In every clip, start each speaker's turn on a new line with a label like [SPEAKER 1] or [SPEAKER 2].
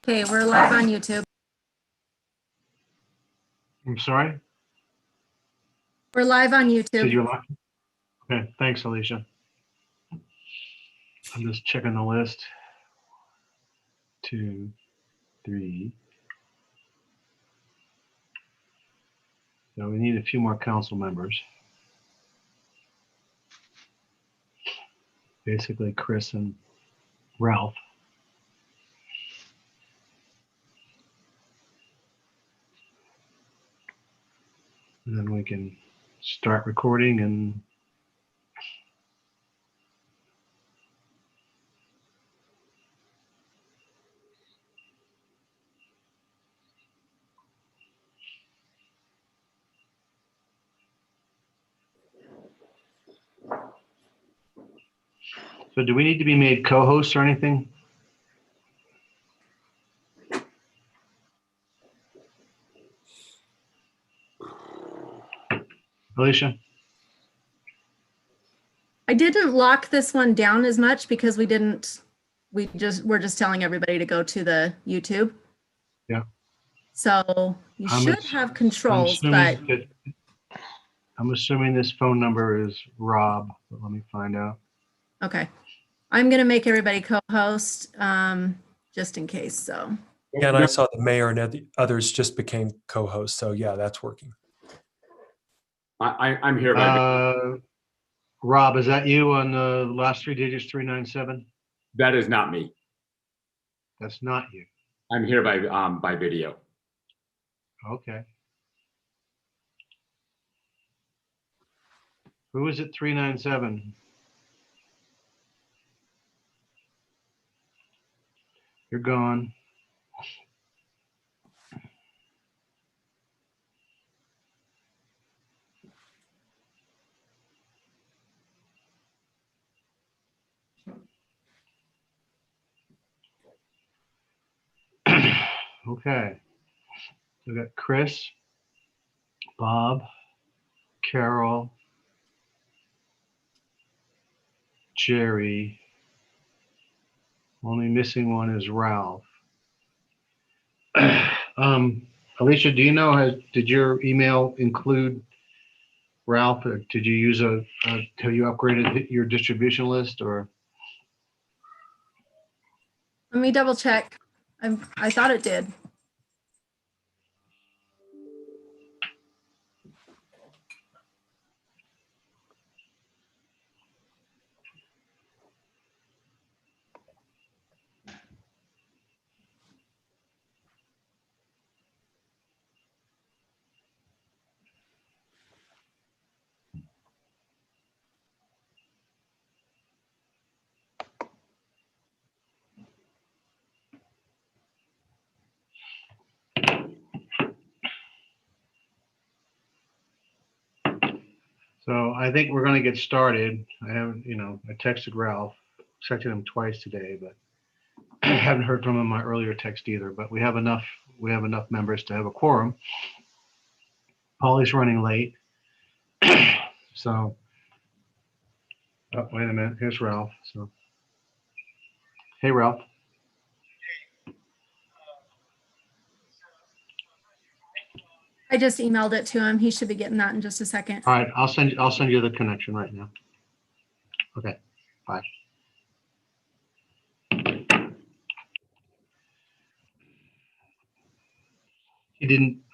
[SPEAKER 1] Okay, we're live on YouTube.
[SPEAKER 2] I'm sorry?
[SPEAKER 1] We're live on
[SPEAKER 2] Did
[SPEAKER 1] YouTube.
[SPEAKER 2] you lock? Okay, thanks, Alicia. I'm just checking the list. 2, 3. So we need a few more council members. Basically, Chris and Ralph. And then we can start recording and so do we need to be made co-hosts or anything? Alicia?
[SPEAKER 1] I didn't lock this one down as much because we're just telling everybody to go to the YouTube.
[SPEAKER 2] Yeah.
[SPEAKER 1] So you should have controls, but
[SPEAKER 2] I'm assuming this phone number is Rob, but let me find out.
[SPEAKER 1] okay. I'm gonna make everybody co-host just in case. So
[SPEAKER 3] yeah, and I saw the mayor and the others just became co-hosts. So yeah, that's working.
[SPEAKER 4] I'm here by
[SPEAKER 2] Rob, is that you on the last 3 digits, 397?
[SPEAKER 4] that is not me.
[SPEAKER 2] That's not you.
[SPEAKER 4] I'm here by video.
[SPEAKER 2] Okay. Who is it? 397. You're gone. Okay. We got Chris, Bob, Carol, Jerry. Only missing one is Ralph. Alicia, do you know, did your email include Ralph? Or did you use have you upgraded your distribution list or?
[SPEAKER 1] let me double check. I thought it did.
[SPEAKER 2] So I think we're going to get started. I haven't, I texted Ralph, texted him twice today, but I haven't heard from him in my earlier text either. But we have enough members to have a quorum. Polly's running late, so oh, wait a minute. Here's Ralph. So, hey, Ralph.
[SPEAKER 1] I just emailed it to him. He should be getting that in just a second.
[SPEAKER 2] All right, I'll send you the connection right now. Okay, bye.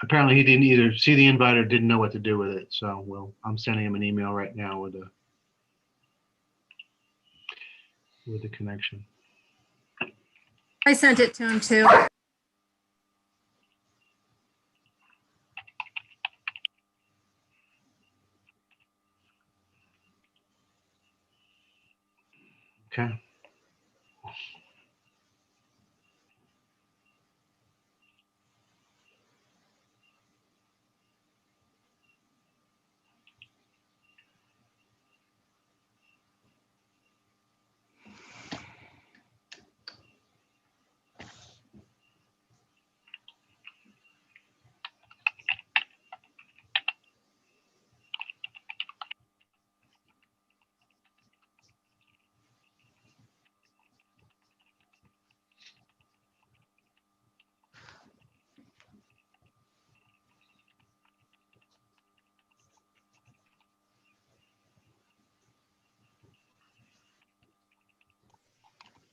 [SPEAKER 2] Apparently he didn't either see the invite or didn't know what to do with it. So I'm sending him an email right now with the connection.
[SPEAKER 1] I sent it to him too.
[SPEAKER 2] Okay.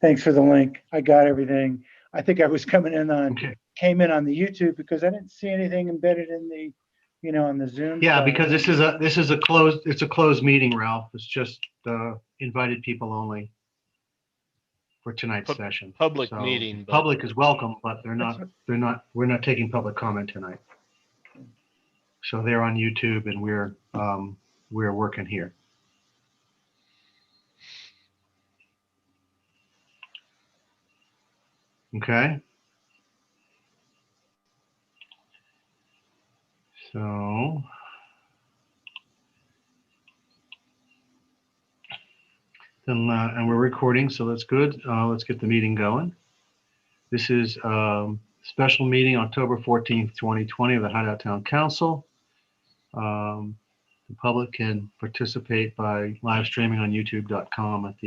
[SPEAKER 5] Thanks for the link. I got everything. I think I was came in on the YouTube because I didn't see anything embedded in the, on the Zoom.
[SPEAKER 2] Yeah,
[SPEAKER 5] side.
[SPEAKER 2] because it's a closed meeting, Ralph. It's just invited people only for tonight's session.
[SPEAKER 6] Public
[SPEAKER 2] So
[SPEAKER 6] meeting, but
[SPEAKER 2] public is welcome, but we're not taking public comment tonight. So they're on YouTube and we're working here. Okay. So then, and we're recording, so that's good. Let's get the meeting going. This is special meeting October 14th, 2020 of the Hideout Town Council. The public can participate by live streaming on youtube.com at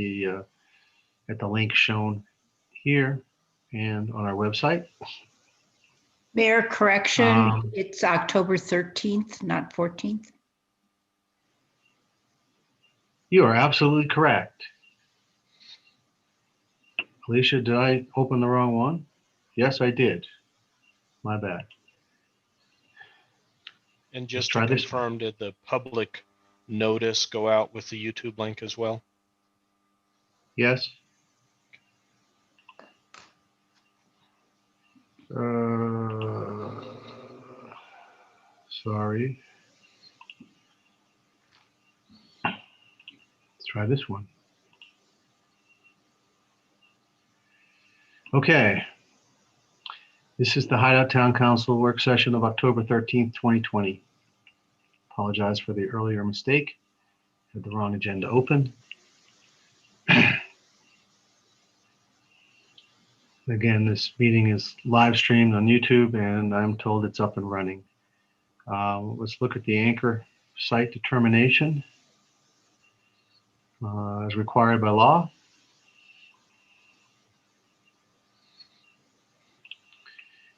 [SPEAKER 2] the link shown here and on our website.
[SPEAKER 7] Mayor, correction, it's October 13th, not 14th.
[SPEAKER 2] You are absolutely correct. Alicia, did I open the wrong one? Yes, I did. My bad.
[SPEAKER 6] and just
[SPEAKER 2] try
[SPEAKER 6] to
[SPEAKER 2] this.
[SPEAKER 6] confirm, did the public notice go out with the YouTube link as well?
[SPEAKER 2] Yes. Sorry. Let's try this one. Okay. This is the Hideout Town Council work session of October 13th, 2020. Apologize for the earlier mistake. Had the wrong agenda open. Again, this meeting is live streamed on YouTube and I'm told it's up and running. Let's look at the anchor site determination as required by law.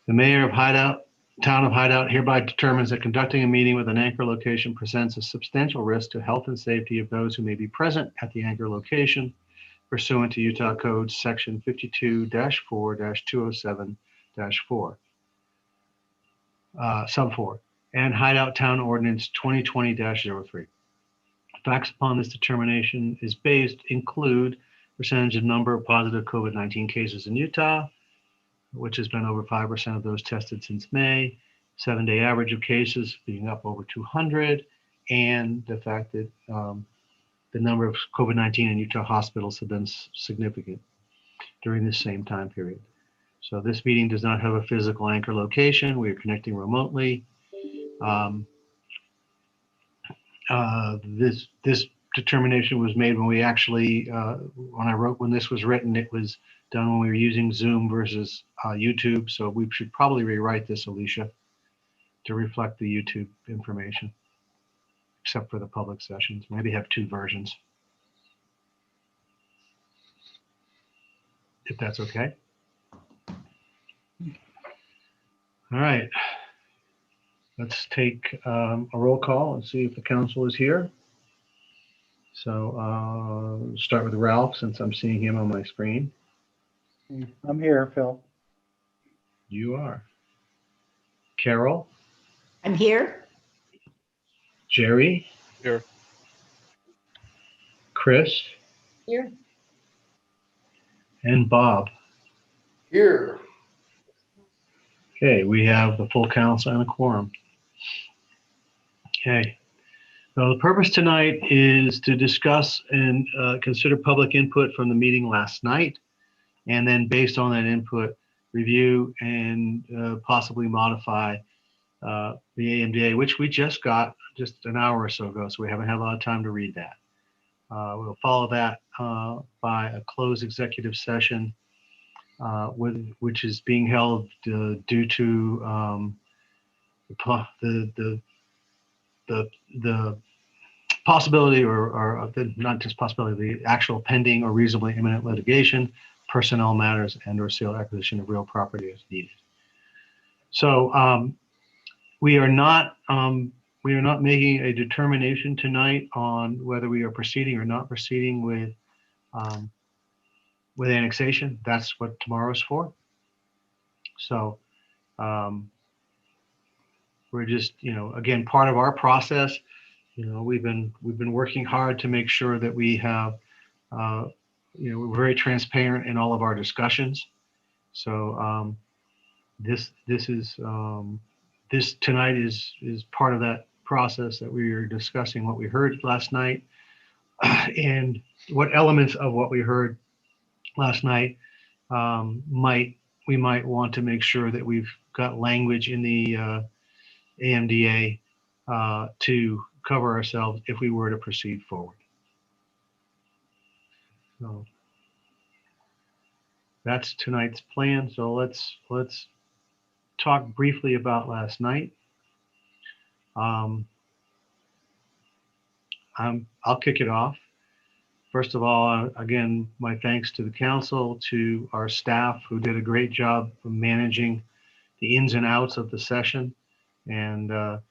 [SPEAKER 2] The mayor of Town of Hideout hereby determines that conducting a meeting with an anchor location presents a substantial risk to health and safety of those who may be present at the anchor location pursuant to Utah Code Section 52-4-207-4, sub 4, and Hideout Town Ordinance 2020-03. Facts upon this determination is based include percentage of number of positive COVID-19 cases in Utah, which has been over 5% of those tested since May, 7-day average of cases being up over 200, and the fact that the number of COVID-19 in Utah hospitals have been significant during this same time period. So this meeting does not have a physical anchor location. We are connecting remotely. This determination was made when we actually, when this was written, it was done when we were using Zoom versus YouTube. So we should probably rewrite this, Alicia, to reflect the YouTube information, except for the public sessions. Maybe have two versions, if that's okay. All right. Let's take a roll call and see if the council is here. So start with Ralph, since I'm seeing him on my screen.
[SPEAKER 5] I'm here, Phil.
[SPEAKER 2] You are. Carol,
[SPEAKER 7] I'm here.
[SPEAKER 2] Jerry,
[SPEAKER 6] Here.
[SPEAKER 2] Chris,
[SPEAKER 7] Here.
[SPEAKER 2] and Bob.
[SPEAKER 8] Here.
[SPEAKER 2] Okay, we have the full council and a quorum. Okay. So the purpose tonight is to discuss and consider public input from the meeting last night, and then based on that input, review and possibly modify the AMDA, which we just got just an hour or so ago, so we haven't had a lot of time to read that. We'll follow that by a closed executive session, which is being held due to the possibility or not just possibility, the actual pending or reasonably imminent litigation, personnel matters, and or sale acquisition of real property as needed. So we are not making a determination tonight on whether we are proceeding or not proceeding with with annexation. That's what tomorrow's for. So we're just, again, part of our process. We've been working hard to make sure that we have, we're very transparent in all of our discussions. So this tonight is part of that process that we are discussing what we heard last night and what elements of what we heard last night we might want to make sure that we've got language in the AMDA to cover ourselves if we were to proceed forward. So that's tonight's plan. So let's talk briefly about last night. I'll kick it off. First of all, again, my thanks to the council, to our staff who did a great job of managing the ins and outs of the session, and the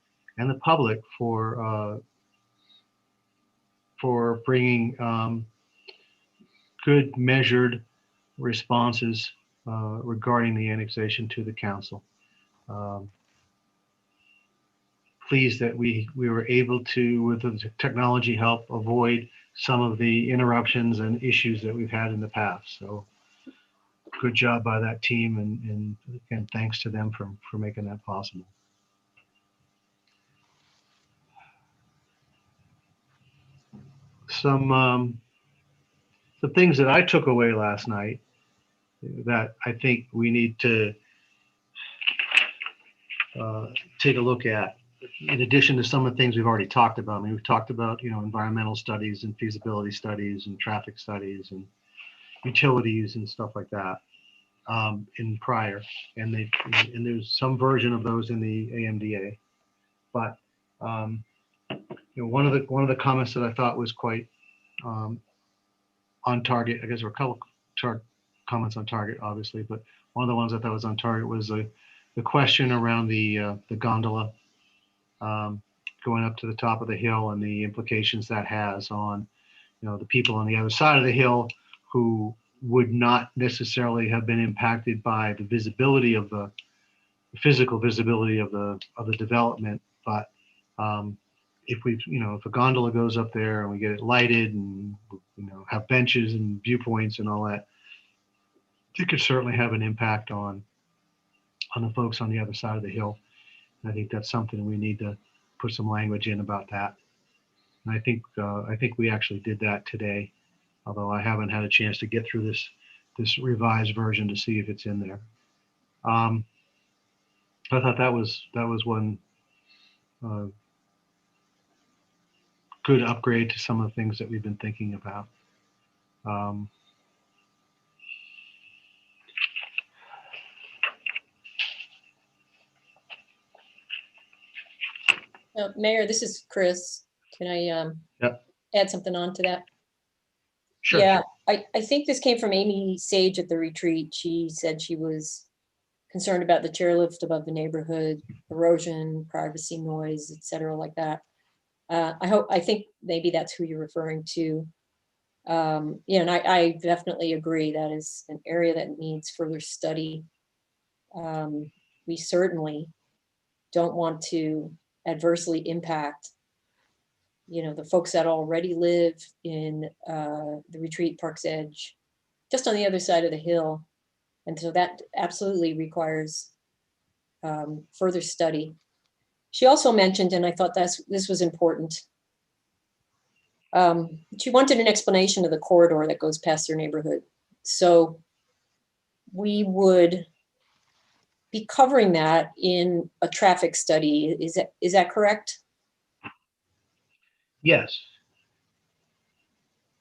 [SPEAKER 2] public for bringing good measured responses regarding the annexation to the council. Pleased that we were able to, with the technology help, avoid some of the interruptions and issues that we've had in the past. So good job by that team, and again, thanks to them for making that possible. Some things that I took away last night that I think we need to take a look at, in addition to some of the things we've already talked about. I mean, we've talked about, environmental studies and feasibility studies and traffic studies and utilities and stuff like that in prior, and there's some version of those in the AMDA. But one of the comments that I thought was quite on target, I guess there were a couple comments on target, obviously, but one of the ones I thought was on target was the question around the gondola going up to the top of the hill and the implications that has on, the people on the other side of the hill who would not necessarily have been impacted by the visibility of the physical visibility of the development. But if a gondola goes up there and we get it lighted and, have benches and viewpoints and all that, it could certainly have an impact on the folks on the other side of the hill. And I think that's something we need to put some language in about that. And I think we actually did that today, although I haven't had a chance to get through this revised version to see if it's in there. I thought that was one good upgrade to some of the things that we've been thinking about.
[SPEAKER 9] Mayor, this is Chris. Can I
[SPEAKER 2] Yep.
[SPEAKER 9] add something on to that?
[SPEAKER 2] Sure.
[SPEAKER 9] Yeah, I think this came from Amy Sage at the retreat. She said she was concerned about the chairlift above the neighborhood, erosion, privacy, noise, et cetera, like that. I think maybe that's who you're referring to. Yeah, and I definitely agree that is an area that needs further study. We certainly don't want to adversely impact, the folks that already live in the retreat Park's Edge, just on the other side of the hill. And so that absolutely requires further study. She also mentioned, and I thought this was important, she wanted an explanation of the corridor that goes past their neighborhood. So we would be covering that in a traffic study. Is that correct?
[SPEAKER 2] Yes.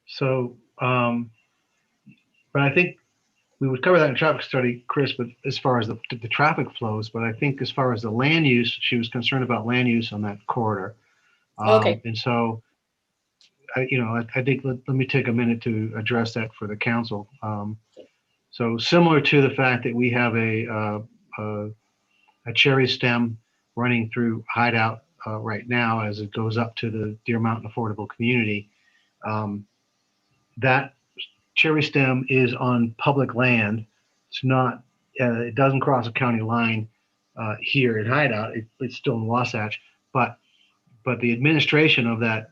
[SPEAKER 2] So, but I think we would cover that in traffic study, Chris, but as far as the traffic flows, but I think as far as the land use, she was concerned about land use on that corridor.
[SPEAKER 9] Okay.
[SPEAKER 2] And so, I think let me take a minute to address that for the council. So similar to the fact that we have a cherry stem running through Hideout right now as it goes up to the Deer Mountain Affordable Community, that cherry stem is on public land. It's not, it doesn't cross a county line here in Hideout. It's still in Wasatch, but the administration of that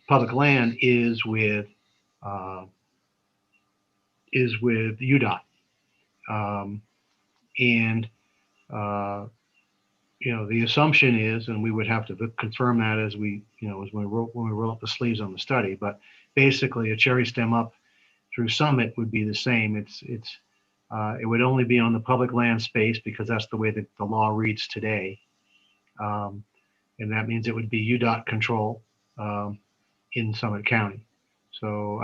[SPEAKER 2] public land is with UDOT. And the assumption is, and we would have to confirm that as we, as when we roll up the sleeves on the study, but basically a cherry stem up through Summit would be the same. It would only be on the public land space because that's the way that the law reads today. And that means it would be UDOT control in Summit County. So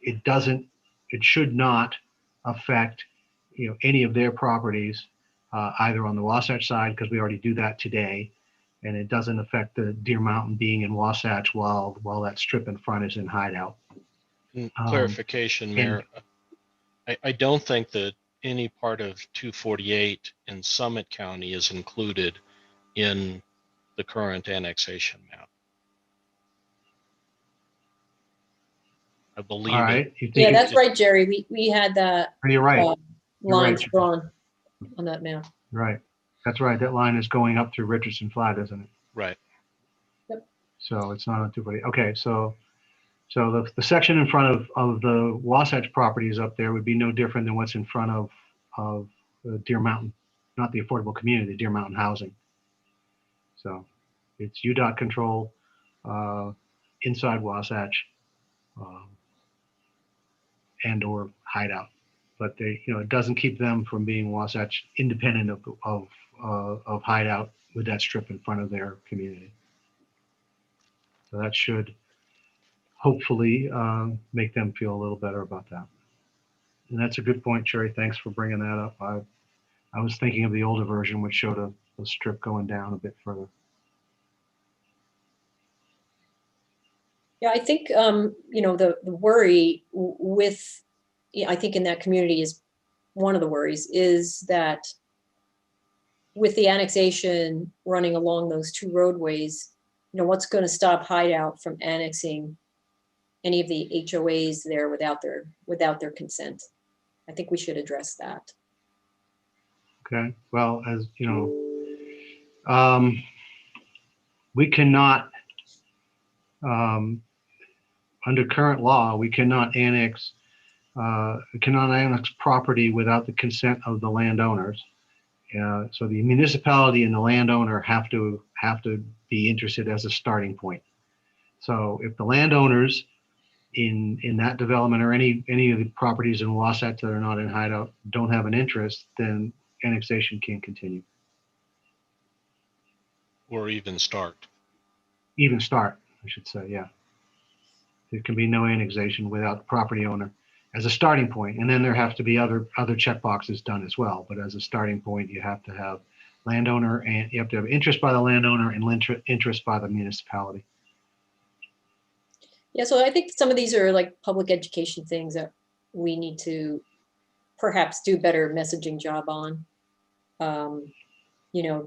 [SPEAKER 2] it should not affect, any of their properties, either on the Wasatch side, because we already do that today. And it doesn't affect the Deer Mountain being in Wasatch while that strip in front is in Hideout.
[SPEAKER 6] Clarification, Mayor. I don't think that any part of 248 in Summit County is included in the current annexation map. I believe
[SPEAKER 2] All
[SPEAKER 6] it.
[SPEAKER 2] right. You think
[SPEAKER 9] Yeah,
[SPEAKER 2] it's-
[SPEAKER 9] that's right, Jerry. We had that
[SPEAKER 2] You're right.
[SPEAKER 9] lines
[SPEAKER 2] right.
[SPEAKER 9] drawn on that map.
[SPEAKER 2] Right. That's right. That line is going up through Richardson Flat, isn't it?
[SPEAKER 6] Right.
[SPEAKER 2] So it's not on 240. Okay. So the section in front of the Wasatch properties up there would be no different than what's in front of Deer Mountain, not the affordable community, Deer Mountain housing. So it's UDOT control inside Wasatch and or Hideout, but it doesn't keep them from being Wasatch independent of Hideout with that strip in front of their community. So that should hopefully make them feel a little better about that. And that's a good point, Sherry. Thanks for bringing that up. I was thinking of the older version, which showed a strip going down a bit further.
[SPEAKER 9] Yeah, I think, the worry with, I think in that community is, one of the worries is that with the annexation running along those two roadways, what's going to stop Hideout from annexing any of the HOAs there without their consent? I think we should address that.
[SPEAKER 2] Okay. Well, as you know, we cannot, under current law, we cannot annex property without the consent of the landowners. So the municipality and the landowner have to be interested as a starting point. So if the landowners in that development or any of the properties in Wasatch that are not in Hideout don't have an interest, then annexation can't continue.
[SPEAKER 6] Or even start.
[SPEAKER 2] Even start, I should say, yeah. There can be no annexation without the property owner as a starting point. And then there have to be other check boxes done as well. But as a starting point, you have to have landowner and you have to have interest by the landowner and interest by the municipality.
[SPEAKER 9] Yeah, so I think some of these are like public education things that we need to perhaps do better messaging job on.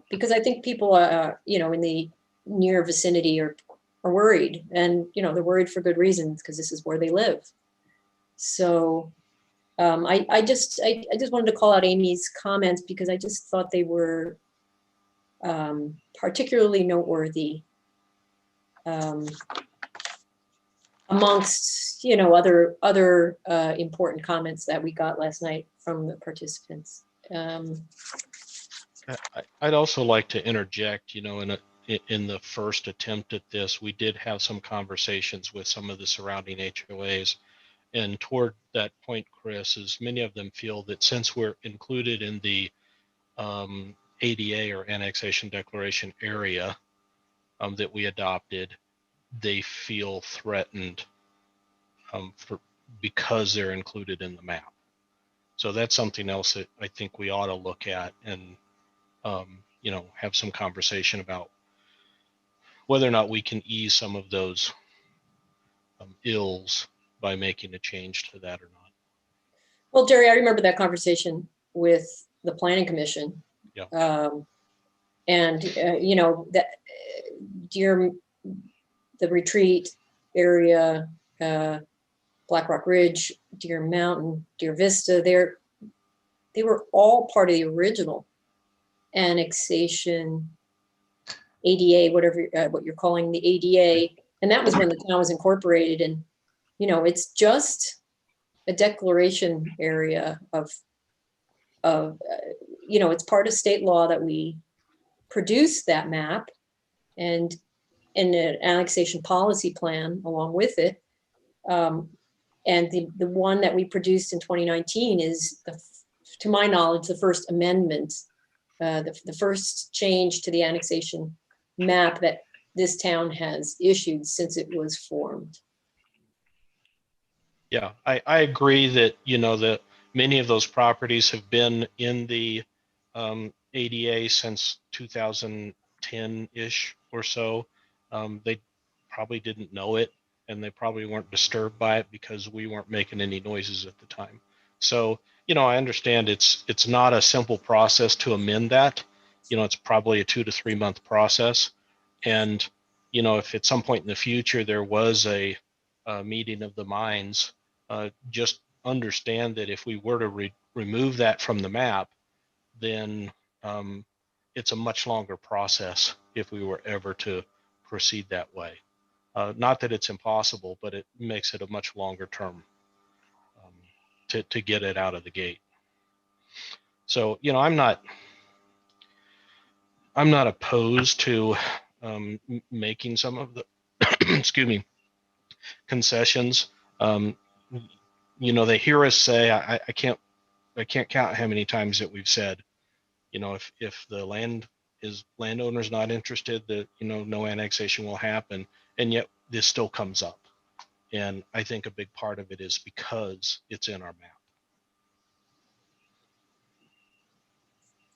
[SPEAKER 9] Because I think people are, in the near vicinity are worried, and they're worried for good reasons because this is where they live. So I just wanted to call out Amy's comments because I just thought they were particularly noteworthy amongst other important comments that we got last night from the participants.
[SPEAKER 6] I'd also like to interject, in the first attempt at this, we did have some conversations with some of the surrounding HOAs. And toward that point, Chris, is many of them feel that since we're included in the ADA or annexation declaration area that we adopted, they feel threatened because they're included in the map. So that's something else that I think we ought to look at and have some conversation about whether or not we can ease some of those ills by making a change to that or not.
[SPEAKER 9] Well, Jerry, I remember that conversation with the Planning Commission.
[SPEAKER 6] Yeah.
[SPEAKER 9] That the retreat area Black Rock Ridge, Deer Mountain, Deer Vista, they were all part of the original annexation ADA, whatever what you're calling the ADA, and that was when the town was incorporated. And it's just a declaration area of it's part of state law that we produce that map and an annexation policy plan along with it. And the one that we produced in 2019 is, to my knowledge, the first amendment, the first change to the annexation map that this town has issued since it was formed.
[SPEAKER 6] Yeah, I agree that, that many of those properties have been in the ADA since 2010-ish or so. They probably didn't know it, and they probably weren't disturbed by it because we weren't making any noises at the time. So, I understand it's not a simple process to amend that. It's probably a 2 to 3 month process. And, if at some point in the future there was a meeting of the minds, just understand that if we were to remove that from the map, then it's a much longer process if we were ever to proceed that way. Not that it's impossible, but it makes it a much longer term to get it out of the gate. So, I'm not opposed to making some of the excuse me, concessions. They hear us say, I can't count how many times that we've said, if the landowner's not interested, that no annexation will happen, and yet this still comes up. And I think a big part of it is because it's in our map.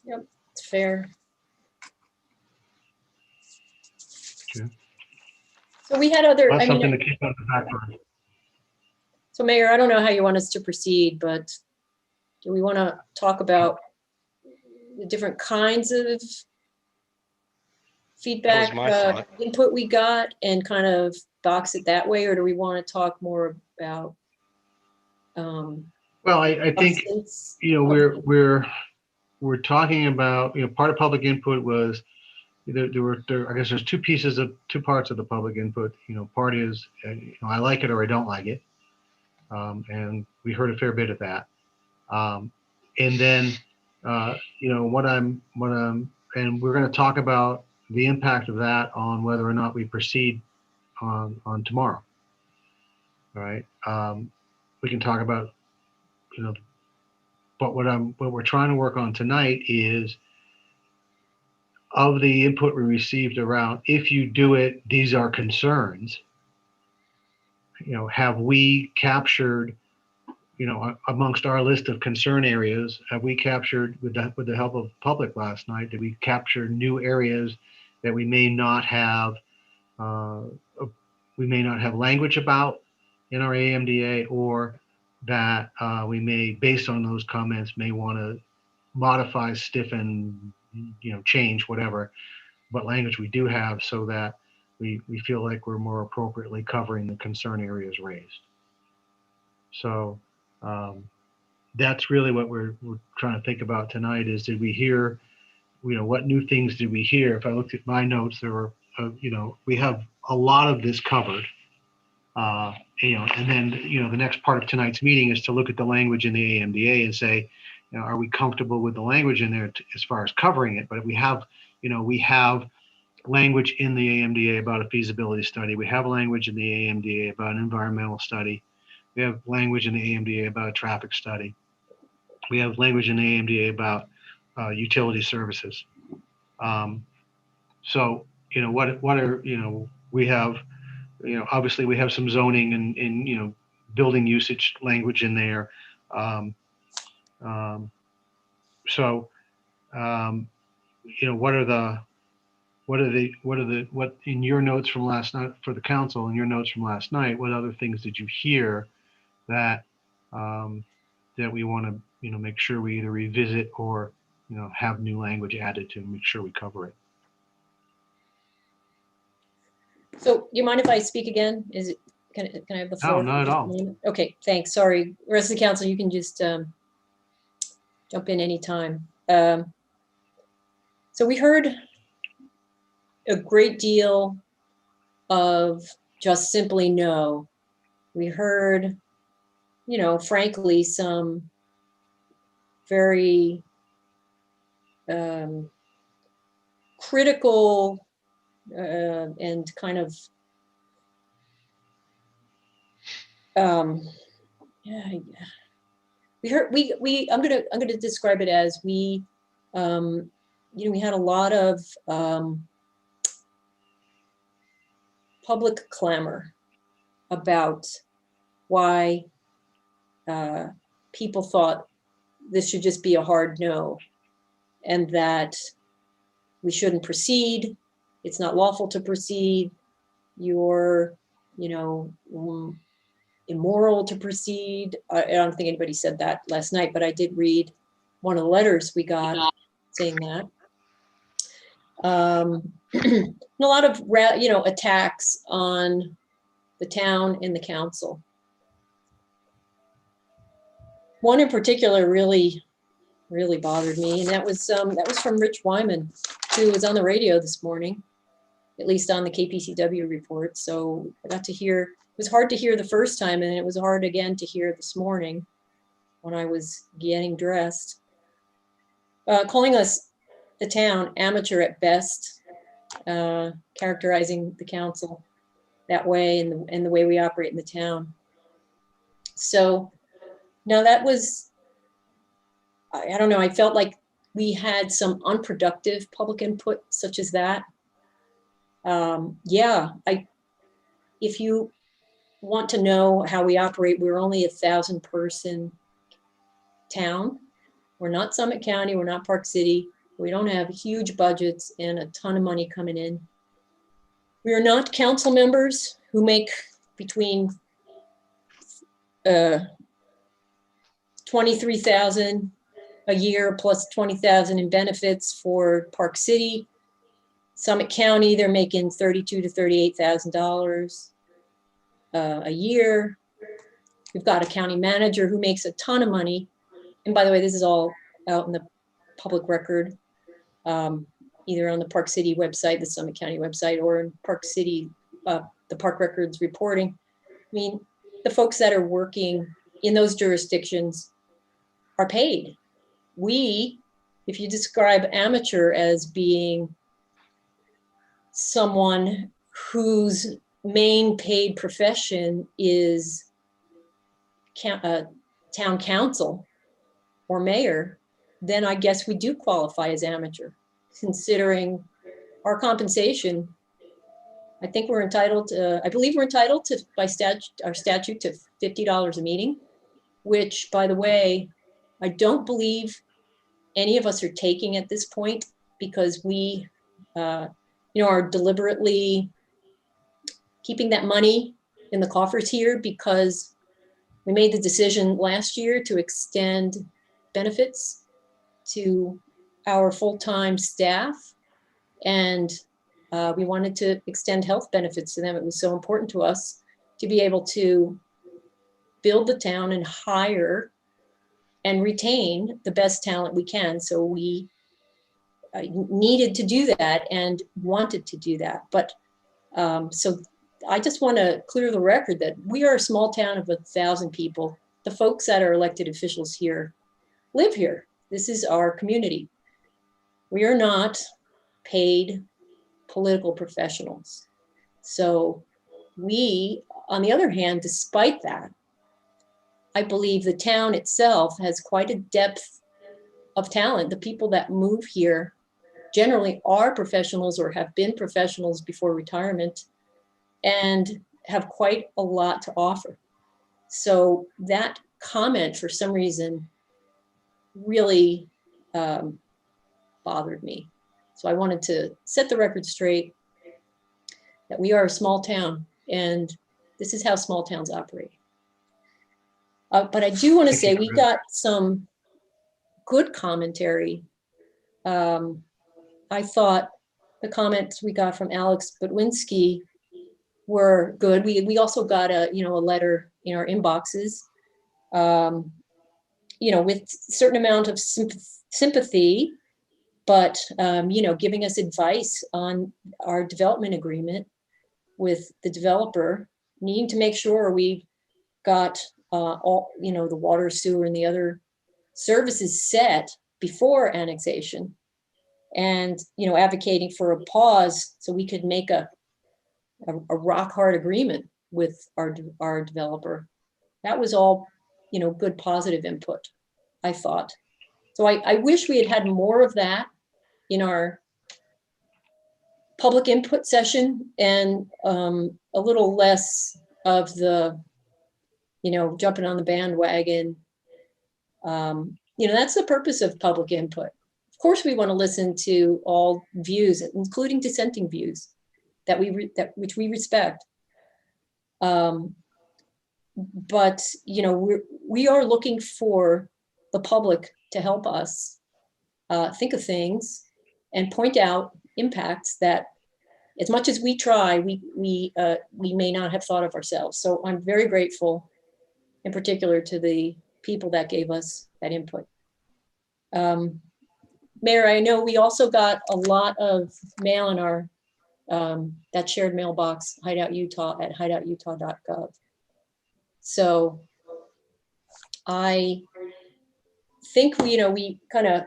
[SPEAKER 9] Yep, it's fair.
[SPEAKER 2] Okay.
[SPEAKER 9] So we had other,
[SPEAKER 2] That's something to keep on the back burner.
[SPEAKER 9] So Mayor, I don't know how you want us to proceed, but do we want to talk about the different kinds of feedback,
[SPEAKER 6] my thought.
[SPEAKER 9] input we got, and kind of box it that way? Or do we want to talk more about?
[SPEAKER 2] Well, I think,
[SPEAKER 9] substance?
[SPEAKER 2] we're talking about, part of public input was I guess there's two parts of the public input. Part is, I like it or I don't like it. And we heard a fair bit of that. And then, and we're going to talk about the impact of that on whether or not we proceed on tomorrow. All right. We can talk about, but what we're trying to work on tonight is, of the input we received around, if you do it, these are concerns. Have we captured, amongst our list of concern areas, have we captured, with the help of public last night, did we capture new areas that we may not have language about in our AMDA, or that we may, based on those comments, may want to modify, stiffen, change whatever, what language we do have, so that we feel like we're more appropriately covering the concern areas raised. So that's really what we're trying to think about tonight is, did we hear, what new things did we hear? If I looked at my notes, there were, we have a lot of this covered. And then, the next part of tonight's meeting is to look at the language in the AMDA and say, are we comfortable with the language in there as far as covering it? But we have language in the AMDA about a feasibility study. We have language in the AMDA about an environmental study. We have language in the AMDA about a traffic study. We have language in the AMDA about utility services. So, what are, we have, obviously we have some zoning and building usage language in there. What in your notes from last night for the council, in your notes from last night, what other things did you hear that that we want to make sure we either revisit or have new language added to make sure we cover it?
[SPEAKER 9] So you mind if I speak again? Is can I have the
[SPEAKER 2] No,
[SPEAKER 9] floor?
[SPEAKER 2] not at
[SPEAKER 9] for just a
[SPEAKER 2] all.
[SPEAKER 9] moment? Okay, thanks. Sorry. Rest of the council, you can just jump in anytime. So we heard a great deal of just simply no. We heard, frankly, some very critical and kind of yeah, we heard I'm gonna describe it as we had a lot of public clamor about why people thought this should just be a hard no, and that we shouldn't proceed. It's not lawful to proceed. You're, immoral to proceed. I don't think anybody said that last night, but I did read one of the letters we got saying that. And a lot of, attacks on the town and the council. One in particular really bothered me, and that was from Rich Wyman, who was on the radio this morning, at least on the KPCW report. So I got to hear, it was hard to hear the first time, and it was hard again to hear this morning when I was getting dressed. Calling us, the town, amateur at best, characterizing the council that way and the way we operate in the town. So now that was, I don't know, I felt like we had some unproductive public input such as that. If you want to know how we operate, we're only 1,000-person town. We're not Summit County, we're not Park City. We don't have huge budgets and a ton of money coming in. We are not council members who make between $23,000 a year plus $20,000 in benefits for Park City. Summit County, they're making $32,000 to $38,000 a year. We've got a county manager who makes a ton of money. And by the way, this is all out in the public record, either on the Park City website, the Summit County website, or in Park City, the Park Records reporting. I mean, the folks that are working in those jurisdictions are paid. We, if you describe amateur as being someone whose main paid profession is town council or mayor, then I guess we do qualify as amateur, considering our compensation. I think we're entitled to, I believe we're entitled to, by our statute, to $50 a meeting, which, by the way, I don't believe any of us are taking at this point, because we, are deliberately keeping that money in the coffers here because we made the decision last year to extend benefits to our full-time staff, and we wanted to extend health benefits to them. It was so important to us to be able to build the town and hire and retain the best talent we can. So we needed to do that and wanted to do that. But so I just want to clear the record that we are a small town of 1,000 people. The folks that are elected officials here live here. This is our community. We are not paid political professionals. So we, on the other hand, despite that, I believe the town itself has quite a depth of talent. The people that move here generally are professionals or have been professionals before retirement and have quite a lot to offer. So that comment, for some reason, really bothered me. So I wanted to set the record straight that we are a small town, and this is how small towns operate. But I do want to say we got some good commentary. I thought the comments we got from Alex Budwinski were good. We also got a letter in our inboxes, with certain amount of sympathy, but giving us advice on our development agreement with the developer, needing to make sure we got all the water, sewer, and the other services set before annexation, and advocating for a pause so we could make a rock hard agreement with our developer. That was all good positive input, I thought. So I wish we had had more of that in our public input session, and a little less of the jumping on the bandwagon. That's the purpose of public input. Of course, we want to listen to all views, including dissenting views which we respect. But we are looking for the public to help us think of things and point out impacts that, as much as we try, we may not have thought of ourselves. So I'm very grateful, in particular, to the people that gave us that input. Mayor, I know we also got a lot of mail in our that shared mailbox, Hideout Utah at hideoututah.gov. So I think we kind of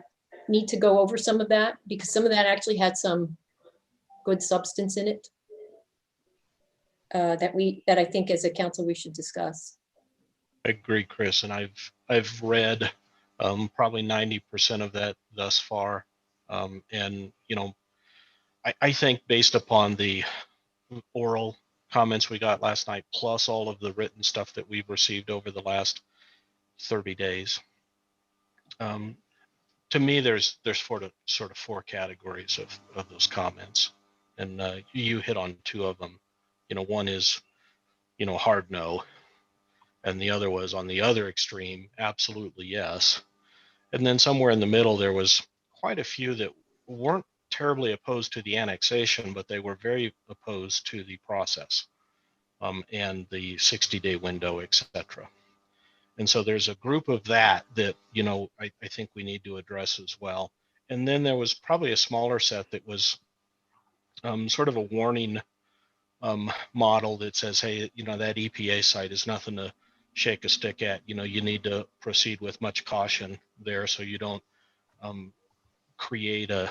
[SPEAKER 9] need to go over some of that, because some of that actually had some good substance in it that I think as a council we should discuss.
[SPEAKER 6] I agree, Chris, and I've read probably 90% of that thus far, and I think based upon the oral comments we got last night, plus all of the written stuff that we've received over the last 30 days, to me, there's sort of four categories of those comments, and you hit on two of them. One is hard no, and the other was on the other extreme, absolutely yes. And then somewhere in the middle, there was quite a few that weren't terribly opposed to the annexation, but they were very opposed to the process and the 60-day window, etc. And so there's a group of that I think we need to address as well. And then there was probably a smaller set that was sort of a warning model that says, hey, that EPA site is nothing to shake a stick at. You need to proceed with much caution there, so you don't create a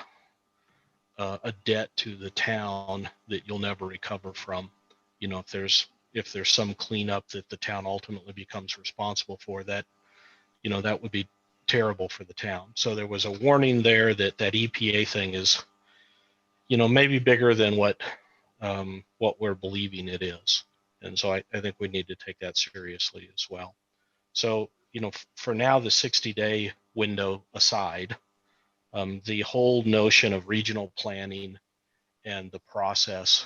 [SPEAKER 6] debt to the town that you'll never recover from. If there's some cleanup that the town ultimately becomes responsible for, that that would be terrible for the town. So there was a warning there that EPA thing is maybe bigger than what we're believing it is. And so I think we need to take that seriously as well. So for now, the 60-day window aside, the whole notion of regional planning and the process,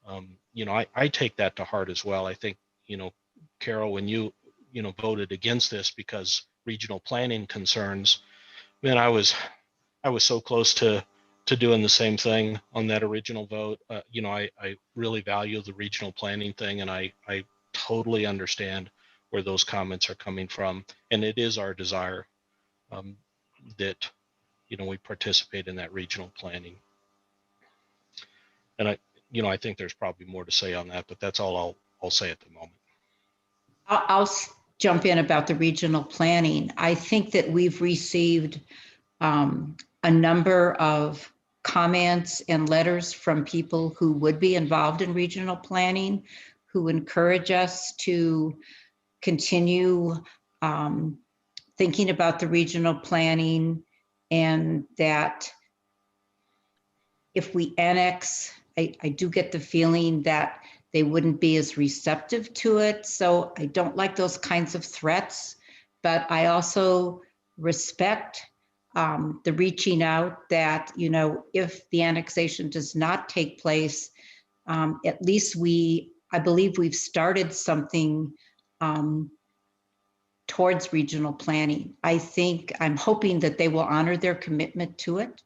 [SPEAKER 6] I take that to heart as well. I think, Carol, when you voted against this because regional planning concerns, man, I was so close to doing the same thing on that original vote. I really value the regional planning thing, and I totally understand where those comments are coming from. And it is our desire that we participate in that regional planning. And I think there's probably more to say on that, but that's all I'll say at the moment.
[SPEAKER 7] I'll jump in about the regional planning. I think that we've received a number of comments and letters from people who would be involved in regional planning, who encourage us to continue thinking about the regional planning, and that if we annex, I do get the feeling that they wouldn't be as receptive to it. So I don't like those kinds of threats, but I also respect the reaching out that, if the annexation does not take place, at least I believe we've started something towards regional planning. I'm hoping that they will honor their commitment to it.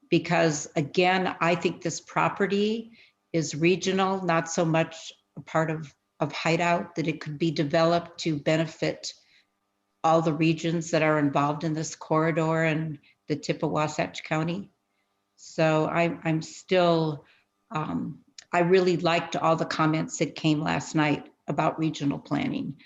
[SPEAKER 7] Because again, I think this property is regional, not so much a part of Hideout, that it could be developed to benefit all the regions that are involved in this corridor and the tip of Wasatch County. So I'm still, I really liked all the comments that came last night about regional planning.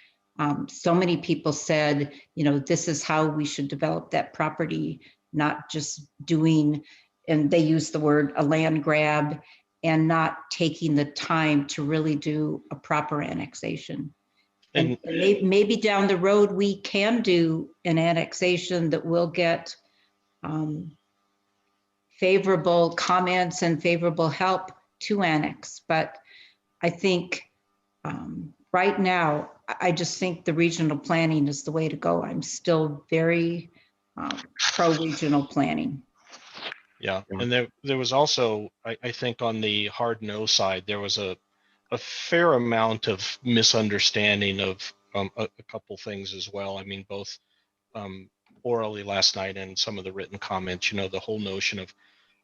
[SPEAKER 7] So many people said, you know, this is how we should develop that property, not just doing, and they use the word a land grab, and not taking the time to really do a proper annexation. And maybe down the road, we can do an annexation that will get favorable comments and favorable help to annex. But I think right now, I just think the regional planning is the way to go. I'm still very pro-regional planning.
[SPEAKER 6] Yeah, and there was also, I think on the hard no side, there was a fair amount of misunderstanding of a couple things as well. I mean, both orally last night and some of the written comments, you know, the whole notion of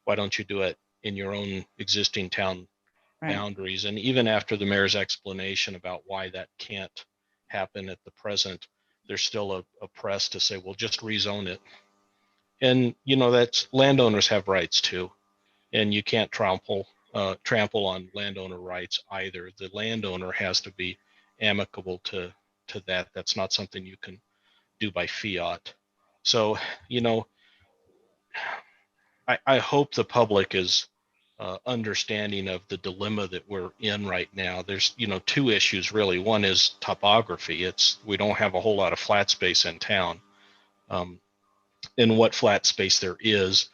[SPEAKER 6] why don't you do it in your own existing town boundaries? And even after the mayor's explanation about why that can't happen at the present, there's still a press to say, well, just rezone it. And, you know, that's landowners have rights too. And you can't trample on landowner rights either. The landowner has to be amicable to that. That's not something you can do by fiat. So, you know, I hope the public is understanding of the dilemma that we're in right now. There's, you know, two issues really. One is topography. We don't have a whole lot of flat space in town. And what flat space there is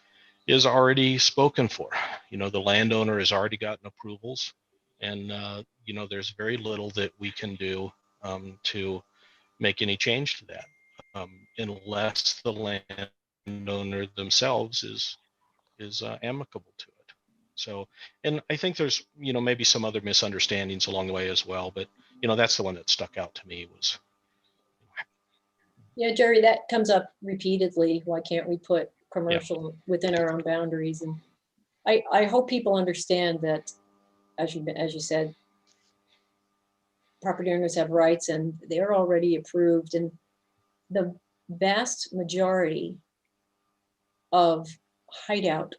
[SPEAKER 6] already spoken for. You know, the landowner has already gotten approvals, and you know, there's very little that we can do to make any change to that, unless the landowner themselves is amicable to it. So, and I think there's, you know, maybe some other misunderstandings along the way as well, but you know, that's the one that stuck out to me was.
[SPEAKER 9] Yeah, Jerry, that comes up repeatedly. Why can't we put commercial within our own boundaries? And I hope people understand that, as you said, property owners have rights and they're already approved. And the vast majority of Hideout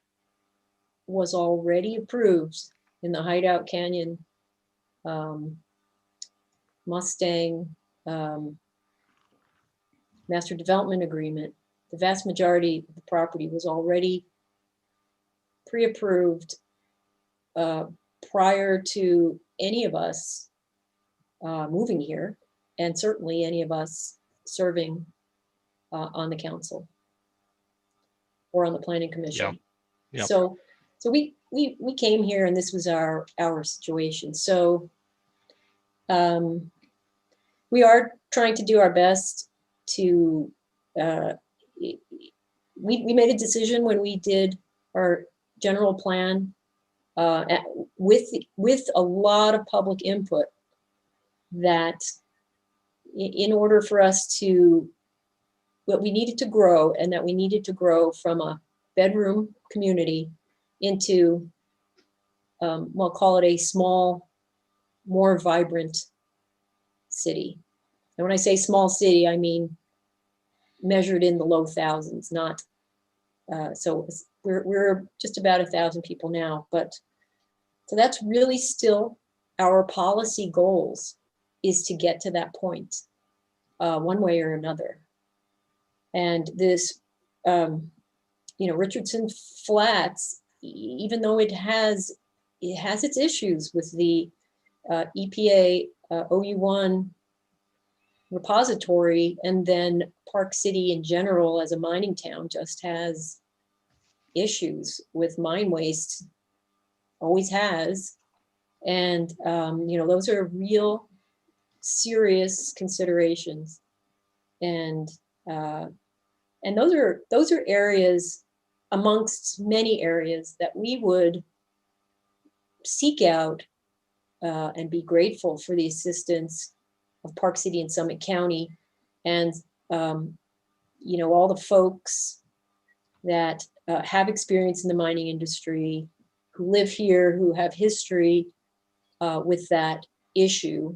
[SPEAKER 9] was already approved in the Hideout Canyon, Mustang, Master Development Agreement. The vast majority of the property was already pre-approved prior to any of us moving here, and certainly any of us serving on the council or on the planning commission.
[SPEAKER 6] Yep.
[SPEAKER 9] So we came here and this was our situation. So we are trying to do our best to, we made a decision when we did our general plan with a lot of public input, that in order for us to, what we needed to grow, and that we needed to grow from a bedroom community into, we'll call it a small, more vibrant city. And when I say small city, I mean measured in the low thousands, not, so we're just about 1,000 people now, but so that's really still our policy goals, is to get to that point one way or another. And this, you know, Richardson Flats, even though it has its issues with the EPA OU1 repository, and then Park City in general as a mining town just has issues with mine waste, always has. And, you know, those are real serious considerations. And those are areas amongst many areas that we would seek out and be grateful for the assistance of Park City and Summit County, and you know, all the folks that have experience in the mining industry, who live here, who have history with that issue,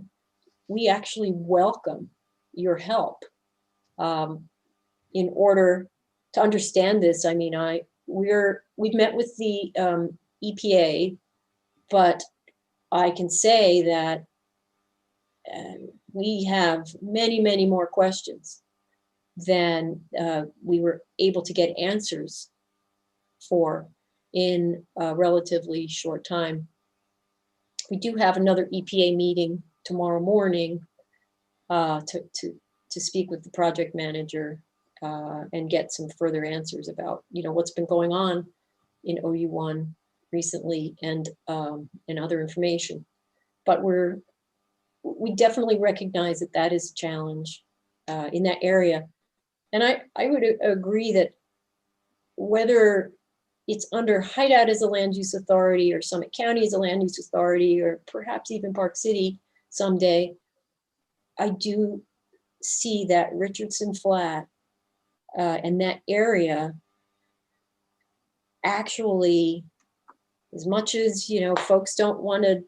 [SPEAKER 9] we actually welcome your help in order to understand this. I mean, we've met with the EPA, but I can say that we have many, many more questions than we were able to get answers for in a relatively short time. We do have another EPA meeting tomorrow morning to speak with the project manager and get some further answers about, what's been going on in OU1 recently and other information. But we definitely recognize that that is a challenge in that area. And I would agree that whether it's under Hideout as a land use authority or Summit County as a land use authority, or perhaps even Park City someday, I do see that Richardson Flat and that area actually, as much as, folks don't want to,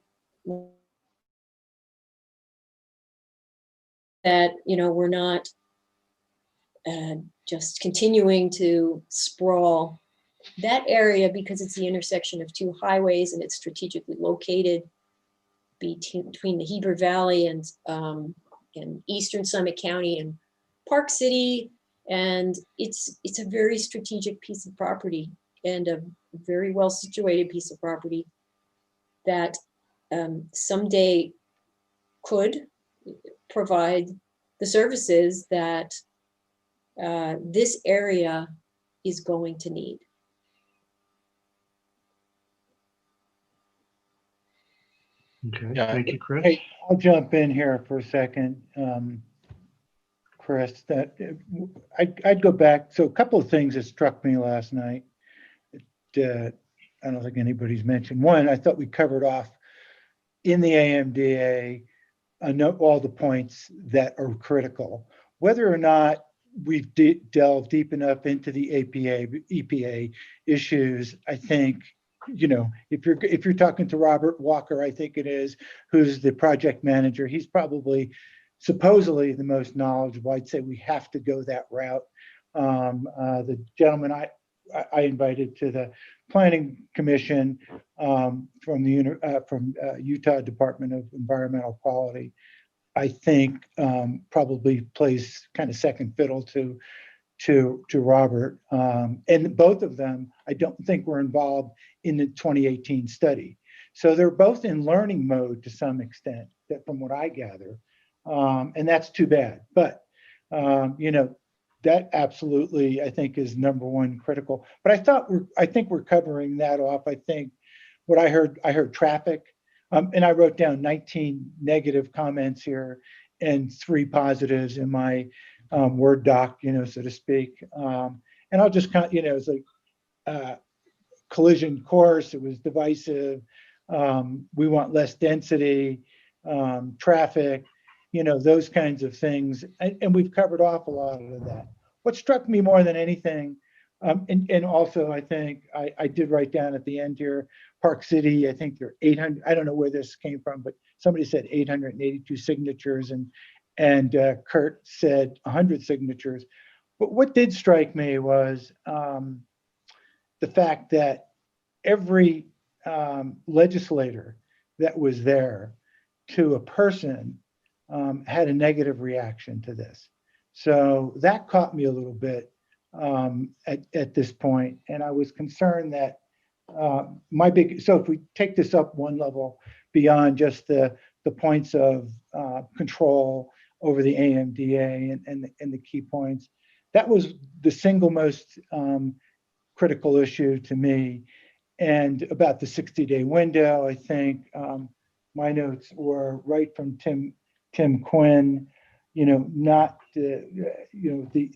[SPEAKER 9] that, we're not just continuing to sprawl that area, because it's the intersection of two highways and it's strategically located between the Heber Valley and eastern Summit County and Park City. And it's a very strategic piece of property and a very well situated piece of property that someday could provide the services that this area is going to need.
[SPEAKER 2] Okay,
[SPEAKER 6] Yeah.
[SPEAKER 2] thank you, Chris.
[SPEAKER 5] Hey, I'll jump in here for a second, Chris. That I'd go back. So a couple of things that struck me last night. I don't think anybody's mentioned. One, I thought we covered off in the AMDA all the points that are critical. Whether or not we've delved deep enough into the EPA issues, I think, if you're talking to Robert Walker, I think it is, who's the project manager, he's probably supposedly the most knowledgeable. I'd say we have to go that route. The gentleman I invited to the Planning Commission from Utah Department of Environmental Quality, I think probably plays kind of second fiddle to Robert. And both of them, I don't think were involved in the 2018 study. So they're both in learning mode to some extent, from what I gather. And that's too bad. But, that absolutely, I think, is number one critical. But I think we're covering that off. I think what I heard traffic, and I wrote down 19 negative comments here and 3 positives in my Word doc, so to speak. And I'll just it's like collision course. It was divisive. We want less density, traffic, those kinds of things. And we've covered off a lot of that. What struck me more than anything, and also I think I did write down at the end here, Park City, I think there are 800, I don't know where this came from, but somebody said 882 signatures and Kurt said 100 signatures. But what did strike me was the fact that every legislator that was there to a person had a negative reaction to this. So that caught me a little bit at this point. And I was concerned that so if we take this up one level beyond just the points of control over the AMDA and the key points, that was the single most critical issue to me. And about the 60-day window, I think my notes were right from Tim Quinn, not the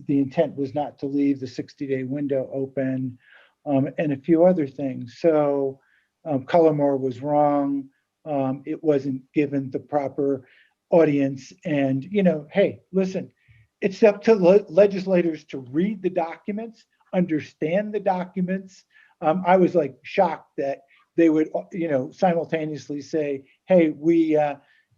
[SPEAKER 5] intent was not to leave the 60-day window open, and a few other things. So Cullimore was wrong. It wasn't given the proper audience. And, hey, listen, it's up to legislators to read the documents, understand the documents. I was like shocked that they would, simultaneously say, hey, we,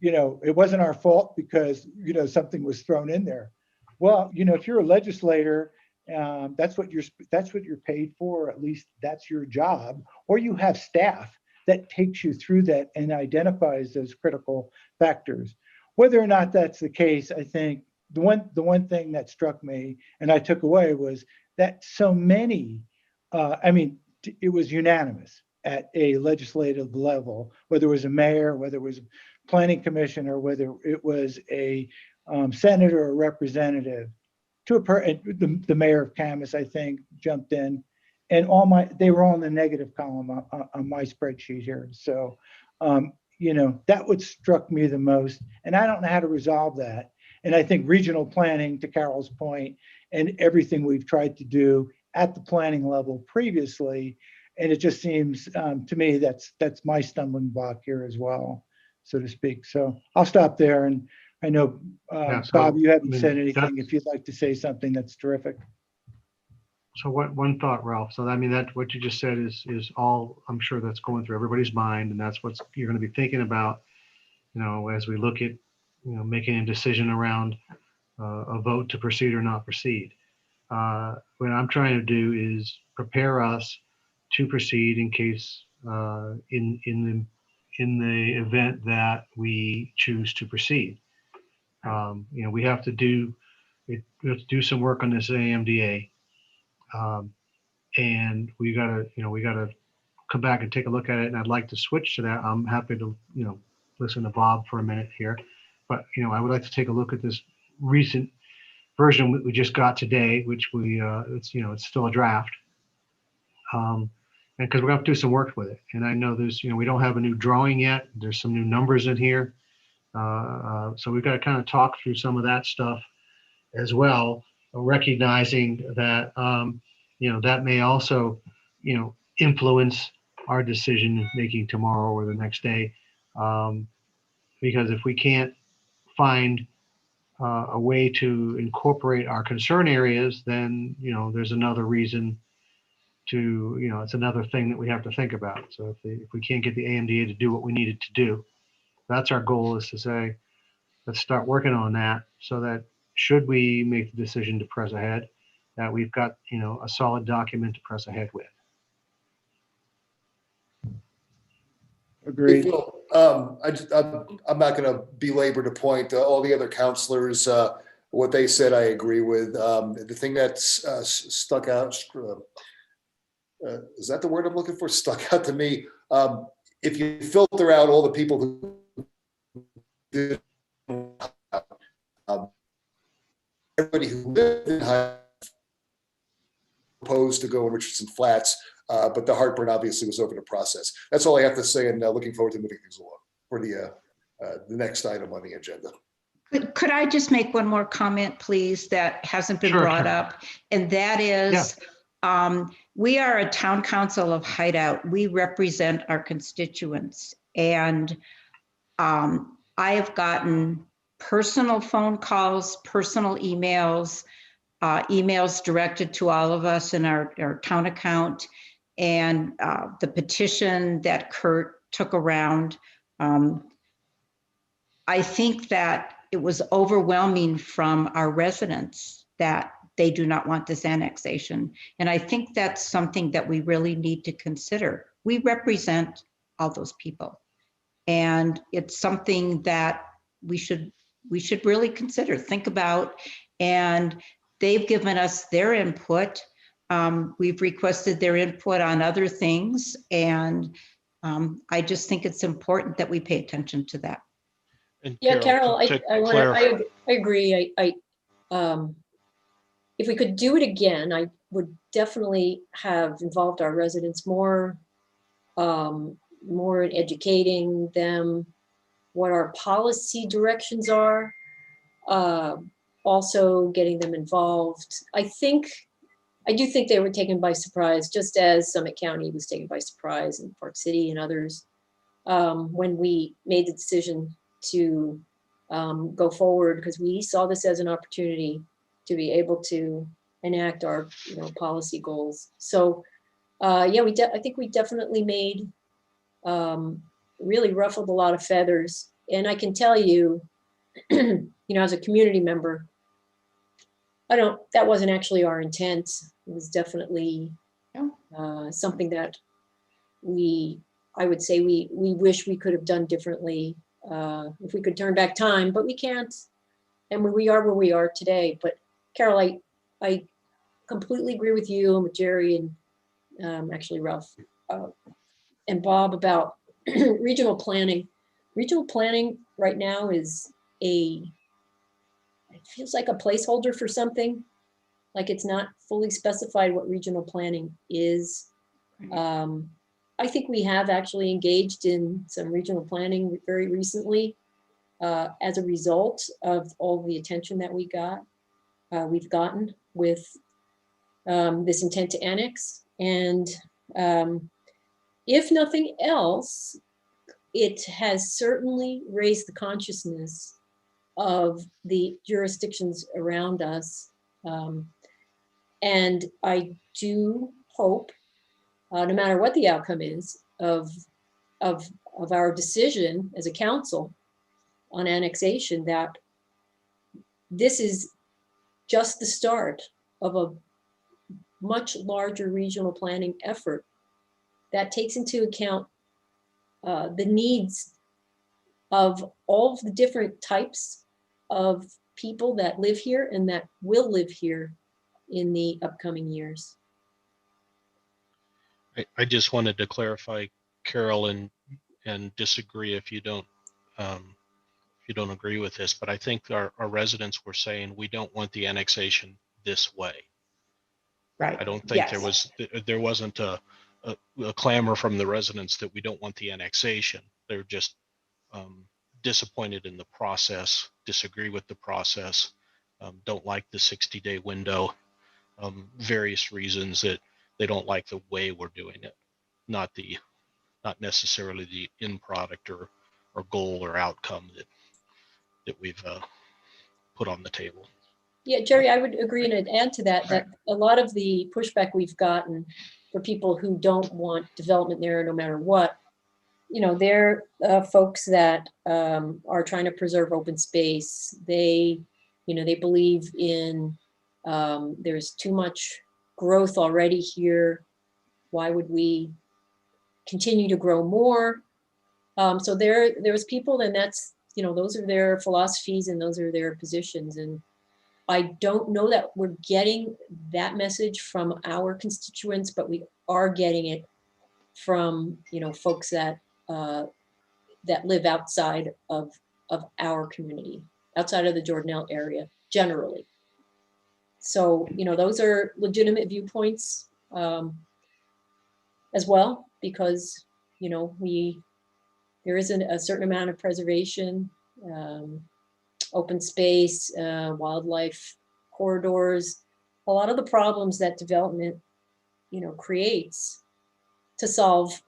[SPEAKER 5] it wasn't our fault because, something was thrown in there. Well, if you're a legislator, that's what you're paid for, or at least that's your job, or you have staff that takes you through that and identifies those critical factors. Whether or not that's the case, I think the one thing that struck me and I took away was that so many, it was unanimous at a legislative level, whether it was a mayor, whether it was a planning commission, or whether it was a senator or representative, the mayor of Camas, I think, jumped in, and they were all in the negative column on my spreadsheet here. So, that what struck me the most, and I don't know how to resolve that. And I think regional planning, to Carol's point, and everything we've tried to do at the planning level previously, and it just seems to me that's my stumbling block here as well, so to speak. So I'll stop there, and I know Bob, you haven't said anything. If you'd like to say something, that's terrific.
[SPEAKER 2] So one thought, Ralph. So that what you just said is all, I'm sure that's going through everybody's mind, and that's what you're going to be thinking about, as we look at, making a decision around a vote to proceed or not proceed. What I'm trying to do is prepare us to proceed in case in the event that we choose to proceed. We have to do some work on this AMDA, and we gotta come back and take a look at it. And I'd like to switch to that. I'm happy to listen to Bob for a minute here, but I would like to take a look at this recent version we just got today, which it's still a draft. And because we're going to have to do some work with it. And I know we don't have a new drawing yet. There's some new numbers in here. So we've got to kind of talk through some of that stuff as well, recognizing that, that may also, influence our decision making tomorrow or the next day. Because if we can't find a way to incorporate our concern areas, then, there's another reason to, it's another thing that we have to think about. So if we can't get the AMDA to do what we need it to do, that's our goal, is to say, let's start working on that, so that should we make the decision to press ahead, that we've got, a solid document to press ahead with.
[SPEAKER 5] Agreed.
[SPEAKER 8] Hey, Phil, I'm not going to belabor the point. All the other counselors, what they said, I agree with. The thing that's stuck out, is that the word I'm looking for? Stuck out to me. If you filter out all the people who did, everybody who lived in Hideout proposed to go in Richardson Flats, but the heartburn obviously was over the process. That's all I have to say, and looking forward to moving things along for the next item on the agenda.
[SPEAKER 7] Could I just make one more comment, please, that hasn't been brought up? And that is, we are a town council of Hideout. We represent our constituents. And I have gotten personal phone calls, personal emails, emails directed to all of us in our town account, and the petition that Kurt took around. I think that it was overwhelming from our residents that they do not want this annexation. And I think that's something that we really need to consider. We represent all those people. And it's something that we should really consider, think about. And they've given us their input. We've requested their input on other things. And I just think it's important that we pay attention to that.
[SPEAKER 6] And
[SPEAKER 9] Yeah, Carol, I agree. If we could do it again, I would definitely have involved our residents more in educating them what our policy directions are, also getting them involved. I do think they were taken by surprise, just as Summit County was taken by surprise, and Park City and others, when we made the decision to go forward, because we saw this as an opportunity to be able to enact our policy goals. So yeah, I think we definitely made really ruffled a lot of feathers. And I can tell you, you know, as a community member, that wasn't actually our intent. It was definitely something that I would say we wish we could have done differently if we could turn back time, but we can't. And we are where we are today. But Carol, I completely agree with you and with Jerry and actually Ralph and Bob about regional planning. Regional planning right now it feels like a placeholder for something. Like it's not fully specified what regional planning is. I think we have actually engaged in some regional planning very recently as a result of all the attention that we've gotten with this intent to annex. And if nothing else, it has certainly raised the consciousness of the jurisdictions around us. And I do hope, no matter what the outcome is of our decision as a council on annexation, that this is just the start of a much larger regional planning effort that takes into account the needs of all of the different types of people that live here and that will live here in the upcoming years.
[SPEAKER 6] I just wanted to clarify, Carol, and disagree if you don't agree with this, but I think our residents were saying we don't want the annexation this way.
[SPEAKER 7] Right.
[SPEAKER 6] I don't think
[SPEAKER 7] Yes.
[SPEAKER 6] there wasn't a clamor from the residents that we don't want the annexation. They're just disappointed in the process, disagree with the process, don't like the 60-day window, various reasons that they don't like the way we're doing it, not necessarily the end product or goal or outcome that we've put on the table.
[SPEAKER 9] Yeah, Jerry, I would agree and I'd add to that, that a lot of the pushback we've gotten for people who don't want development there no matter what, you know, they're folks that are trying to preserve open space. They believe in there's too much growth already here. Why would we continue to grow more? So there's people, and that's, you know, those are their philosophies and those are their positions. And I don't know that we're getting that message from our constituents, but we are getting it from, you know, folks that that live outside of our community, outside of the Jordanelle area generally. So, you know, those are legitimate viewpoints as well, because, you know, there isn't a certain amount of preservation, open space, wildlife corridors, a lot of the problems that development, you know, creates to solve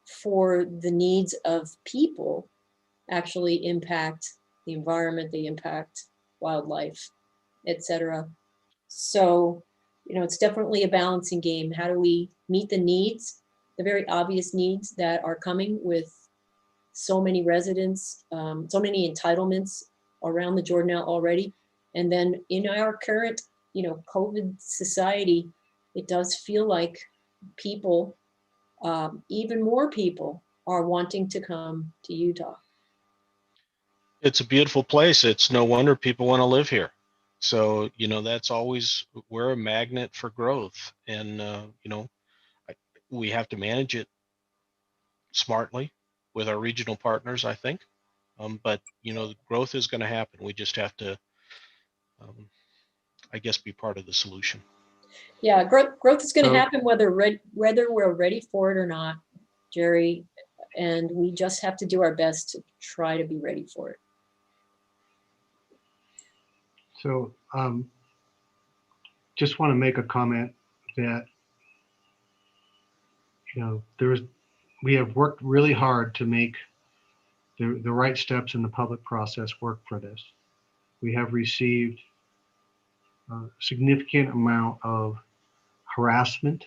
[SPEAKER 9] for the needs of people actually impact the environment, they impact wildlife, etc. So, you know, it's definitely a balancing game. How do we meet the needs, the very obvious needs that are coming with so many residents, so many entitlements around the Jordanelle already. And then in our current, you know, COVID society, it does feel like people, even more people, are wanting to come to Utah.
[SPEAKER 6] It's a beautiful place. It's no wonder people want to live here. So, you know, that's always, we're a magnet for growth. And, you know, we have to manage it smartly with our regional partners, I think. But, you know, growth is going to happen. We just have to, I guess, be part of the solution.
[SPEAKER 9] Yeah, growth is going to happen whether we're ready for it or not, Jerry. And we just have to do our best to try to be ready for it.
[SPEAKER 2] So just want to make a comment that, you know, we have worked really hard to make the right steps in the public process work for this. We have received a significant amount of harassment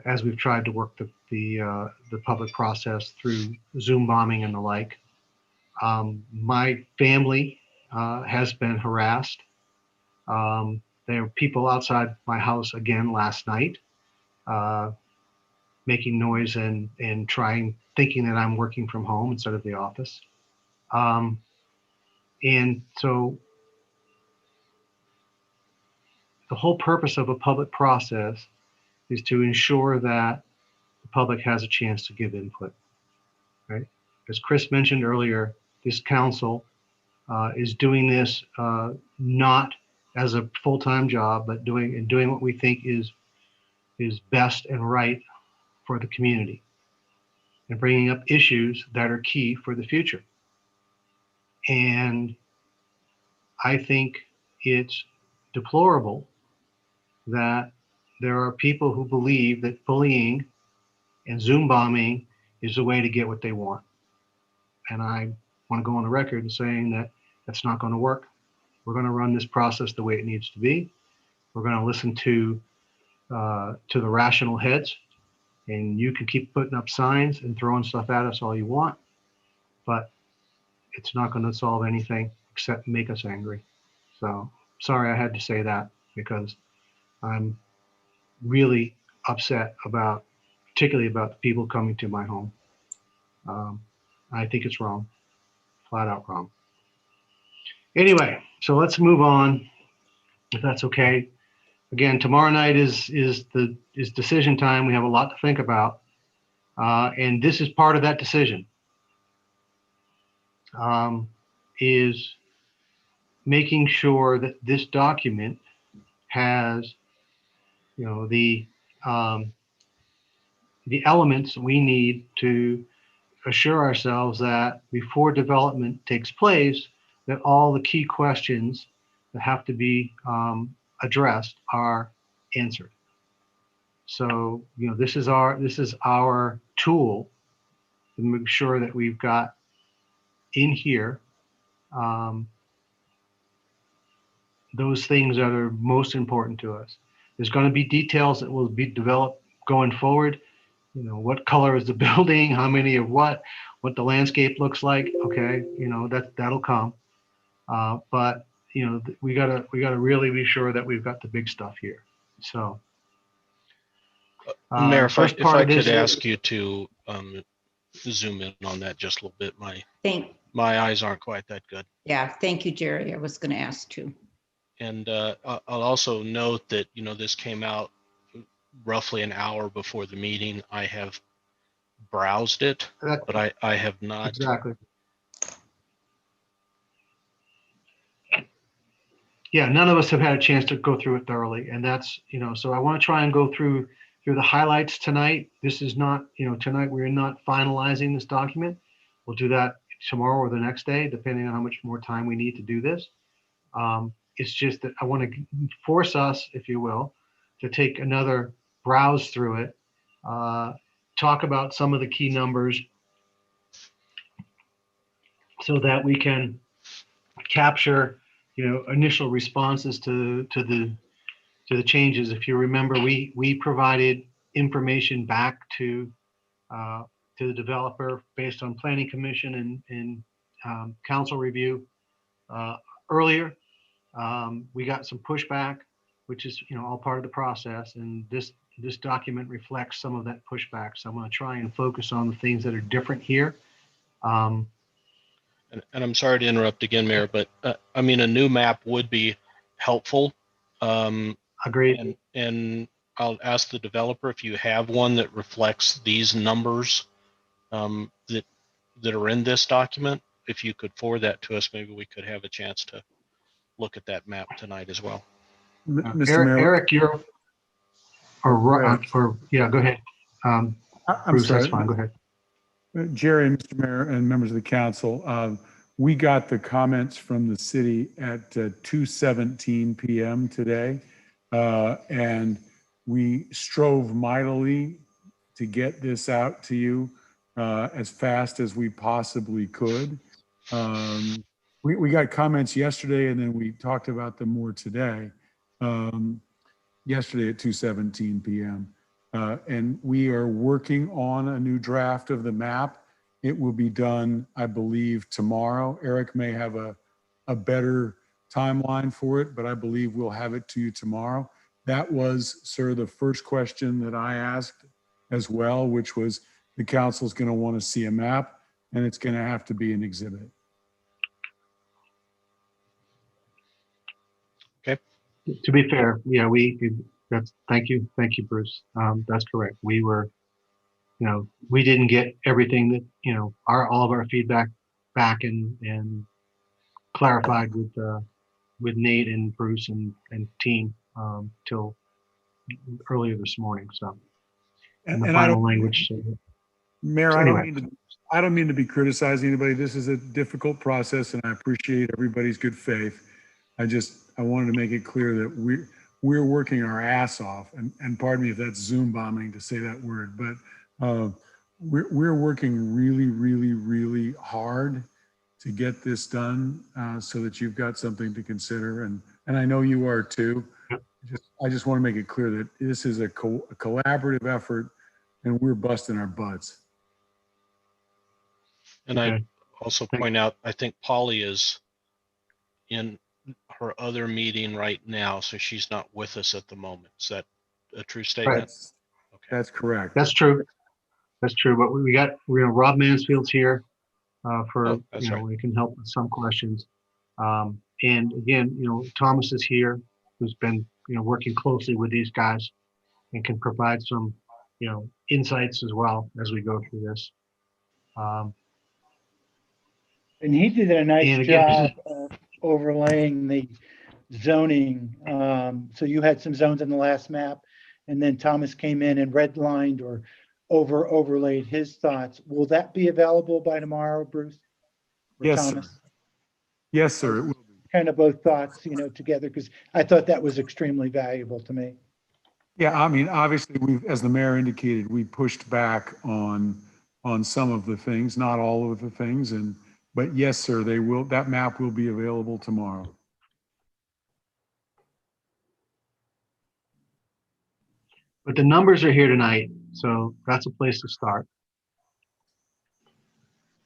[SPEAKER 2] as we've tried to work the public process through Zoom bombing and the like. My family has been harassed. There were people outside my house again last night, making noise and thinking that I'm working from home instead of the office. And so the whole purpose of a public process is to ensure that the public has a chance to give input, right? As Chris mentioned earlier, this council is doing this not as a full-time job, but doing what we think is best and right for the community, and bringing up issues that are key for the future. And I think it's deplorable that there are people who believe that bullying and Zoom bombing is the way to get what they want. And I want to go on the record and saying that that's not going to work. We're going to run this process the way it needs to be. We're going to listen to the rational heads, and you can keep putting up signs and throwing stuff at us all you want, but it's not going to solve anything except make us angry. So sorry I had to say that, because I'm really upset about, particularly about the people coming to my home. I think it's wrong, flat out wrong. Anyway, so let's move on, if that's okay. Again, tomorrow night is decision time. We have a lot to think about, and this is part of that decision. Is making sure that this document has, you know, the elements we need to assure ourselves that before development takes place, that all the key questions that have to be addressed are answered. So, you know, this is our tool to make sure that we've got in here those things that are most important to us. There's going to be details that will be developed going forward. You know, what color is the building, how many of what the landscape looks like. Okay, you know, that'll come. But you know, we gotta really be sure that we've got the big stuff here. So,
[SPEAKER 6] Mayor, if
[SPEAKER 2] first
[SPEAKER 6] I
[SPEAKER 2] part of
[SPEAKER 6] could
[SPEAKER 2] this is-
[SPEAKER 6] ask you to zoom in on that just a little bit. My eyes aren't quite that good.
[SPEAKER 7] Yeah, thank you, Jerry. I was going to ask too.
[SPEAKER 6] And I'll also note that, you know, this came out roughly an hour before the meeting. I have browsed it, but I have not.
[SPEAKER 2] Exactly. Yeah, none of us have had a chance to go through it thoroughly, and that's, you know, so I want to try and go through the highlights tonight. This is not, you know, tonight we're not finalizing this document. We'll do that tomorrow or the next day, depending on how much more time we need to do this. It's just that I want to force us, if you will, to take another browse through it, talk about some of the key numbers so that we can capture, you know, initial responses to the changes. If you remember, we provided information back to the developer based on planning commission and council review earlier. We got some pushback, which is, you know, all part of the process, and this document reflects some of that pushback. So I'm going to try and focus on the things that are different here.
[SPEAKER 6] And I'm sorry to interrupt again, Mayor, but I mean, a new map would be helpful.
[SPEAKER 2] Agreed.
[SPEAKER 6] And I'll ask the developer if you have one that reflects these numbers that are in this document. If you could forward that to us, maybe we could have a chance to look at that map tonight as well.
[SPEAKER 10] Mr. Mayor,
[SPEAKER 2] Eric, you're, or yeah, go ahead.
[SPEAKER 10] I'm
[SPEAKER 2] Bruce,
[SPEAKER 10] sorry.
[SPEAKER 2] that's fine. Go ahead.
[SPEAKER 10] Jerry and Mr. Mayor and members of the council, we got the comments from the city at 2:17 p.m. today, and we strove mightily to get this out to you as fast as we possibly could. We got comments yesterday, and then we talked about them more today. Yesterday at 2:17 p.m. And we are working on a new draft of the map. It will be done, I believe, tomorrow. Eric may have a better timeline for it, but I believe we'll have it to you tomorrow. That was, sir, the first question that I asked as well, which was the council's going to want to see a map, and it's going to have to be an exhibit.
[SPEAKER 2] To be fair, yeah, thank you, Bruce. That's correct. We were, we didn't get everything that, all of our feedback back and clarified with Nate and Bruce and team, till earlier this morning. So, and the
[SPEAKER 10] And
[SPEAKER 2] final language.
[SPEAKER 10] Mayor,
[SPEAKER 2] So anyway.
[SPEAKER 10] I don't mean to be criticizing anybody. This is a difficult process, and I appreciate everybody's good faith. I wanted to make it clear that we're working our ass off, and pardon me if that's Zoom bombing to say that word, but we're working really, really, really hard to get this done, so that you've got something to consider, and I know you are too. I just want to make it clear that this is a collaborative effort, and we're busting our butts.
[SPEAKER 6] And
[SPEAKER 2] Okay.
[SPEAKER 6] I also point out, I think Polly is in her other meeting right now, so she's not with us at the moment. Is that a true statement? Okay.
[SPEAKER 10] That's correct.
[SPEAKER 2] That's true. That's true. But we got, Rob Mansfield's here for,
[SPEAKER 6] that's right.
[SPEAKER 2] we can help with some questions. And again, Thomas is here, who's been, working closely with these guys and can provide some, insights as well as we go through this.
[SPEAKER 5] And he did a nice
[SPEAKER 2] And again,
[SPEAKER 5] job of overlaying the zoning. So you had some zones in the last map, and then Thomas came in and redlined or overlaid his thoughts. Will that be available by tomorrow, Bruce? Or
[SPEAKER 10] Yes, sir.
[SPEAKER 5] Thomas?
[SPEAKER 10] Yes, sir. It will be.
[SPEAKER 5] Kind of both thoughts, together, because I thought that was extremely valuable to me.
[SPEAKER 10] Yeah, I mean, obviously, as the mayor indicated, we pushed back on some of the things, not all of the things, but yes, sir, that map will be available tomorrow.
[SPEAKER 2] but the numbers are here tonight, so that's a place to start.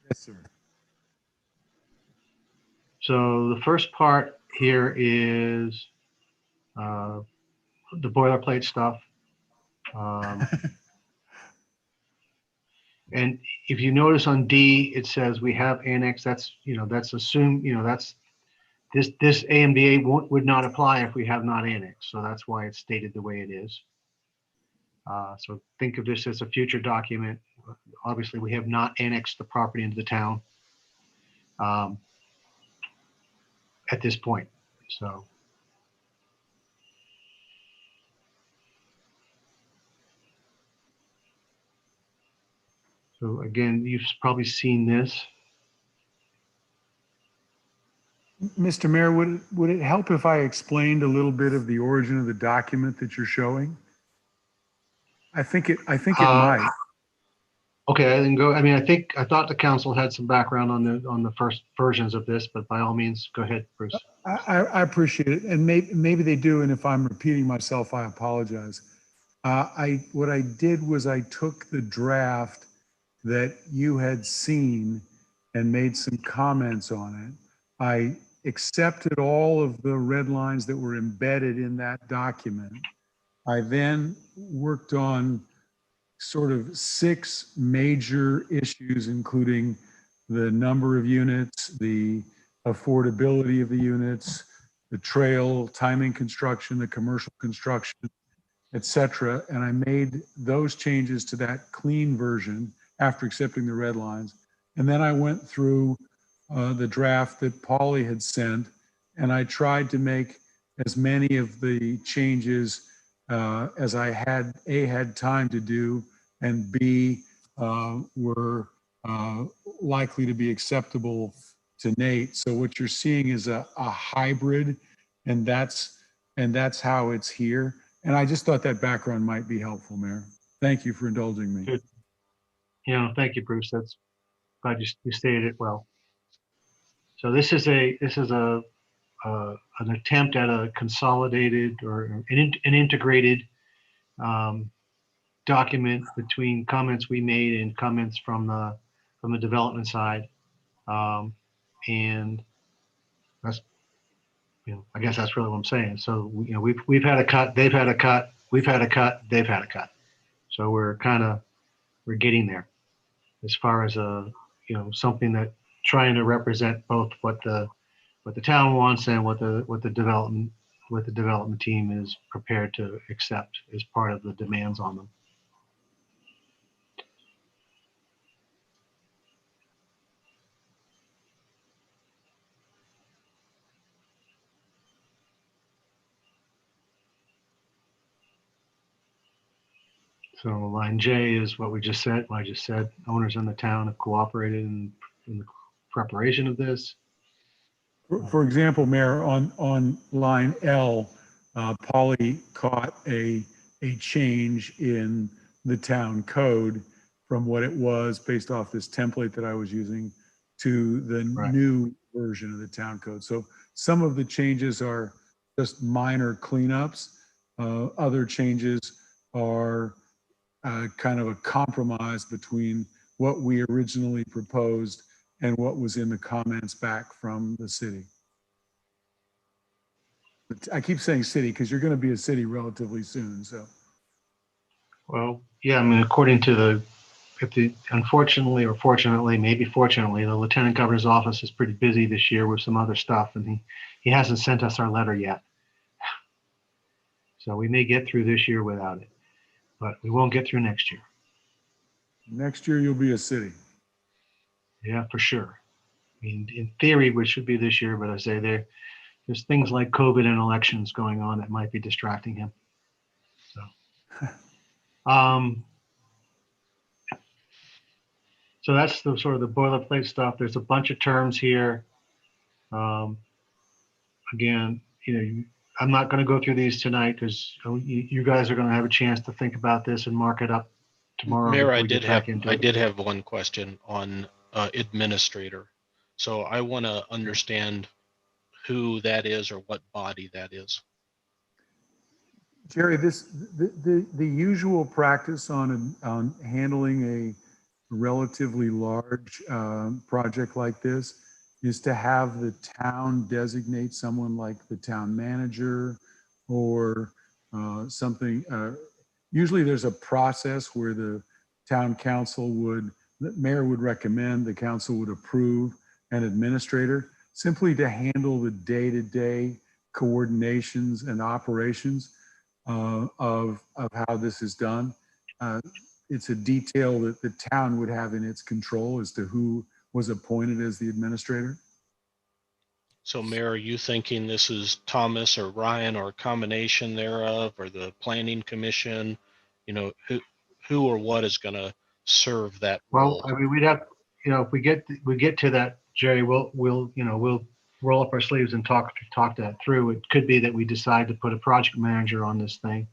[SPEAKER 10] Yes, sir.
[SPEAKER 2] So the first part here is the boilerplate stuff. And if you notice on D, it says we have annexed. That's, that's assumed, that's this AMDA would not apply if we have not annexed. So that's why it's stated the way it is. So think of this as a future document. Obviously, we have not annexed the property into the town at this point. So. So again, you've probably seen this.
[SPEAKER 10] Mr. Mayor, would it help if I explained a little bit of the origin of the document that you're showing? I think it might.
[SPEAKER 2] Okay, I didn't go. I mean, I thought the council had some background on the first versions of this, but by all means, go ahead, Bruce.
[SPEAKER 10] I appreciate it, and maybe they do. And if I'm repeating myself, I apologize. What I did was I took the draft that you had seen and made some comments on it. I accepted all of the red lines that were embedded in that document. I then worked on sort of 6 major issues, including the number of units, the affordability of the units, the trail, timing construction, the commercial construction, et cetera. And I made those changes to that clean version after accepting the red lines. And then I went through the draft that Polly had sent, and I tried to make as many of the changes as I had time to do, and B, were likely to be acceptable to Nate. So what you're seeing is a hybrid, and that's how it's here. And I just thought that background might be helpful, Mayor. Thank you for indulging me.
[SPEAKER 2] Good. Thank you, Bruce. That's glad you stated it well. So this is an attempt at a consolidated or an integrated document between comments we made and comments from the development side. And that's, I guess that's really what I'm saying. So, we've had a cut, they've had a cut, we've had a cut, they've had a cut. So we're getting there as far as something that trying to represent both what the town wants and what the development team is prepared to accept as part of the demands on them. So line J is what we just said. What I just said, owners in the town have cooperated in the preparation of this.
[SPEAKER 10] For example, Mayor, on line L, Polly caught a change in the town code from what it was based off this template that I was using to the
[SPEAKER 2] Right.
[SPEAKER 10] new version of the town code. So some of the changes are just minor cleanups. Other changes are kind of a compromise between what we originally proposed and what was in the comments back from the city. I keep saying city because you're going to be a city relatively soon. So,
[SPEAKER 2] Well, yeah, I mean, according to unfortunately or fortunately, maybe fortunately, the Lieutenant Governor's office is pretty busy this year with some other stuff, and he hasn't sent us our letter yet. So we may get through this year without it, but we won't get through next year.
[SPEAKER 10] next year you'll be a city.
[SPEAKER 2] Yeah, for sure. I mean, in theory, we should be this year, but I say there's things like COVID and elections going on that might be distracting him. So, so that's the sort of the boilerplate stuff. There's a bunch of terms here. Again, I'm not going to go through these tonight because you guys are going to have a chance to think about this and mark it up tomorrow.
[SPEAKER 6] Mayor,
[SPEAKER 2] before
[SPEAKER 6] I
[SPEAKER 2] we get
[SPEAKER 6] did
[SPEAKER 2] back
[SPEAKER 6] have
[SPEAKER 2] into
[SPEAKER 6] I
[SPEAKER 2] it.
[SPEAKER 6] did have one question on administrator. So I want to understand who that is or what body that is.
[SPEAKER 10] Jerry, the usual practice on handling a relatively large project like this is to have the town designate someone like the town manager or something. Usually there's a process where the town council the mayor would recommend, the council would approve an administrator simply to handle the day-to-day coordinations and operations of how this is done. It's a detail that the town would have in its control as to who was appointed as the administrator.
[SPEAKER 6] So Mayor, are you thinking this is Thomas or Ryan or a combination thereof, or the planning commission? Who or what is going to serve that role?
[SPEAKER 2] Well, I mean, we'd have, if we get to that, Jerry, we'll roll up our sleeves and talk that through. It could be that we decide to put a project manager on this thing.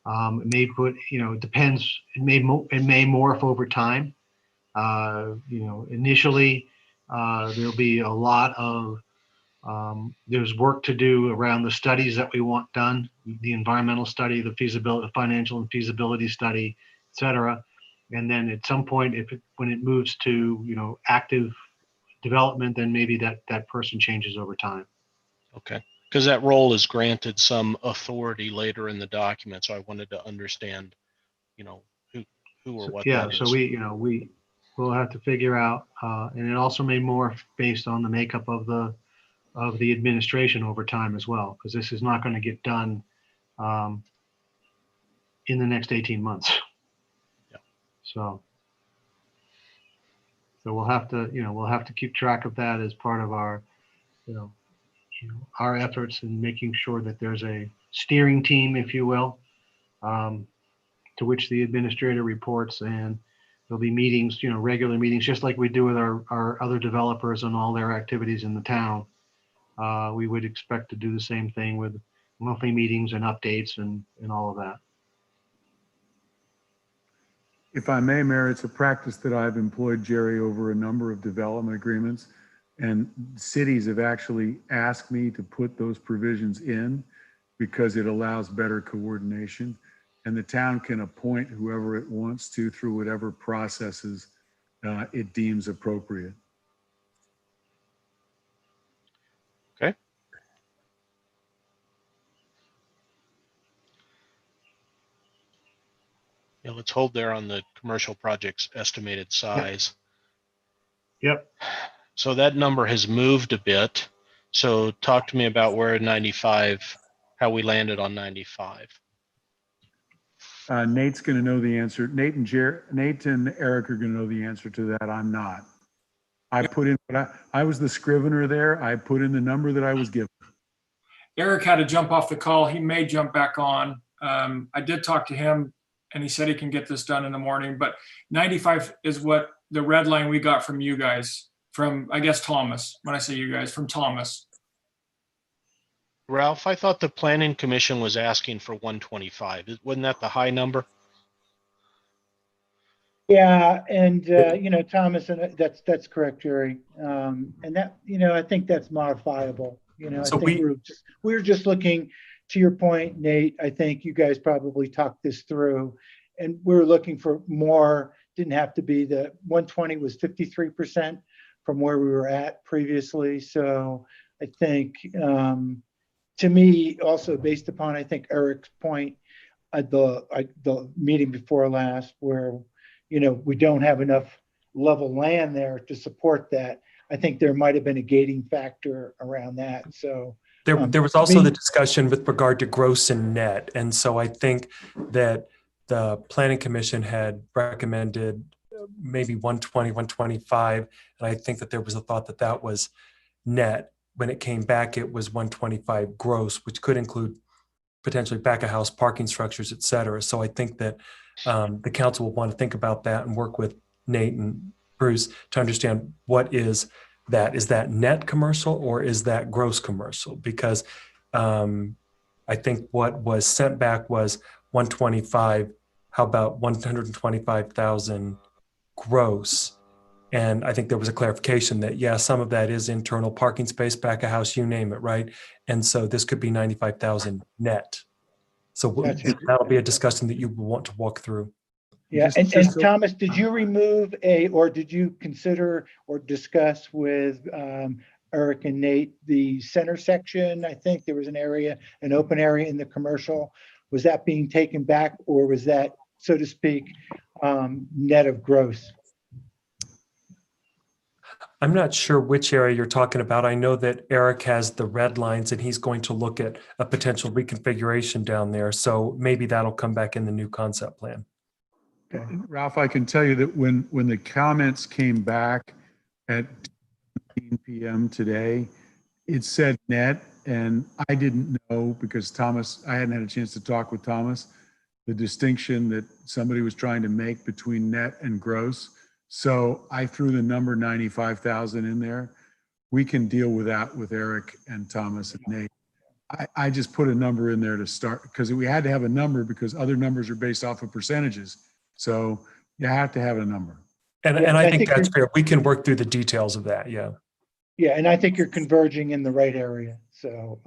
[SPEAKER 2] It may it depends. It may morph over time. Initially, there'll be a lot of, there's work to do around the studies that we want done, the environmental study, the feasibility, the financial and feasibility study, et cetera. And then at some point, when it moves to, active development, then maybe that person changes over time.
[SPEAKER 6] Okay, because that role is granted some authority later in the document. So I wanted to understand, who or what
[SPEAKER 2] Yeah,
[SPEAKER 6] that is.
[SPEAKER 2] so we'll have to figure out, and it also may morph based on the makeup of the administration over time as well, because this is not going to get done in the next 18 months.
[SPEAKER 6] Yeah.
[SPEAKER 2] So we'll have to keep track of that as part of our our efforts in making sure that there's a steering team, if you will, to which the administrator reports, and there'll be meetings, regular meetings, just like we do with our other developers and all their activities in the town. We would expect to do the same thing with monthly meetings and updates and all of that.
[SPEAKER 10] If I may, Mayor, it's a practice that I've employed, Jerry, over a number of development agreements. And cities have actually asked me to put those provisions in because it allows better coordination. and the town can appoint whoever it wants to through whatever processes it deems appropriate.
[SPEAKER 6] Okay. Yeah, let's hold there on the commercial project's estimated size.
[SPEAKER 2] Yep.
[SPEAKER 6] So that number has moved a bit. So talk to me about where 95, how we landed on 95.
[SPEAKER 10] Nate's going to know the answer. Nate and Eric are going to know the answer to that. I'm not. I put in, I was the scrivener there. I put in the number that I was given.
[SPEAKER 11] Eric had to jump off the call. He may jump back on. I did talk to him and he said he can get this done in the morning, but 95 is what the red line we got from you guys, from, I guess, Thomas. When I say you guys, from Thomas.
[SPEAKER 6] Ralph, I thought the planning commission was asking for 125. Wasn't that the high number?
[SPEAKER 5] Yeah, and Thomas, and that's correct, Jerry. And that, I think that's modifiable. I
[SPEAKER 3] So
[SPEAKER 5] think we're just looking, to your point, Nate. I think you guys probably talked this through, and we're looking for more. Didn't have to be the 120 was 53% from where we were at previously. So I think, to me, also based upon, I think Eric's point at the meeting before last, where we don't have enough level land there to support that. I think there might have been a gating factor around that. So
[SPEAKER 3] there was also the discussion with regard to gross and net. And so I think that the planning commission had recommended maybe 120, 125. And I think that there was a thought that that was net. When it came back, it was 125 gross, which could include potentially back of house parking structures, et cetera. So I think that the council will want to think about that and work with Nate and Bruce to understand what is that. Is that net commercial or is that gross commercial? Because I think what was sent back was 125. How about 125,000 gross? And I think there was a clarification that, yeah, some of that is internal parking space, back of house, you name it, right? And so this could be 95,000 net. So that'll be a discussion that you will want to walk through.
[SPEAKER 5] Yeah, and Thomas, did you remove or did you consider or discuss with Eric and Nate the center section? I think there was an open area in the commercial. Was that being taken back, or was that, so to speak, net of gross?
[SPEAKER 3] I'm not sure which area you're talking about. I know that Eric has the red lines and he's going to look at a potential reconfiguration down there. So maybe that'll come back in the new concept plan.
[SPEAKER 10] Okay. Ralph, I can tell you that when the comments came back at 10 p.m. today, it said net, and I didn't know because I hadn't had a chance to talk with Thomas, the distinction that somebody was trying to make between net and gross. So I threw the number 95,000 in there. We can deal with that with Eric and Thomas and Nate. I just put a number in there to start because we had to have a number because other numbers are based off of percentages. So you have to have a number.
[SPEAKER 3] And I think that's fair. We can work through the details of that. Yeah.
[SPEAKER 5] Yeah. And I think you're converging in the right area. So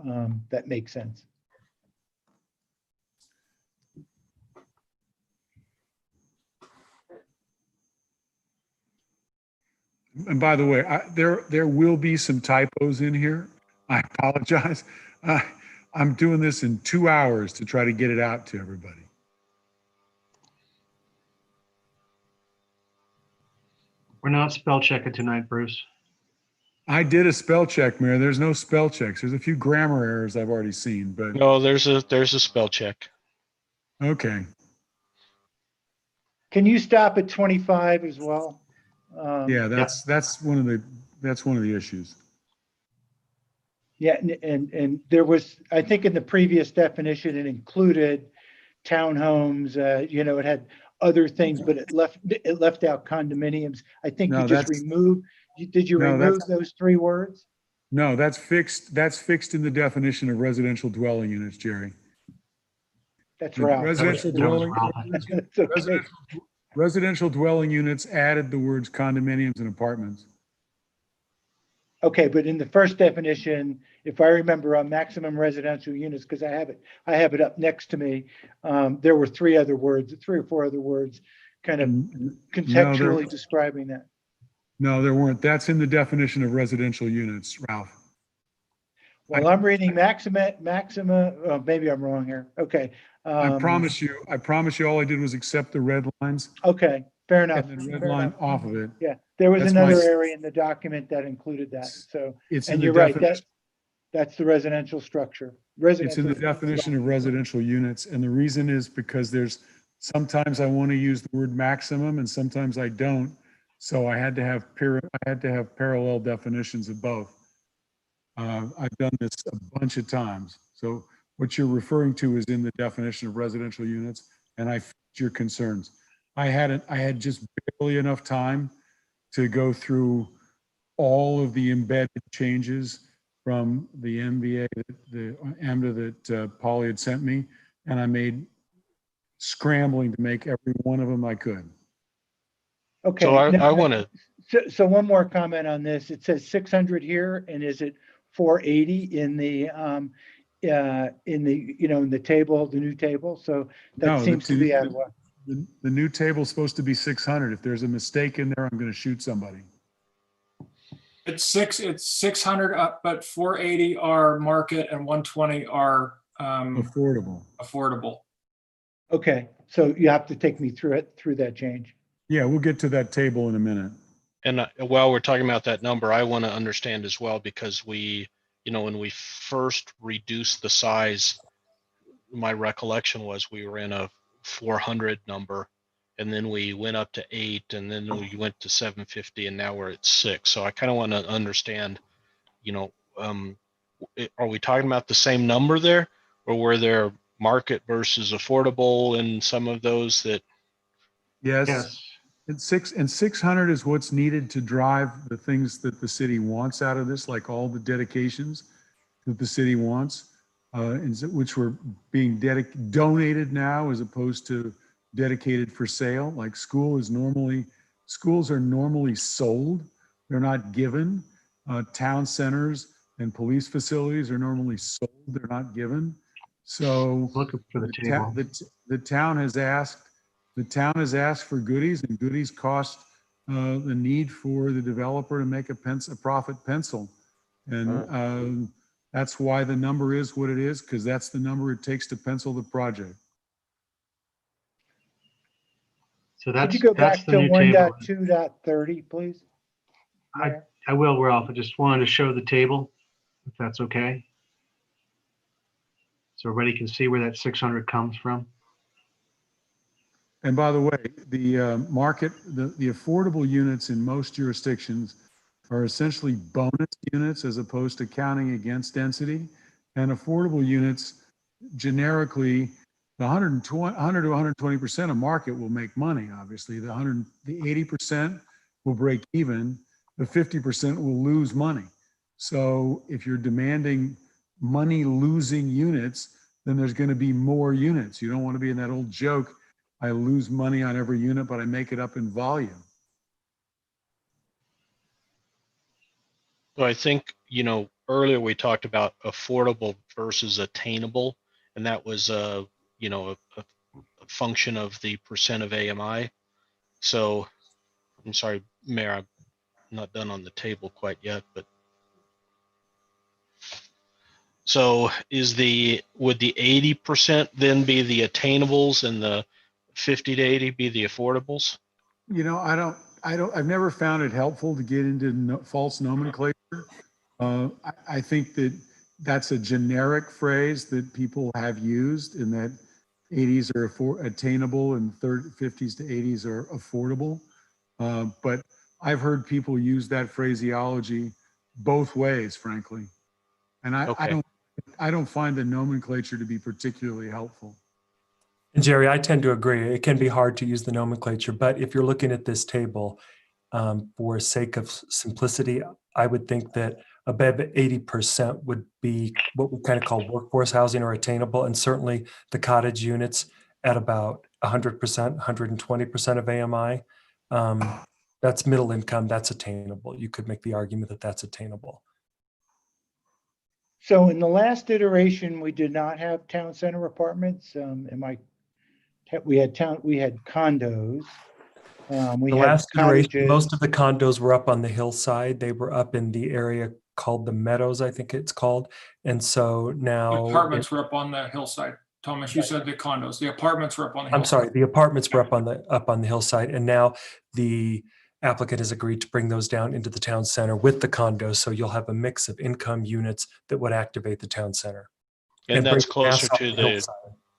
[SPEAKER 5] that makes sense.
[SPEAKER 10] And by the way, there will be some typos in here. I apologize. I'm doing this in 2 hours to try to get it out to everybody.
[SPEAKER 2] We're not spell checking tonight, Bruce.
[SPEAKER 10] I did a spell check, Mayor. There's no spell checks. There's a few grammar errors I've already seen, but
[SPEAKER 6] No, there's a spell check.
[SPEAKER 10] okay.
[SPEAKER 5] Can you stop at 25 as well?
[SPEAKER 10] Yeah, that's one of the issues.
[SPEAKER 5] Yeah, and there was, I think in the previous definition, it included townhomes, it had other things, but it left out condominiums. I think you just removed, did you remove those 3 words?
[SPEAKER 10] No, that's fixed in the definition of residential dwelling units, Jerry.
[SPEAKER 5] That's right.
[SPEAKER 10] Residential dwelling units added the words condominiums and apartments.
[SPEAKER 5] Okay, but in the first definition, if I remember on maximum residential units, because I have it up next to me. There were three or four other words kind of contextually describing that.
[SPEAKER 10] No, there weren't. That's in the definition of residential units, Ralph.
[SPEAKER 5] Well, I'm reading maxima, maybe I'm wrong here. Okay.
[SPEAKER 10] I promise you, all I did was accept the red lines
[SPEAKER 5] Okay, fair enough.
[SPEAKER 10] and then red
[SPEAKER 5] fair
[SPEAKER 10] line
[SPEAKER 5] enough.
[SPEAKER 10] off of it.
[SPEAKER 5] Yeah, there was
[SPEAKER 10] That's
[SPEAKER 5] another
[SPEAKER 10] my-
[SPEAKER 5] area in the document that included that. So,
[SPEAKER 10] It's in
[SPEAKER 5] and
[SPEAKER 10] the
[SPEAKER 5] you're right,
[SPEAKER 10] definition.
[SPEAKER 5] that's the residential structure.
[SPEAKER 10] It's in the definition of residential units, and the reason is because sometimes I want to use the word maximum and sometimes I don't. So I had to have parallel definitions of both. I've done this a bunch of times. So what you're referring to is in the definition of residential units, and I fixed your concerns. I had just barely enough time to go through all of the embedded changes from the MBA, the AMDA that Polly had sent me, and I made scrambling to make every one of them I could.
[SPEAKER 5] Okay.
[SPEAKER 6] So I want to,
[SPEAKER 5] So one more comment on this. It says 600 here, and is it 480 in the in the table, the new table? So that
[SPEAKER 10] No,
[SPEAKER 5] seems to be out of whack.
[SPEAKER 10] The new table's supposed to be 600. If there's a mistake in there, I'm going to shoot somebody.
[SPEAKER 11] It's 600 up, but 480 are market and 120 are affordable.
[SPEAKER 5] Okay, so you have to take me through that change.
[SPEAKER 10] Yeah, we'll get to that table in a minute.
[SPEAKER 6] and while we're talking about that number, I want to understand as well, because when we first reduced the size, my recollection was we were in a 400 number, and then we went up to 8, and then we went to 750, and now we're at 6. So I kind of want to understand, are we talking about the same number there, or were there market versus affordable and some of those that?
[SPEAKER 10] Yes. And 600 is what's needed to drive the things that the city wants out of this, like all the dedications that the city wants, which were being donated now as opposed to dedicated for sale. Like schools are normally sold. They're not given. Town centers and police facilities are normally sold. They're not given. So
[SPEAKER 2] Looking for the table.
[SPEAKER 10] the town has asked for goodies, and goodies cost the need for the developer to make a profit pencil. And that's why the number is what it is, because that's the number it takes to pencil the project.
[SPEAKER 2] So that's,
[SPEAKER 5] Could you go
[SPEAKER 2] that's
[SPEAKER 5] back
[SPEAKER 2] the
[SPEAKER 5] to
[SPEAKER 2] new table.
[SPEAKER 5] 1.2.30, please? Mayor?
[SPEAKER 2] I will, Ralph. I just wanted to show the table, if that's okay. So everybody can see where that 600 comes from.
[SPEAKER 10] And by the way, the the affordable units in most jurisdictions are essentially bonus units as opposed to counting against density. And affordable units, generically, the 100 to 120% of market will make money, obviously. The 80% will break even, the 50% will lose money. So if you're demanding money losing units, then there's going to be more units. You don't want to be in that old joke, I lose money on every unit, but I make it up in volume.
[SPEAKER 6] So I think, earlier we talked about affordable versus attainable, and that was a function of the percent of AMI. So I'm sorry, Mayor, I'm not done on the table quite yet, but so would the 80% then be the attainables and the 50 to 80 be the affordables?
[SPEAKER 10] I've never found it helpful to get into false nomenclature. I think that's a generic phrase that people have used, in that 80s are attainable and 50s to 80s are affordable. But I've heard people use that phraseology both ways, frankly. And I don't find the nomenclature to be particularly helpful.
[SPEAKER 3] And Jerry, I tend to agree. It can be hard to use the nomenclature, but if you're looking at this table, for sake of simplicity, I would think that above 80% would be what we kind of call workforce housing or attainable, and certainly the cottage units at about 100%, 120% of AMI. That's middle income. That's attainable. You could make the argument that that's attainable.
[SPEAKER 5] So in the last iteration, we did not have town center apartments. We had condos. We
[SPEAKER 3] The
[SPEAKER 5] had
[SPEAKER 3] last iteration,
[SPEAKER 5] cottages.
[SPEAKER 3] most of the condos were up on the hillside. They were up in the area called the Meadows, I think it's called. And so now
[SPEAKER 11] Apartments were up on the hillside. Thomas, you said the condos. The apartments were up on the hillside.
[SPEAKER 3] I'm sorry, the apartments were up on the hillside, and now the applicant has agreed to bring those down into the town center with the condos. So you'll have a mix of income units that would activate the town center.
[SPEAKER 6] And
[SPEAKER 3] bring
[SPEAKER 6] that's
[SPEAKER 3] the mass
[SPEAKER 6] closer
[SPEAKER 3] off
[SPEAKER 6] to the
[SPEAKER 3] hillside.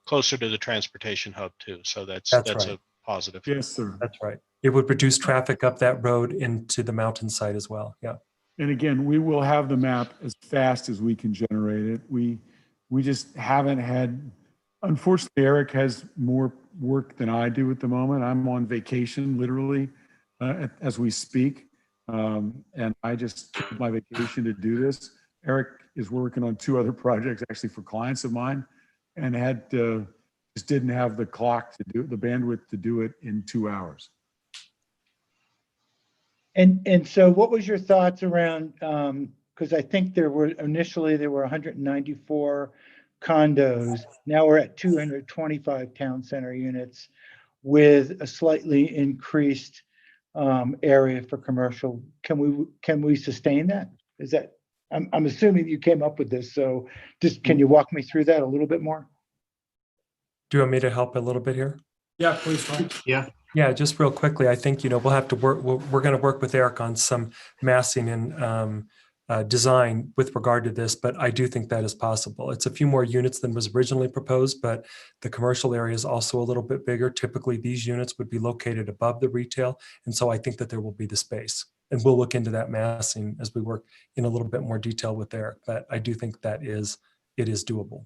[SPEAKER 6] closer to the transportation hub too. So that's
[SPEAKER 3] That's
[SPEAKER 6] a
[SPEAKER 3] right.
[SPEAKER 6] positive.
[SPEAKER 10] Yes, sir.
[SPEAKER 3] That's right. It would reduce traffic up that road into the mountainside as well. Yeah.
[SPEAKER 10] And again, we will have the map as fast as we can generate it. We just haven't had, unfortunately, Eric has more work than I do at the moment. I'm on vacation, literally, as we speak. And I just took my vacation to do this. Eric is working on 2 other projects, actually for clients of mine, and just didn't have the clock to do the bandwidth to do it in 2 hours.
[SPEAKER 5] And so what was your thoughts around, because I think initially there were 194 condos. Now we're at 225 town center units with a slightly increased area for commercial. Can we sustain that? Is that, I'm assuming you came up with this, so just can you walk me through that a little bit more?
[SPEAKER 3] Do you want me to help a little bit here?
[SPEAKER 11] Yeah, please, Tom.
[SPEAKER 2] Yeah.
[SPEAKER 3] Yeah, just real quickly, I think, we'll have to work, we're going to work with Eric on some massing and design with regard to this, but I do think that is possible. It's a few more units than was originally proposed, but the commercial area is also a little bit bigger. Typically, these units would be located above the retail. And so I think that there will be the space. And we'll look into that massing as we work in a little bit more detail with Eric, but I do think that it is doable.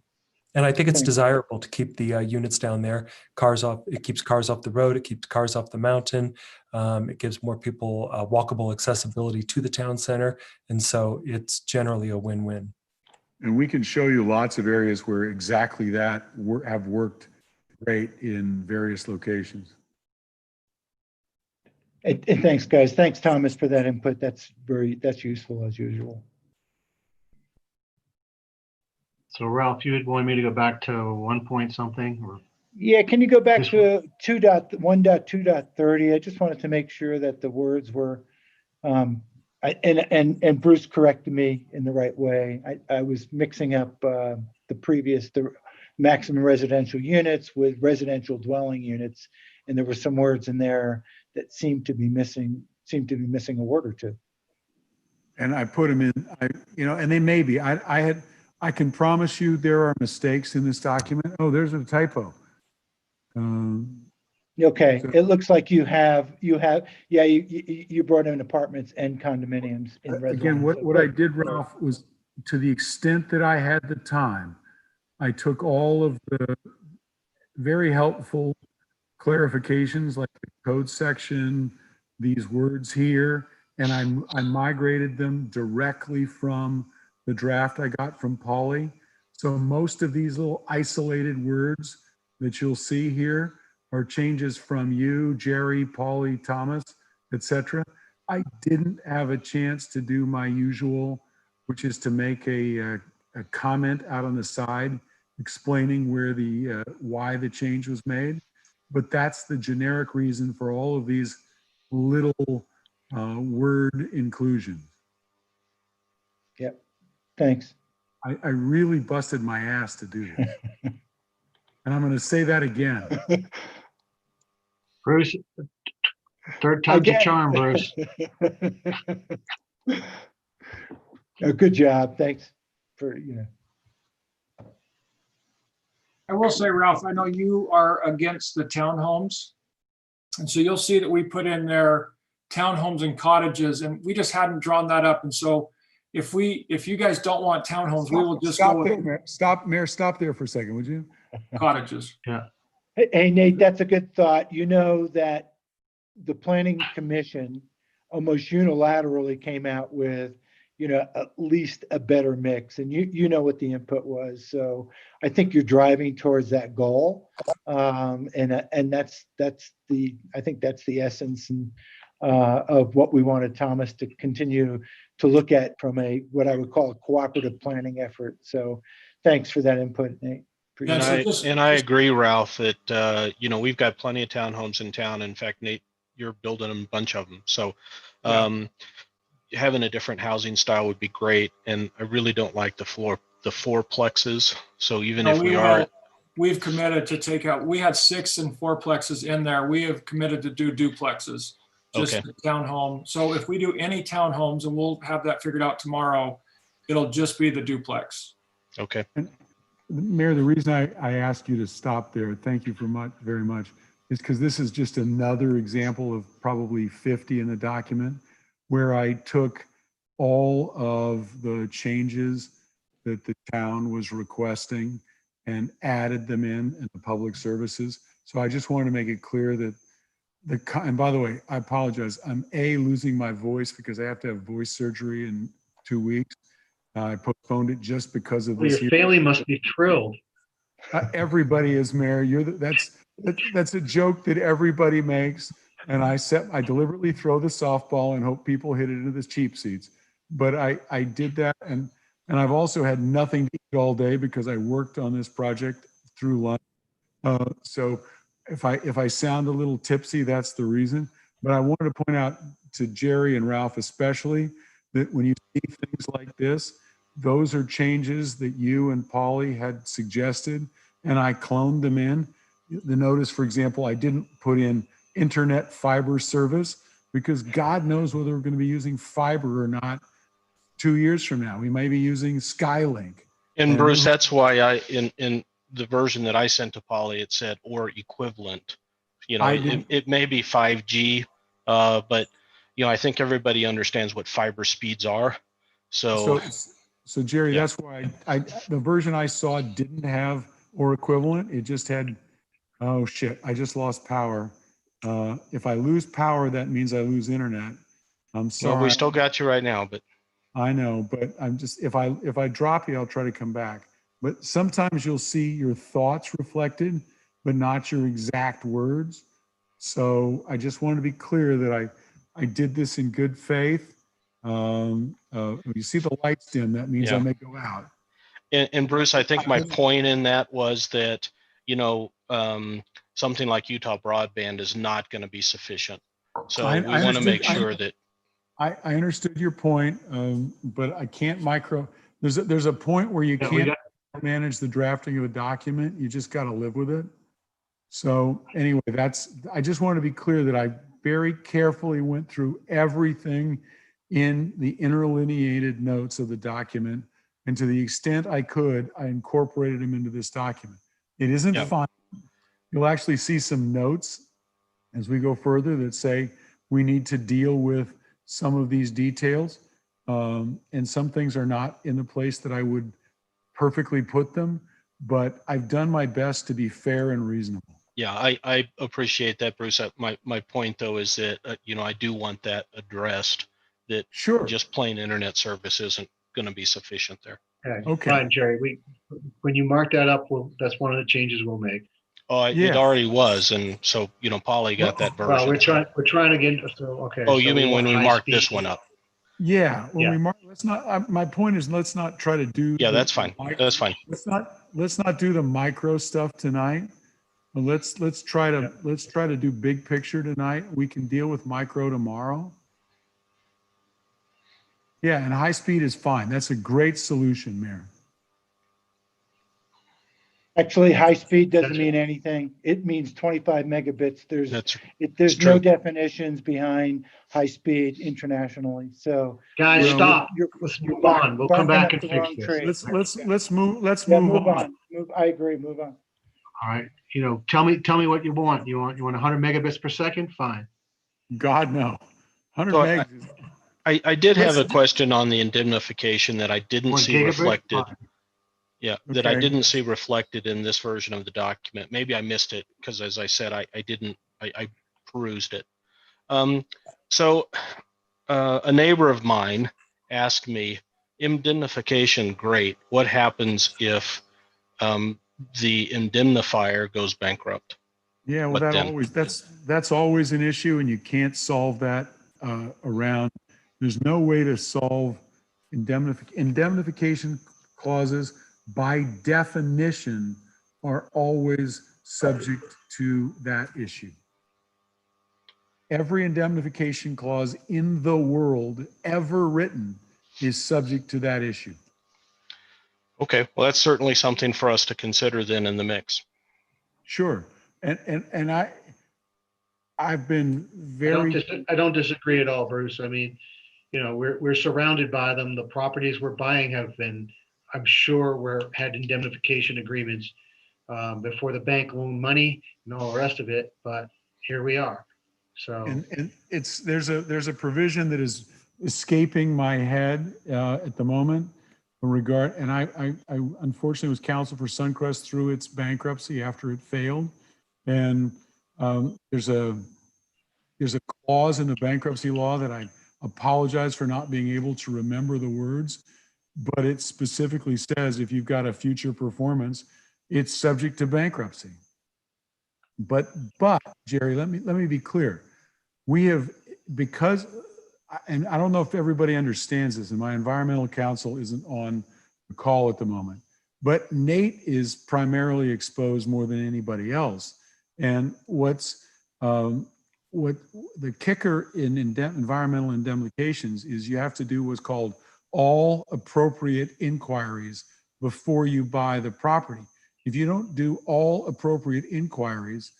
[SPEAKER 3] And I think it's desirable to keep the units down there. It keeps cars off the road. It keeps cars off the mountain. It gives more people walkable accessibility to the town center. And so it's generally a win-win.
[SPEAKER 10] And we can show you lots of areas where exactly that have worked great in various locations.
[SPEAKER 5] And thanks, guys. Thanks, Thomas, for that input. That's useful as usual.
[SPEAKER 2] So Ralph, you had wanted me to go back to 1 point something, or?
[SPEAKER 5] Yeah, can you go back
[SPEAKER 2] This
[SPEAKER 5] to 2.1.2.30? I just wanted to make sure that the words were, and Bruce corrected me in the right way. I was mixing up the maximum residential units with residential dwelling units, and there were some words in there that seemed to be missing a word or two.
[SPEAKER 10] And I put them in, and they may be. I can promise you there are mistakes in this document. Oh, there's a typo.
[SPEAKER 5] Okay,
[SPEAKER 10] So-
[SPEAKER 5] it looks like you brought in apartments and condominiums in red
[SPEAKER 10] Again,
[SPEAKER 5] lines.
[SPEAKER 10] what I did, Ralph, was to the extent that I had the time, I took all of the very helpful clarifications like the code section, these words here, and I migrated them directly from the draft I got from Polly. So most of these little isolated words that you'll see here are changes from you, Jerry, Polly, Thomas, etc. I didn't have a chance to do my usual, which is to make a comment out on the side explaining where why the change was made. But that's the generic reason for all of these little word inclusions.
[SPEAKER 5] Yep, thanks.
[SPEAKER 10] I really busted my ass to do this. And I'm going to say that again.
[SPEAKER 2] Bruce, third time's a charm, Bruce.
[SPEAKER 5] Good job. Thanks for,
[SPEAKER 11] I will say, Ralph, I know you are against the townhomes. And so you'll see that we put in there townhomes and cottages, and we just hadn't drawn that up. And so if you guys don't want townhomes, we will just go with
[SPEAKER 10] Mayor, stop there for a second, would you?
[SPEAKER 11] cottages.
[SPEAKER 2] Yeah.
[SPEAKER 5] Hey, Nate, that's a good thought. You know that the planning commission almost unilaterally came out with, at least a better mix, and you know what the input was. So I think you're driving towards that goal, and I think that's the essence. And of what we wanted Thomas to continue to look at from what I would call a cooperative planning effort. So thanks for that input, Nate.
[SPEAKER 11] Yeah,
[SPEAKER 6] And
[SPEAKER 11] so
[SPEAKER 6] I
[SPEAKER 11] just-
[SPEAKER 6] and I agree, Ralph, that we've got plenty of townhomes in town. In fact, Nate, you're building a bunch of them. So having a different housing style would be great. And I really don't like the fourplexes. So even if
[SPEAKER 11] we've committed to take out, we had 6 and 4plexes in there. We have committed to do duplexes, just
[SPEAKER 6] Okay.
[SPEAKER 11] the townhome. So if we do any townhomes, and we'll have that figured out tomorrow, it'll just be the duplex.
[SPEAKER 6] Okay.
[SPEAKER 10] Mayor, the reason I ask you to stop there, thank you very much, is because this is just another example of probably 50 in the document where I took all of the changes that the town was requesting and added them in the public services. So I just wanted to make it clear that and by the way, I apologize. I'm losing my voice because I have to have voice surgery in 2 weeks. I postponed it just because of
[SPEAKER 2] Well,
[SPEAKER 10] this.
[SPEAKER 2] your family must be thrilled.
[SPEAKER 10] Everybody is, Mayor. That's a joke that everybody makes. And I deliberately throw the softball and hope people hit it into the cheap seats. But I did that. And I've also had nothing to eat all day because I worked on this project through lunch. So if I sound a little tipsy, that's the reason. But I wanted to point out to Jerry and Ralph especially that when you see things like this, those are changes that you and Polly had suggested, and I cloned them in. The notice, for example, I didn't put in internet fiber service because God knows whether we're going to be using fiber or not 2 years from now. We may be using Skylink.
[SPEAKER 6] And Bruce, that's why in the version that I sent to Polly, it said or equivalent. It may be 5G, but I think everybody understands what fiber speeds are. So
[SPEAKER 10] Jerry,
[SPEAKER 6] yeah.
[SPEAKER 10] that's why the version I saw didn't have or equivalent. It just had, oh shit, I just lost power. If I lose power, that means I lose internet. I'm sorry.
[SPEAKER 6] Well, we still got you right now, but
[SPEAKER 10] I know, but I'm just, if I drop you, I'll try to come back. But sometimes you'll see your thoughts reflected, but not your exact words. So I just wanted to be clear that I did this in good faith. When you see the lights dim, that means I may go out.
[SPEAKER 6] And Bruce, I think my point in that was that, something like Utah broadband is not going to be sufficient. So we want to make sure that.
[SPEAKER 10] I understood your point, but I can't there's a point where you can't manage the drafting of a document. You just got to live with it. So anyway, I just want to be clear that I very carefully went through everything in the interlineated notes of the document. And to the extent I could, I incorporated them into this document. It isn't final. You'll actually see some notes as we go further that say we need to deal with some of these details. And some things are not in the place that I would perfectly put them, but I've done my best to be fair and reasonable.
[SPEAKER 6] Yeah, I appreciate that, Bruce. My point though is that, I do want that addressed, that just plain internet service isn't going to be sufficient there.
[SPEAKER 2] Okay. Fine, Jerry. When you mark that up, that's one of the changes we'll make.
[SPEAKER 6] Oh, it already was, and so Polly got that version.
[SPEAKER 2] Well, we're trying to get. So okay.
[SPEAKER 6] Oh, you mean when we mark this one up?
[SPEAKER 10] Yeah, we mark. Let's not. My point is, let's not try to do.
[SPEAKER 6] Yeah, that's fine. That's fine.
[SPEAKER 10] Let's not do the micro stuff tonight. Let's try to do big picture tonight. We can deal with micro tomorrow. Yeah, and high speed is fine. That's a great solution, Mayor.
[SPEAKER 5] Actually, high speed doesn't mean anything. It means 25 megabits. There's no definitions behind high speed internationally. So
[SPEAKER 2] guys, stop. Let's move on. We'll come back and fix this.
[SPEAKER 10] Let's move on.
[SPEAKER 5] I agree. Move on.
[SPEAKER 2] All right. Tell me what you want. You want 100 megabits per second? Fine.
[SPEAKER 10] God, no. 100 megs.
[SPEAKER 6] I did have a question on the indemnification that I didn't see reflected. Yeah, that I didn't see reflected in this version of the document. Maybe I missed it because, as I said, I perused it. So a neighbor of mine asked me, indemnification, great. What happens if the indemnifier goes bankrupt?
[SPEAKER 10] Yeah, well,
[SPEAKER 6] But then-
[SPEAKER 10] that's always an issue, and you can't solve that around. There's no way to solve indemnification clauses by definition are always subject to that issue. Every indemnification clause in the world ever written is subject to that issue.
[SPEAKER 6] Okay, well, that's certainly something for us to consider then in the mix.
[SPEAKER 10] Sure. And I've been very,
[SPEAKER 2] I don't disagree at all, Bruce. I mean, you know, we're surrounded by them. The properties we're buying have been, I'm sure had indemnification agreements before the bank loaned money and all the rest of it, but here we are. So,
[SPEAKER 10] and there's a provision that is escaping my head at the moment in regard, and I unfortunately was counsel for Suncrest through its bankruptcy after it failed. And there's a clause in the bankruptcy law that I apologize for not being able to remember the words, but it specifically says if you've got a future performance, it's subject to bankruptcy. But Jerry, let me be clear. We have, because, and I don't know if everybody understands this, and my environmental counsel isn't on the call at the moment, but Nate is primarily exposed more than anybody else. And what the kicker in environmental indemnifications is you have to do what's called all appropriate inquiries before you buy the property. If you don't do all appropriate inquiries,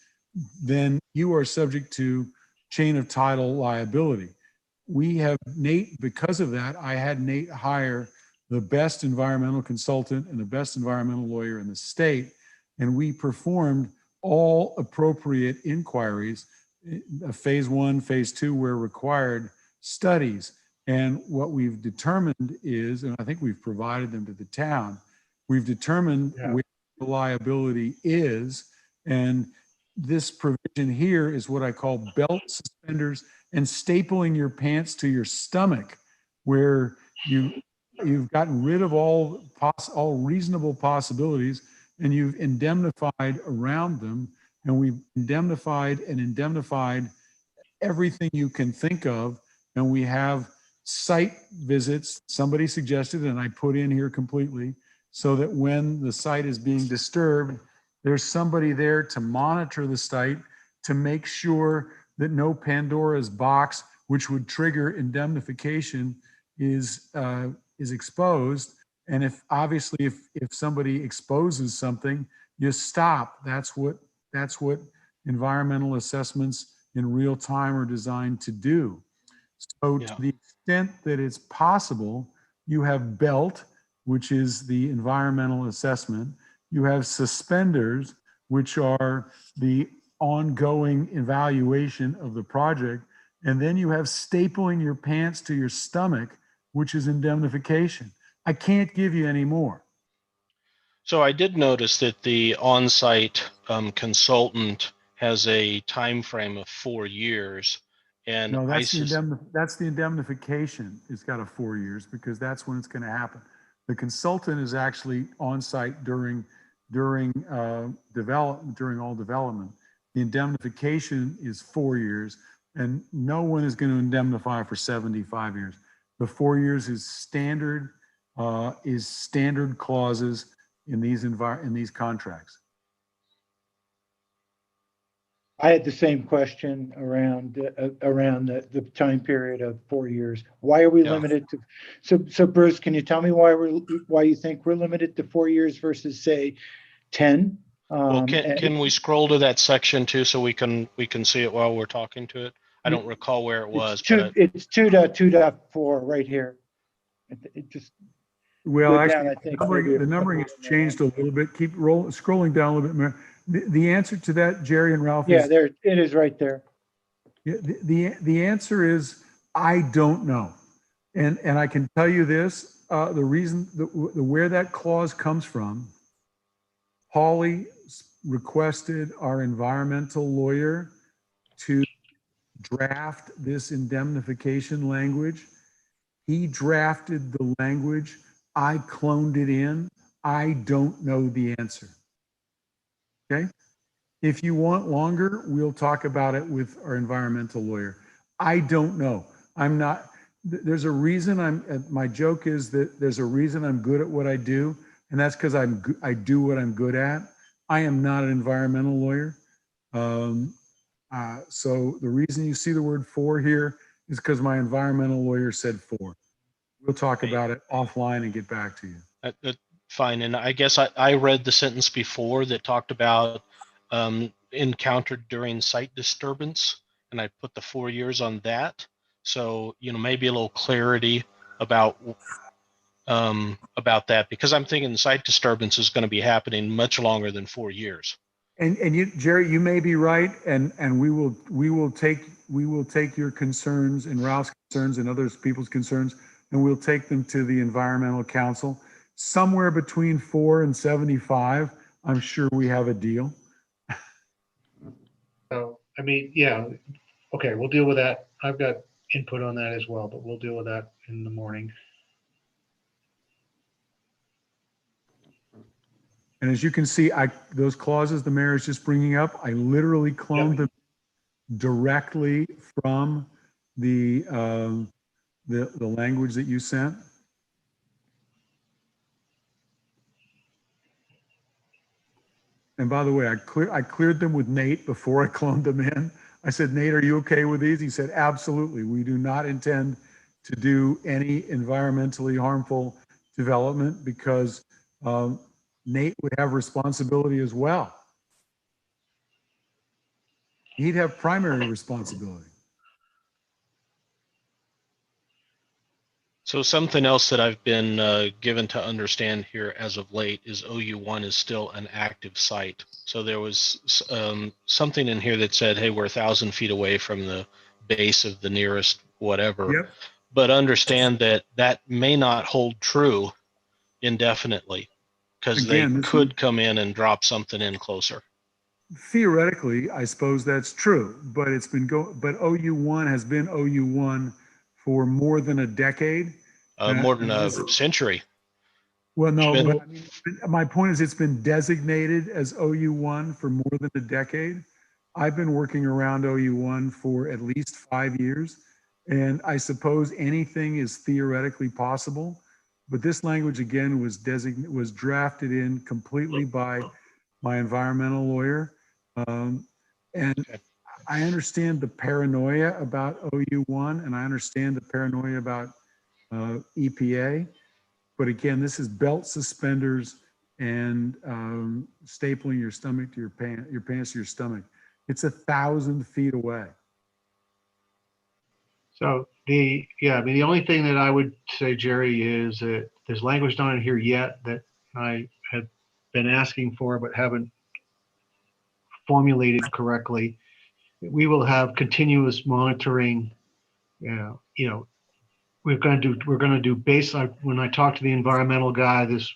[SPEAKER 10] then you are subject to chain of title liability. We have Nate, because of that, I had Nate hire the best environmental consultant and the best environmental lawyer in the state, and we performed all appropriate inquiries, phase 1, phase 2, where required studies. And what we've determined is, and I think we've provided them to the town, we've determined where the liability is. And this provision here is what I call belt, suspenders, and stapling your pants to your stomach, where you've gotten rid of all reasonable possibilities, and you've indemnified around them. And we've indemnified everything you can think of. And we have site visits, somebody suggested, and I put in here completely, so that when the site is being disturbed, there's somebody there to monitor the site to make sure that no Pandora's box, which would trigger indemnification, is exposed. And if somebody exposes something, you stop. That's what environmental assessments in real time are designed to do. So to the extent that it's possible, you have BELT, which is the environmental assessment. You have suspenders, which are the ongoing evaluation of the project. And then you have stapling your pants to your stomach, which is indemnification. I can't give you any more.
[SPEAKER 6] So I did notice that the on-site consultant has a time frame of 4 years, and
[SPEAKER 10] No, that's the indemnification. It's got a 4 years because that's when it's going to happen. The consultant is actually on site during all development. The indemnification is 4 years, and no one is going to indemnify for 75 years. The 4 years is standard clauses in these contracts.
[SPEAKER 5] I had the same question around the time period of 4 years. Why are we limited to? So Bruce, can you tell me why you think we're limited to 4 years versus say 10?
[SPEAKER 6] Well, can we scroll to that section too, so we can see it while we're talking to it? I don't recall where it was.
[SPEAKER 5] It's 2.2.4 right here. It just.
[SPEAKER 10] Well,
[SPEAKER 5] actually,
[SPEAKER 10] down, the numbering has changed a little bit. Keep scrolling down a little bit more. The answer to that, Jerry and Ralph,
[SPEAKER 5] is there. It is right there.
[SPEAKER 10] Yeah, the answer is I don't know, and I can tell you this: the reason where that clause comes from. Holly requested our environmental lawyer to draft this indemnification language. He drafted the language. I cloned it in. I don't know the answer. Okay. If you want longer, we'll talk about it with our environmental lawyer. I don't know. I'm not, there's a reason my joke is that there's a reason I'm good at what I do, and that's because I do what I'm good at. I am not an environmental lawyer. So the reason you see the word "for" here is because my environmental lawyer said "for." We'll talk about it offline and get back to you.
[SPEAKER 6] Fine. And I guess I read the sentence before that talked about encountered during site disturbance, and I put the 4 years on that. So, maybe a little clarity about that, because I'm thinking site disturbance is going to be happening much longer than 4 years.
[SPEAKER 10] And you, Jerry, you may be right, and we will take your concerns and Ralph's concerns and other people's concerns, and we'll take them to the environmental council. Somewhere between 4 and 75, I'm sure we have a deal.
[SPEAKER 2] So, I mean, yeah, okay, we'll deal with that. I've got input on that as well, but we'll deal with that in the morning.
[SPEAKER 10] And as you can see, those clauses the mayor is just bringing up, I literally cloned them directly from the language that you sent. And by the way, I cleared them with Nate before I cloned them in. I said, Nate, are you okay with these? He said, absolutely. We do not intend to do any environmentally harmful development because Nate would have responsibility as well. He'd have primary responsibility.
[SPEAKER 6] So something else that I've been given to understand here as of late is OU1 is still an active site. So there was something in here that said, hey, we're 1,000 feet away from the base of the nearest whatever.
[SPEAKER 10] Yep.
[SPEAKER 6] But understand that that may not hold true indefinitely, because they could come in and drop something in closer.
[SPEAKER 10] Theoretically, I suppose that's true, but but OU1 has been OU1 for more than a decade.
[SPEAKER 6] More than a century.
[SPEAKER 10] Well, no, but I mean, my point is it's been designated as OU1 for more than a decade. I've been working around OU1 for at least 5 years, and I suppose anything is theoretically possible, but this language again was drafted in completely by my environmental lawyer. And I understand the paranoia about OU1, and I understand the paranoia about EPA. But again, this is belt suspenders and stapling your stomach to your pants to your stomach. It's 1,000 feet away.
[SPEAKER 2] So the only thing that I would say, Jerry, is that there's language not in here yet that I have been asking for but haven't formulated correctly. We will have continuous monitoring. We're going to do baseline. When I talked to the environmental guy this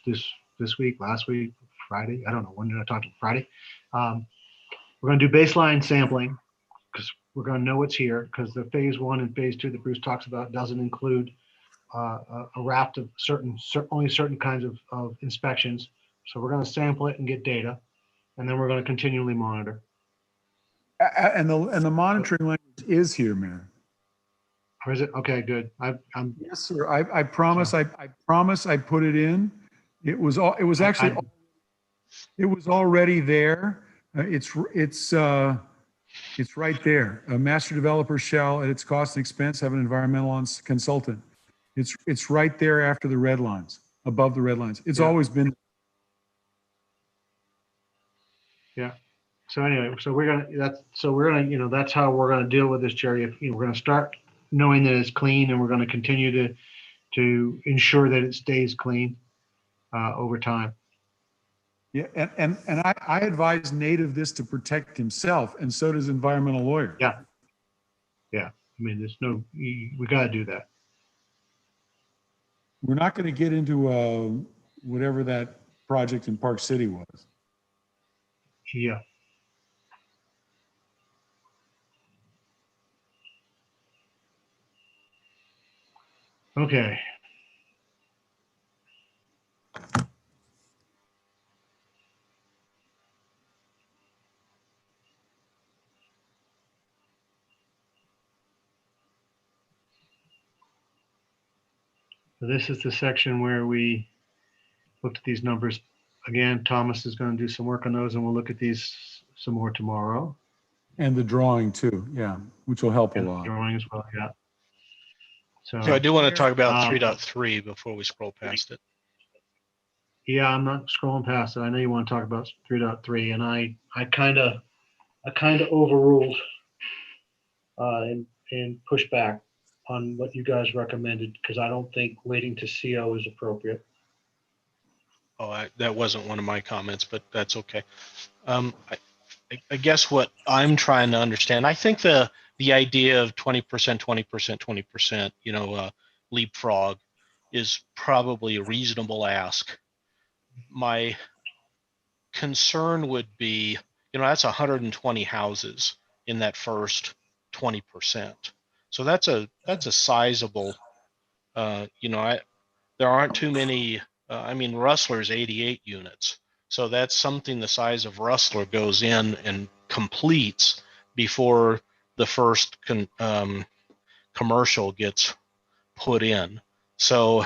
[SPEAKER 2] week, last week, Friday, I don't know, when did I talk to him? Friday? We're going to do baseline sampling because we're going to know what's here, because the phase 1 and phase 2 that Bruce talks about doesn't include a raft of only certain kinds of inspections. So we're going to sample it and get data, and then we're going to continually monitor.
[SPEAKER 10] And the monitoring language is here, Mayor.
[SPEAKER 2] Or is it? Okay, good.
[SPEAKER 10] Yes, sir. I promise. I promise. I put it in. It was already there. It's right there. A master developer shall, at its cost and expense, have an environmental consultant. It's right there after the red lines, above the red lines. It's always been.
[SPEAKER 2] Yeah. So anyway, that's how we're gonna deal with this, Jerry. We're gonna start knowing that it's clean, and we're gonna continue to ensure that it stays clean over time.
[SPEAKER 10] Yeah, and I advise Nate of this to protect himself, and so does environmental lawyer.
[SPEAKER 2] Yeah. I mean, we got to do that.
[SPEAKER 10] We're not going to get into whatever that project in Park City was.
[SPEAKER 2] Yeah. Okay. So this is the section where we looked at these numbers. Again, Thomas is going to do some work on those, and we'll look at these some more tomorrow.
[SPEAKER 10] And the drawing too, yeah, which will help a
[SPEAKER 2] And
[SPEAKER 10] lot.
[SPEAKER 2] drawing as well, yeah.
[SPEAKER 6] So I do want to talk about
[SPEAKER 2] Um,
[SPEAKER 6] 3.3 before we scroll past it.
[SPEAKER 2] Yeah, I'm not scrolling past it. I know you want to talk about 3.3, and I kind of overruled and pushed back on what you guys recommended because I don't think waiting to CO is appropriate.
[SPEAKER 6] Oh, that wasn't one of my comments, but that's okay. I guess what I'm trying to understand, I think the idea of 20%, 20%, 20%, leapfrog is probably a reasonable ask. My concern would be, that's 120 houses in that first 20%. So that's a sizable, there aren't too many, Rustler's 88 units. So that's something the size of Rustler goes in and completes before the first commercial gets put in. So,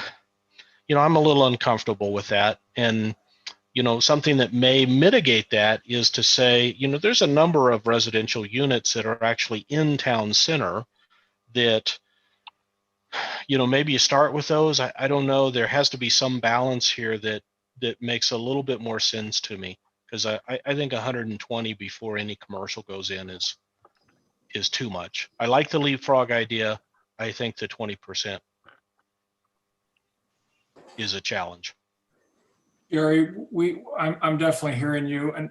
[SPEAKER 6] I'm a little uncomfortable with that. And, something that may mitigate that is to say, there's a number of residential units that are actually in town center that, maybe you start with those. I don't know. There has to be some balance here that makes a little bit more sense to me, because I think 120 before any commercial goes in is too much. I like the leapfrog idea. I think the 20% is a challenge.
[SPEAKER 11] Gary, I'm definitely hearing you, and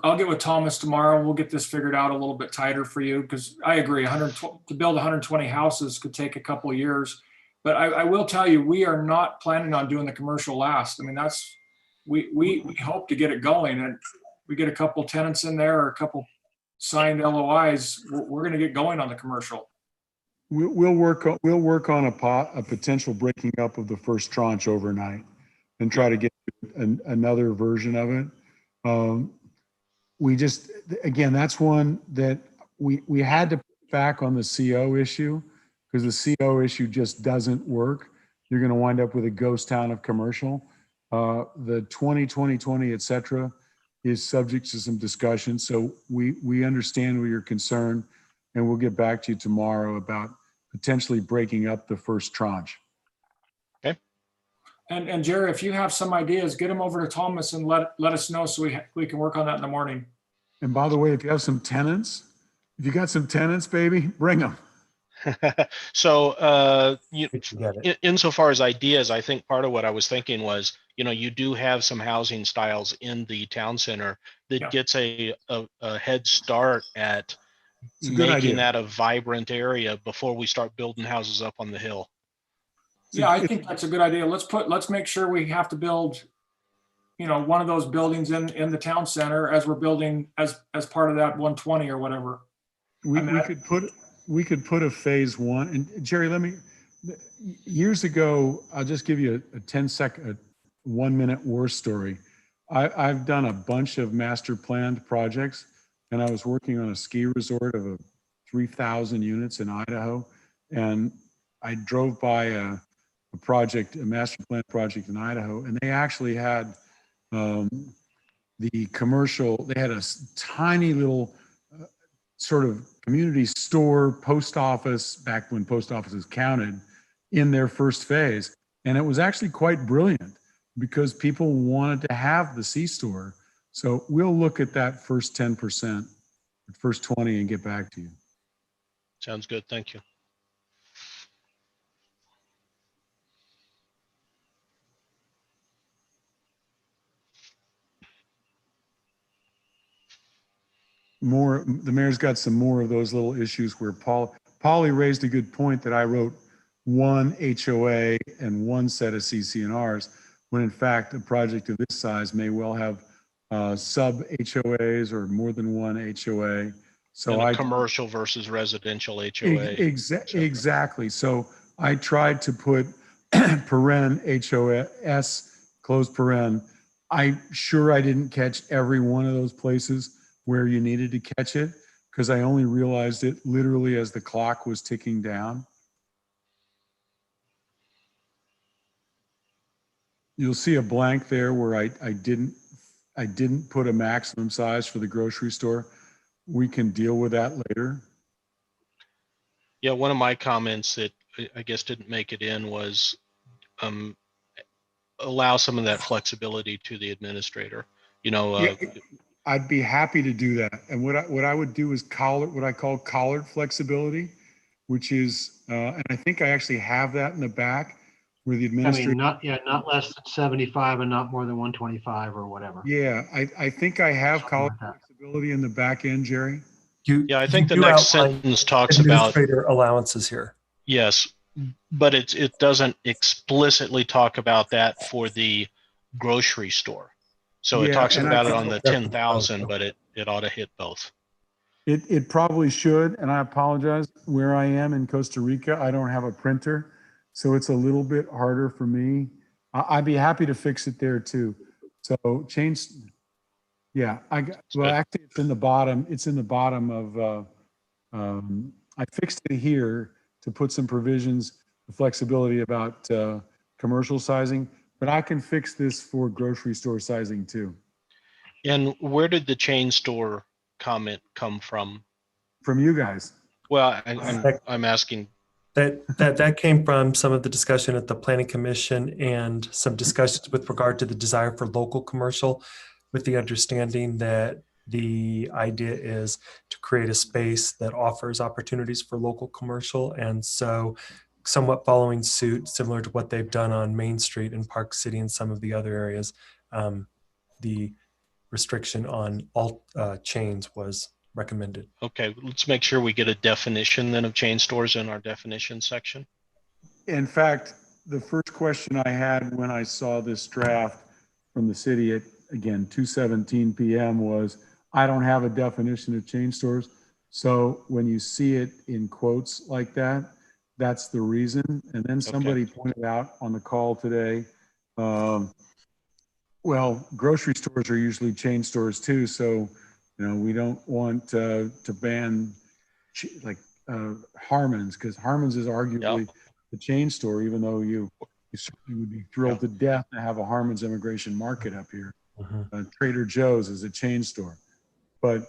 [SPEAKER 11] I'll get with Thomas tomorrow. We'll get this figured out a little bit tighter for you, because I agree, to build 120 houses could take a couple of years. But I will tell you, we are not planning on doing the commercial last. I mean, we hope to get it going, and we get a couple tenants in there or a couple signed LOIs, we're going to get going on the commercial.
[SPEAKER 10] We'll work on a potential breaking up of the first tranche overnight and try to get another version of it. That's one that we had to put back on the CO issue, because the CO issue just doesn't work. You're going to wind up with a ghost town of commercial. The 20, et cetera, is subject to some discussion. So we understand where you're concerned, and we'll get back to you tomorrow about potentially breaking up the first tranche.
[SPEAKER 6] Okay.
[SPEAKER 11] And Jerry, if you have some ideas, get them over to Thomas and let us know so we can work on that in the morning.
[SPEAKER 10] And by the way, if you got some tenants, baby, bring them.
[SPEAKER 6] So, insofar as ideas, I think part of what I was thinking was, you do have some housing styles in the town center that gets a head start at making that a vibrant area before we start building houses up on the hill.
[SPEAKER 11] Yeah, I think that's a good idea. Let's make sure we have to build, one of those buildings in the town center as we're building as part of that 120 or whatever.
[SPEAKER 10] We could put a phase one. And Jerry, years ago, I'll just give you a 10-second, 1-minute war story. I've done a bunch of master planned projects, and I was working on a ski resort of 3,000 units in Idaho. And I drove by a master plan project in Idaho, and they actually had the commercial, they had a tiny little sort of community store, post office, back when post offices counted, in their first phase. And it was actually quite brilliant because people wanted to have the C-store. So we'll look at that first 10%, first 20, and get back to you.
[SPEAKER 6] Sounds good. Thank you.
[SPEAKER 10] The mayor's got some more of those little issues where Polly raised a good point that I wrote one HOA and one set of CC&Rs, when in fact a project of this size may well have sub HOAs or more than one HOA. So
[SPEAKER 6] and commercial versus residential HOA.
[SPEAKER 10] Exactly. So I tried to put paren HOS, close paren. I'm sure I didn't catch every one of those places where you needed to catch it, because I only realized it literally as the clock was ticking down. You'll see a blank there where I didn't put a maximum size for the grocery store. We can deal with that later.
[SPEAKER 6] Yeah, one of my comments that I guess didn't make it in was allow some of that flexibility to the administrator. You know,
[SPEAKER 10] Yeah, I'd be happy to do that. And what I would do is what I call collared flexibility, which is, and I think I actually have that in the back where the
[SPEAKER 2] I
[SPEAKER 10] administrator.
[SPEAKER 2] mean, not less than 75 and not more than 125 or whatever.
[SPEAKER 10] Yeah, I think I have
[SPEAKER 2] Something
[SPEAKER 10] collared
[SPEAKER 2] like that.
[SPEAKER 10] flexibility in the back end, Jerry.
[SPEAKER 6] yeah, I think the
[SPEAKER 3] you
[SPEAKER 6] next
[SPEAKER 3] outlined
[SPEAKER 6] sentence talks about,
[SPEAKER 3] administrator allowances here.
[SPEAKER 6] yes, but it doesn't explicitly talk about that for the grocery store. So it
[SPEAKER 10] Yeah,
[SPEAKER 6] talks
[SPEAKER 10] and
[SPEAKER 6] about it on the 10,000,
[SPEAKER 3] Okay.
[SPEAKER 6] but it ought to hit both.
[SPEAKER 10] It probably should, and I apologize. Where I am in Costa Rica, I don't have a printer, so it's a little bit harder for me. I'd be happy to fix it there too. So change, yeah, well,
[SPEAKER 6] good.
[SPEAKER 10] actually, it's in the bottom. It's in the bottom of, I fixed it here to put some provisions, flexibility about commercial sizing, but I can fix this for grocery store sizing too.
[SPEAKER 6] And where did the chain store comment come from?
[SPEAKER 10] From you guys.
[SPEAKER 6] Well, I'm asking.
[SPEAKER 3] That came from some of the discussion at the Planning Commission and some discussions with regard to the desire for local commercial, with the understanding that the idea is to create a space that offers opportunities for local commercial. And so somewhat following suit, similar to what they've done on Main Street in Park City and some of the other areas, the restriction on all chains was recommended.
[SPEAKER 6] Okay, let's make sure we get a definition then of chain stores in our definition section.
[SPEAKER 10] In fact, the first question I had when I saw this draft from the city at, again, 2:17 p.m. was, I don't have a definition of chain stores. So when you see it in quotes like that, that's the reason. And then somebody pointed out on the call today, well, grocery stores are usually chain stores too. So, you know, we don't want to ban like Harmon's, because Harmon's is arguably the chain store, even though you certainly would be thrilled to death to have a Harmon's immigration market up here. Trader Joe's is a chain store, but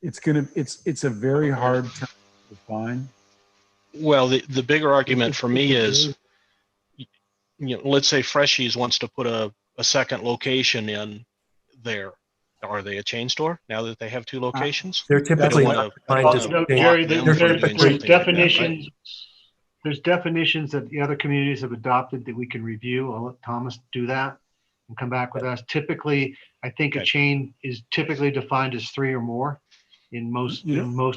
[SPEAKER 10] it's a very hard term to define.
[SPEAKER 6] Well, the bigger argument for me is, you know, let's say Freshies wants to put a second location in there. Are they a chain store now that they have two locations?
[SPEAKER 3] They're typically
[SPEAKER 6] not
[SPEAKER 2] Jerry,
[SPEAKER 6] there's
[SPEAKER 2] definitions. There's definitions that the other communities have adopted that we can review. I'll let Thomas do that and come back with us. Typically, I think a chain is typically defined as 3 or more in most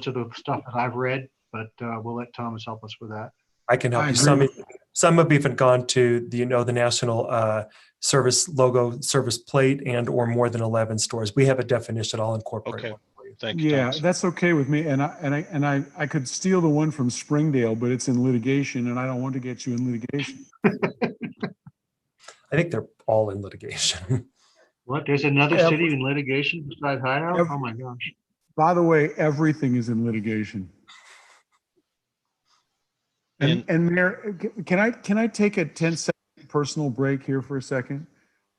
[SPEAKER 2] of the stuff that I've read, but we'll let Thomas help us with that.
[SPEAKER 3] I can help you. Some have even gone to the national service logo, service plate, and or more than 11 stores. We have a definition. I'll incorporate.
[SPEAKER 6] Okay.
[SPEAKER 3] One for you.
[SPEAKER 6] Thank you.
[SPEAKER 10] Yeah,
[SPEAKER 6] Thomas.
[SPEAKER 10] that's okay with me. And I could steal the one from Springdale, but it's in litigation, and I don't want to get you in litigation.
[SPEAKER 3] I think they're all in litigation.
[SPEAKER 2] What? There's another city in litigation besides Hideout? Oh my gosh.
[SPEAKER 10] By the way, everything is in litigation. And Mayor, can I take a 10-second personal break here for a second?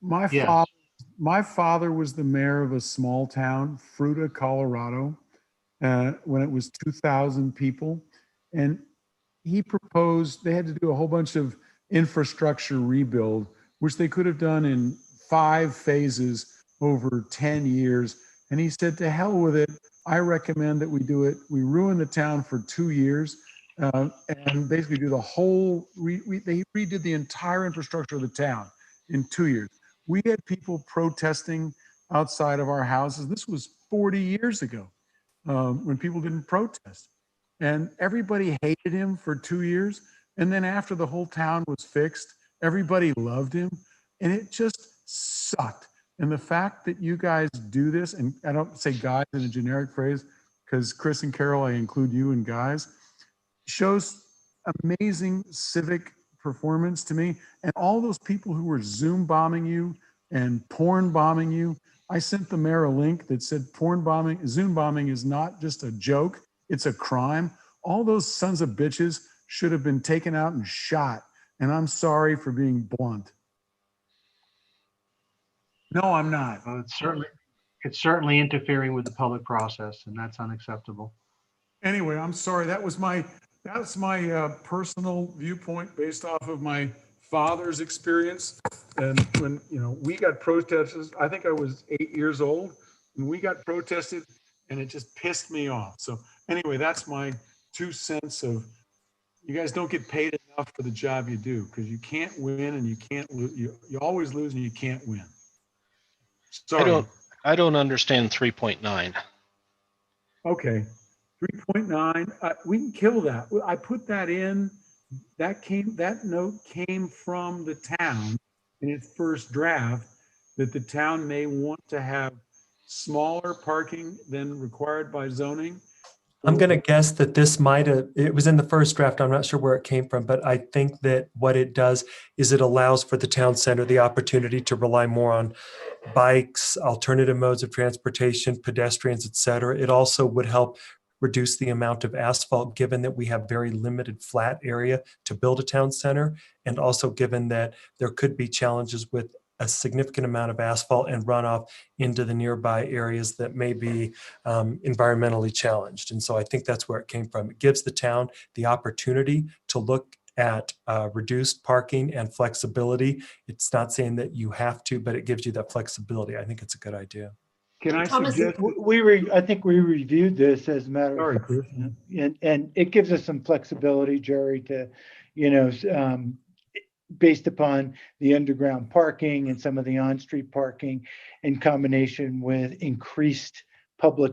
[SPEAKER 10] My father was the mayor of a small town, Fruita, Colorado, when it was 2,000 people. And he proposed, they had to do a whole bunch of infrastructure rebuild, which they could have done in 5 phases over 10 years. And he said, to hell with it. I recommend that we do it. We ruin the town for 2 years. And basically do the whole, they redid the entire infrastructure of the town in 2 years. We had people protesting outside of our houses. This was 40 years ago when people didn't protest. And everybody hated him for 2 years. And then after the whole town was fixed, everybody loved him. And it just sucked. And the fact that you guys do this, and I don't say guys in a generic phrase, because Chris and Carol, I include you and guys, shows amazing civic performance to me. And all those people who were Zoom bombing you and porn bombing you, I sent the mayor a link that said Zoom bombing is not just a joke, it's a crime. All those sons of bitches should have been taken out and shot. And I'm sorry for being blunt. No, I'm not.
[SPEAKER 2] Well, it's certainly interfering with the public process, and that's unacceptable.
[SPEAKER 10] Anyway, I'm sorry. That's my personal viewpoint based off of my father's experience. And when, we got protested, I think I was 8 years old when we got protested, and it just pissed me off. So anyway, that's my 2 cents of, you guys don't get paid enough for the job you do, because you can't win and you can't lose. You always lose and you can't win. Sorry.
[SPEAKER 6] I don't understand 3.9.
[SPEAKER 10] Okay, 3.9, we can kill that. I put that in, that note came from the town in its first draft, that the town may want to have smaller parking than required by zoning.
[SPEAKER 3] I'm going to guess that this might have, it was in the first draft. I'm not sure where it came from, but I think that what it does is it allows for the town center the opportunity to rely more on bikes, alternative modes of transportation, pedestrians, et cetera. It also would help reduce the amount of asphalt, given that we have very limited flat area to build a town center. And also given that there could be challenges with a significant amount of asphalt and runoff into the nearby areas that may be environmentally challenged. And so I think that's where it came from. It gives the town the opportunity to look at reduced parking and flexibility. It's not saying that you have to, but it gives you that flexibility. I think it's a good idea.
[SPEAKER 10] Can I
[SPEAKER 9] Thomas,
[SPEAKER 10] suggest?
[SPEAKER 5] I think we reviewed this as a matter
[SPEAKER 10] Sorry,
[SPEAKER 5] of,
[SPEAKER 10] Chris.
[SPEAKER 5] and it gives us some flexibility, Jerry, to, based upon the underground parking and some of the on-street parking in combination with increased public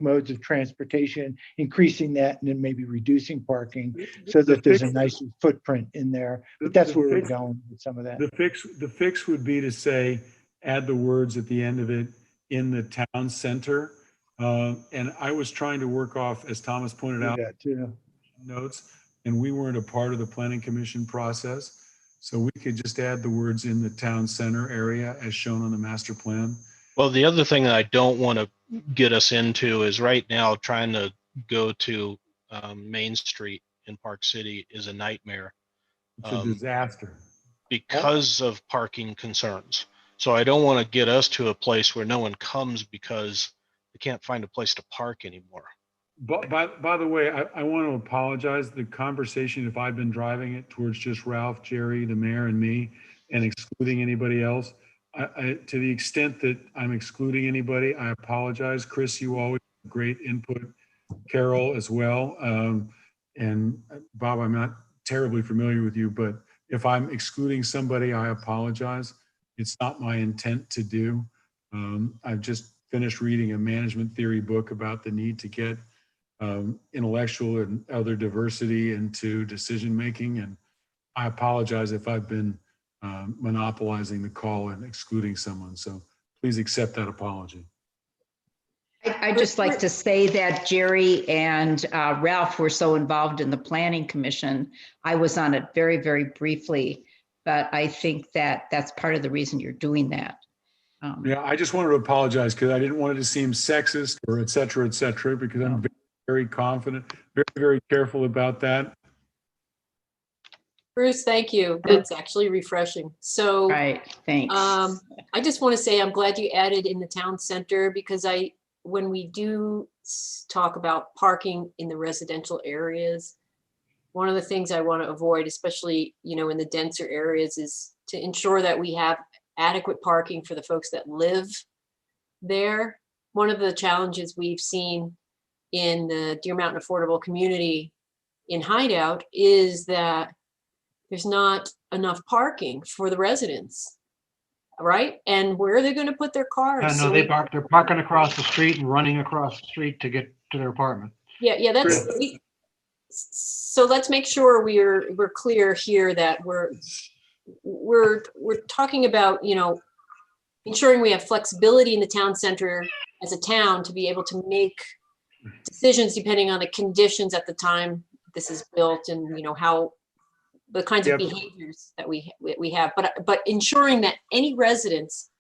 [SPEAKER 5] modes of transportation, increasing that and then maybe reducing parking so that there's a nicer footprint in there. But that's where we're going with some of that.
[SPEAKER 10] The fix would be to say, add the words at the end of it, in the town center. And I was trying to work off, as Thomas pointed
[SPEAKER 5] Do
[SPEAKER 10] out,
[SPEAKER 5] that too.
[SPEAKER 10] notes, and we weren't a part of the planning commission process. So we could just add the words in the town center area as shown on the master plan.
[SPEAKER 6] Well, the other thing that I don't want to get us into is right now trying to go to Main Street in Park City is a nightmare.
[SPEAKER 10] It's a disaster.
[SPEAKER 6] Because of parking concerns. So I don't want to get us to a place where no one comes because they can't find a place to park anymore.
[SPEAKER 10] But by the way, I want to apologize. The conversation, if I've been driving it towards just Ralph, Jerry, the mayor, and me, and excluding anybody else, to the extent that I'm excluding anybody, I apologize. Chris, you always have great input. Carol as well. And Bob, I'm not terribly familiar with you, but if I'm excluding somebody, I apologize. It's not my intent to do. I've just finished reading a management theory book about the need to get intellectual and other diversity into decision-making. And I apologize if I've been monopolizing the call and excluding someone. So please accept that apology.
[SPEAKER 7] I'd just like to say that Jerry and Ralph were so involved in the planning commission. I was on it very, very briefly, but I think that that's part of the reason you're doing that.
[SPEAKER 10] Yeah, I just wanted to apologize because I didn't want it to seem sexist or et cetera, because I'm very, very confident, very, very careful about that.
[SPEAKER 9] Bruce, thank you. That's actually refreshing. So
[SPEAKER 7] Right, thanks.
[SPEAKER 9] I just want to say I'm glad you added in the town center because when we do talk about parking in the residential areas, one of the things I want to avoid, especially, in the denser areas, is to ensure that we have adequate parking for the folks that live there. One of the challenges we've seen in the Deer Mountain Affordable Community in Hideout is that there's not enough parking for the residents, right? And where are they going to put their cars?
[SPEAKER 2] No, they're parking across the street and running across the street to get to their apartment.
[SPEAKER 9] Yeah, that's. So let's make sure we're clear here that we're talking about, ensuring we have flexibility in the town center as a town to be able to make decisions depending on the conditions at the time this is built and, how the kinds of behaviors that we have, but ensuring that any residents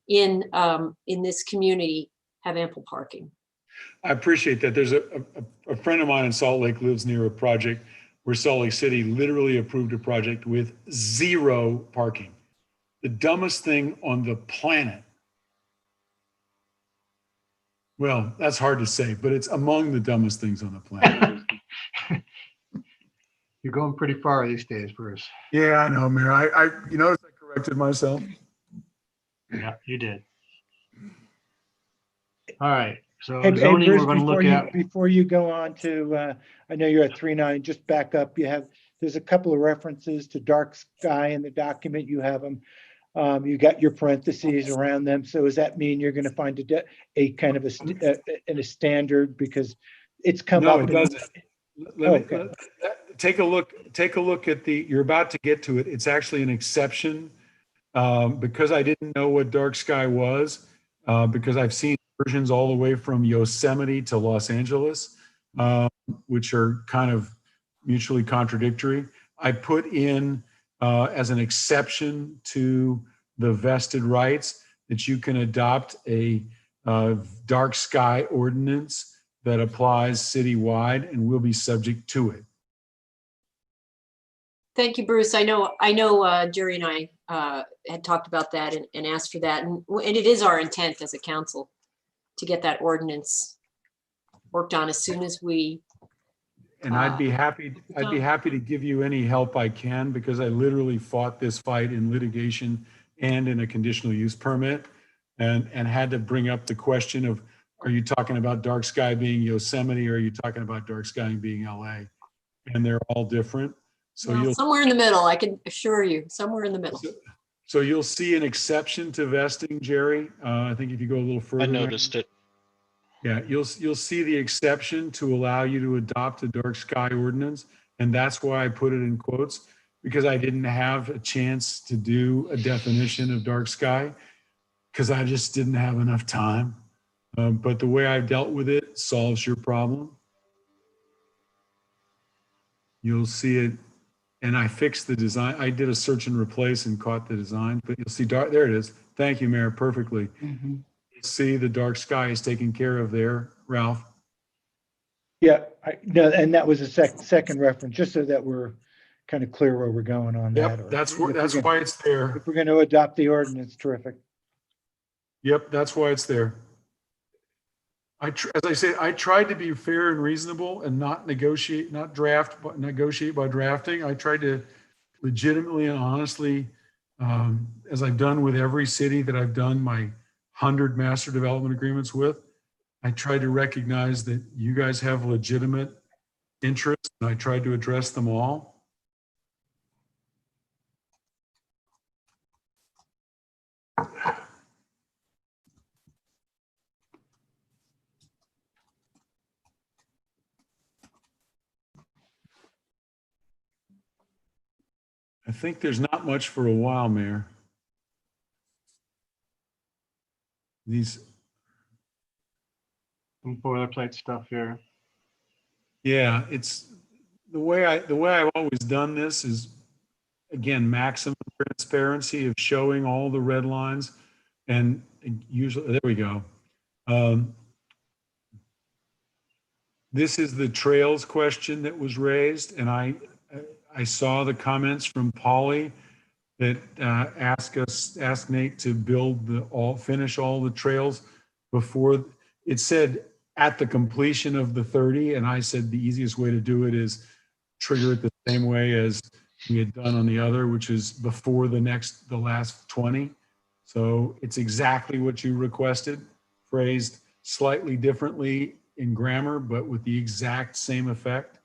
[SPEAKER 9] in this community have ample parking.
[SPEAKER 10] I appreciate that. There's a friend of mine in Salt Lake lives near a project where Salt Lake City literally approved a project with 0 parking. the dumbest thing on the planet. Well, that's hard to say, but it's among the dumbest things on the planet.
[SPEAKER 2] You're going pretty far these days, Bruce.
[SPEAKER 10] Yeah, I know, Mayor. You notice I corrected myself.
[SPEAKER 2] Yeah, you did. All right, so
[SPEAKER 5] Hey,
[SPEAKER 2] zoning,
[SPEAKER 5] Bruce,
[SPEAKER 2] we're going to look at.
[SPEAKER 5] before you go on to, I know you're at 3.9, just back up. There's a couple of references to dark sky in the document. You have them. You got your parentheses around them. So does that mean you're going to find a kind of a standard, because it's come
[SPEAKER 10] No,
[SPEAKER 5] up?
[SPEAKER 10] it doesn't.
[SPEAKER 5] Okay.
[SPEAKER 10] Take a look at you're about to get to it. It's actually an exception, because I didn't know what dark sky was, because I've seen versions all the way from Yosemite to Los Angeles, which are kind of mutually contradictory. I put in as an exception to the vested rights that you can adopt a dark sky ordinance that applies citywide and will be subject to it.
[SPEAKER 9] Thank you, Bruce. I know Jerry and I had talked about that and asked for that. And it is our intent as a council to get that ordinance worked on as soon as we.
[SPEAKER 10] And I'd be happy to give you any help I can, because I literally fought this fight in litigation and in a conditional use permit, and had to bring up the question of, are you talking about dark sky being Yosemite, or are you talking about dark sky being LA? And they're all different. So
[SPEAKER 9] Well, somewhere in the middle, I can assure you, somewhere in the middle.
[SPEAKER 10] So you'll see an exception to vesting, Jerry. I think if you go a little further.
[SPEAKER 6] I noticed it.
[SPEAKER 10] Yeah, you'll see the exception to allow you to adopt a dark sky ordinance. And that's why I put it in quotes, because I didn't have a chance to do a definition of dark sky, because I just didn't have enough time. But the way I've dealt with it solves your problem. You'll see it. And I fixed the design. I did a search and replace and caught the design, but you'll see dark, there it is. Thank you, Mayor, perfectly.
[SPEAKER 7] Mm-hmm.
[SPEAKER 10] See, the dark sky is taken care of there, Ralph.
[SPEAKER 5] Yeah, no, and that was a second reference, just so that we're kind of clear where we're going on that.
[SPEAKER 10] Yep, that's why it's there.
[SPEAKER 5] If we're going to adopt the ordinance, terrific.
[SPEAKER 10] Yep, that's why it's there. As I say, I tried to be fair and reasonable and not negotiate, not draft, but negotiate by drafting. I tried to legitimately and honestly, as I've done with every city that I've done my 100 master development agreements with, I tried to recognize that you guys have legitimate interests, and I tried to address them all. I think there's not much for a while, Mayor. These
[SPEAKER 2] Some boilerplate stuff here.
[SPEAKER 10] Yeah, it's the way I've always done this is, again, maximum transparency of showing all the red lines, and usually, there we go. This is the trails question that was raised, and I saw the comments from Polly that asked Nate to finish all the trails before. It said at the completion of the 30, and I said the easiest way to do it is trigger it the same way as we had done on the other, which is before the last 20. So it's exactly what you requested, phrased slightly differently in grammar, but with the exact same effect.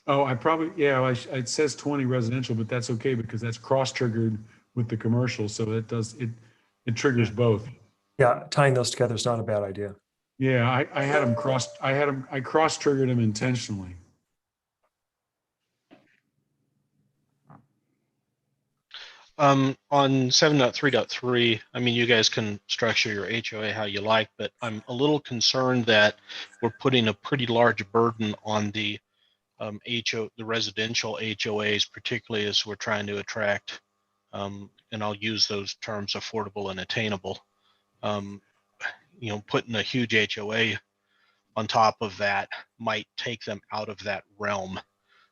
[SPEAKER 10] Oh, it says 20 residential, but that's okay because that's cross-triggered with the commercial. So it triggers both.
[SPEAKER 3] Yeah, tying those together is not a bad idea.
[SPEAKER 10] Yeah, I cross-triggered them intentionally.
[SPEAKER 6] On 7.3.3, I mean, you guys can structure your HOA how you like, but I'm a little concerned that we're putting a pretty large burden on the the residential HOAs, particularly as we're trying to attract, and I'll use those terms, affordable and attainable. Putting a huge HOA on top of that might take them out of that realm.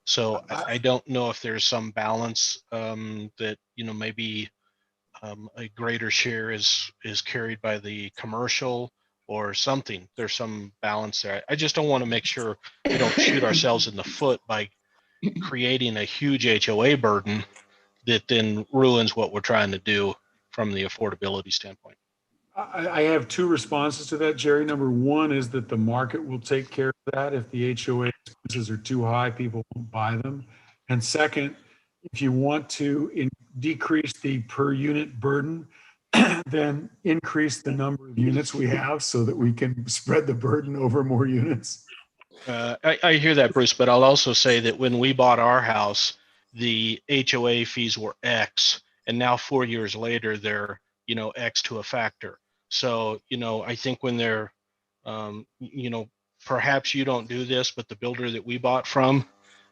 [SPEAKER 6] So I don't know if there's some balance that, maybe a greater share is carried by the commercial or something. There's some balance there. I just don't want to make sure we don't shoot ourselves in the foot by creating a huge HOA burden that then ruins what we're trying to do from the affordability standpoint.
[SPEAKER 10] I have two responses to that, Jerry. Number one is that the market will take care of that. If the HOA expenses are too high, people won't buy them. And second, if you want to decrease the per unit burden, then increase the number of units we have so that we can spread the burden over more units.
[SPEAKER 6] I hear that, Bruce, but I'll also say that when we bought our house, the HOA fees were X, and now 4 years later, they're, X to a factor. So, I think when they're, perhaps you don't do this, but the builder that we bought from,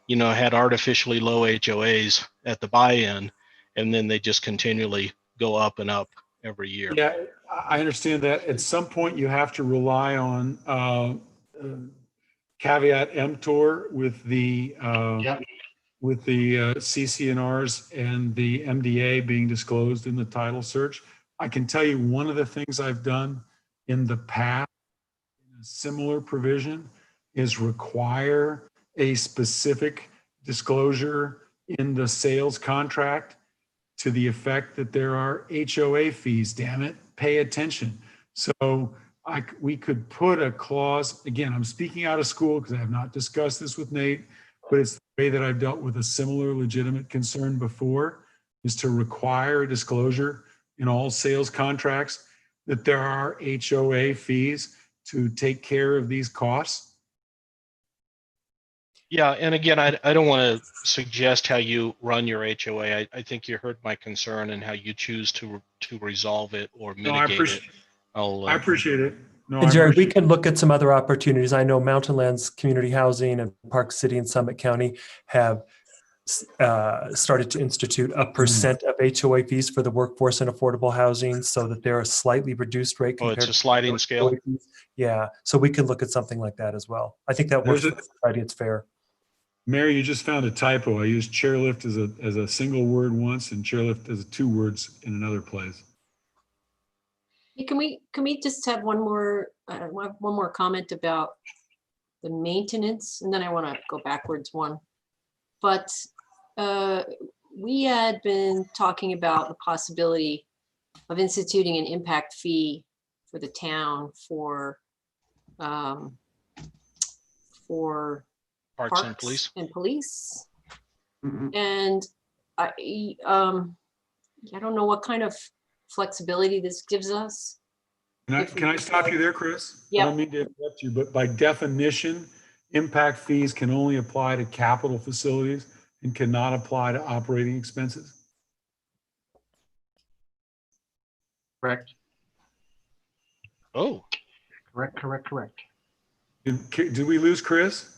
[SPEAKER 6] had artificially low HOAs at the buy-in, and then they just continually go up and up every year.
[SPEAKER 10] Yeah, I understand that. At some point, you have to rely on caveat emptor with the CC&Rs and the MDA being disclosed in the title search. I can tell you one of the things I've done in the past, in a similar provision, is require a specific disclosure in the sales contract to the effect that there are HOA fees. Damn it, pay attention. So we could put a clause, again, I'm speaking out of school because I have not discussed this with Nate, but it's the way that I've dealt with a similar legitimate concern before, is to require a disclosure in all sales contracts that there are HOA fees to take care of these costs.
[SPEAKER 6] Yeah, and again, I don't want to suggest how you run your HOA. I think you heard my concern and how you choose to resolve it or mitigate it.
[SPEAKER 10] I appreciate it. No,
[SPEAKER 3] And
[SPEAKER 10] I
[SPEAKER 3] Jerry, we
[SPEAKER 10] appreciate
[SPEAKER 3] can look at some other opportunities. I know Mountain Lands Community Housing and Park City and Summit County have started to institute a % of HOA fees for the workforce and affordable housing so that they're a slightly reduced rate.
[SPEAKER 6] Oh, it's a sliding scale.
[SPEAKER 3] Yeah, so we can look at something like that as well. I think that works for society. It's fair.
[SPEAKER 10] Mary, you just found a typo. I used chairlift as a single word once and chairlift as 2 words in another place.
[SPEAKER 9] Hey, can we just have one more comment about the maintenance, and then I want to go backwards one. But we had been talking about the possibility of instituting an impact fee for the town for
[SPEAKER 6] Parks and police.
[SPEAKER 9] Mm-hmm. And I don't know what kind of flexibility this gives us.
[SPEAKER 10] Can I stop you there, Chris?
[SPEAKER 9] Yep.
[SPEAKER 10] I don't mean to interrupt you, but by definition, impact fees can only apply to capital facilities and cannot apply to operating expenses.
[SPEAKER 2] Correct.
[SPEAKER 6] Oh.
[SPEAKER 2] Correct.
[SPEAKER 10] Did we lose Chris?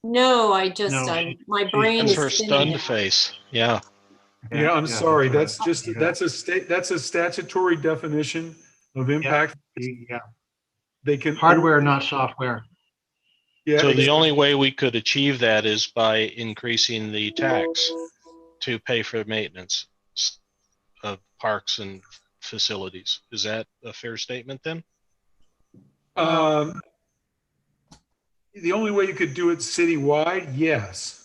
[SPEAKER 9] No,
[SPEAKER 2] No,
[SPEAKER 9] my brain
[SPEAKER 6] That's
[SPEAKER 9] is
[SPEAKER 6] her
[SPEAKER 9] spinning
[SPEAKER 6] stunned
[SPEAKER 9] now.
[SPEAKER 6] face. Yeah.
[SPEAKER 10] Yeah, I'm sorry.
[SPEAKER 2] That's
[SPEAKER 10] That's a statutory definition of impact.
[SPEAKER 2] Yeah.
[SPEAKER 10] They can
[SPEAKER 2] Hardware, not software.
[SPEAKER 10] Yeah.
[SPEAKER 6] So the only way we could achieve that is by increasing the tax to pay for maintenance of parks and facilities. Is that a fair statement then?
[SPEAKER 10] The only way you could do it citywide, yes.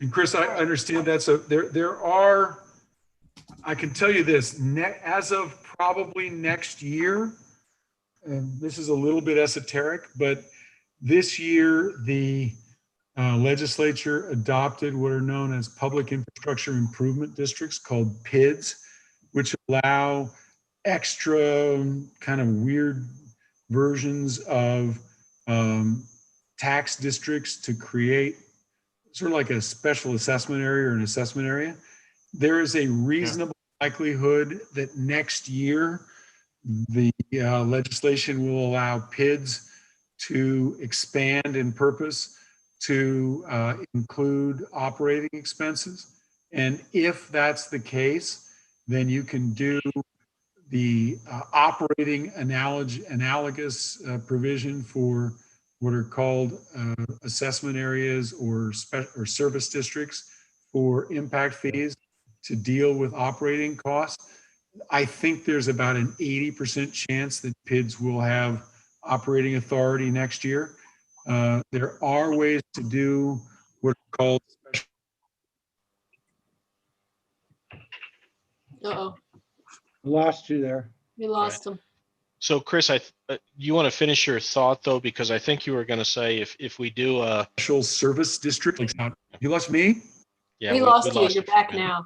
[SPEAKER 10] And Chris, I understand there are, I can tell you this, as of probably next year, and this is a little bit esoteric, but this year the legislature adopted what are known as public infrastructure improvement districts called PIDs, which allow extra kind of weird versions of tax districts to create sort of like a special assessment area or an assessment area. There is a reasonable likelihood that next year the legislation will allow PIDs to expand in purpose to include operating expenses. And if that's the case, then you can do the operating analogous provision for what are called assessment areas or service districts for impact fees to deal with operating costs. I think there's about an 80% chance that PIDS will have operating authority next year. There are ways to do what are called special.
[SPEAKER 9] Uh-oh,
[SPEAKER 5] Lost you there.
[SPEAKER 9] we lost him.
[SPEAKER 6] So Chris, you want to finish your thought though, because I think you were going to say if we do a,
[SPEAKER 10] Special service district. You lost me?
[SPEAKER 6] yeah,
[SPEAKER 9] We lost you.
[SPEAKER 6] lost
[SPEAKER 9] You're
[SPEAKER 6] for a
[SPEAKER 9] back
[SPEAKER 6] minute.
[SPEAKER 9] now.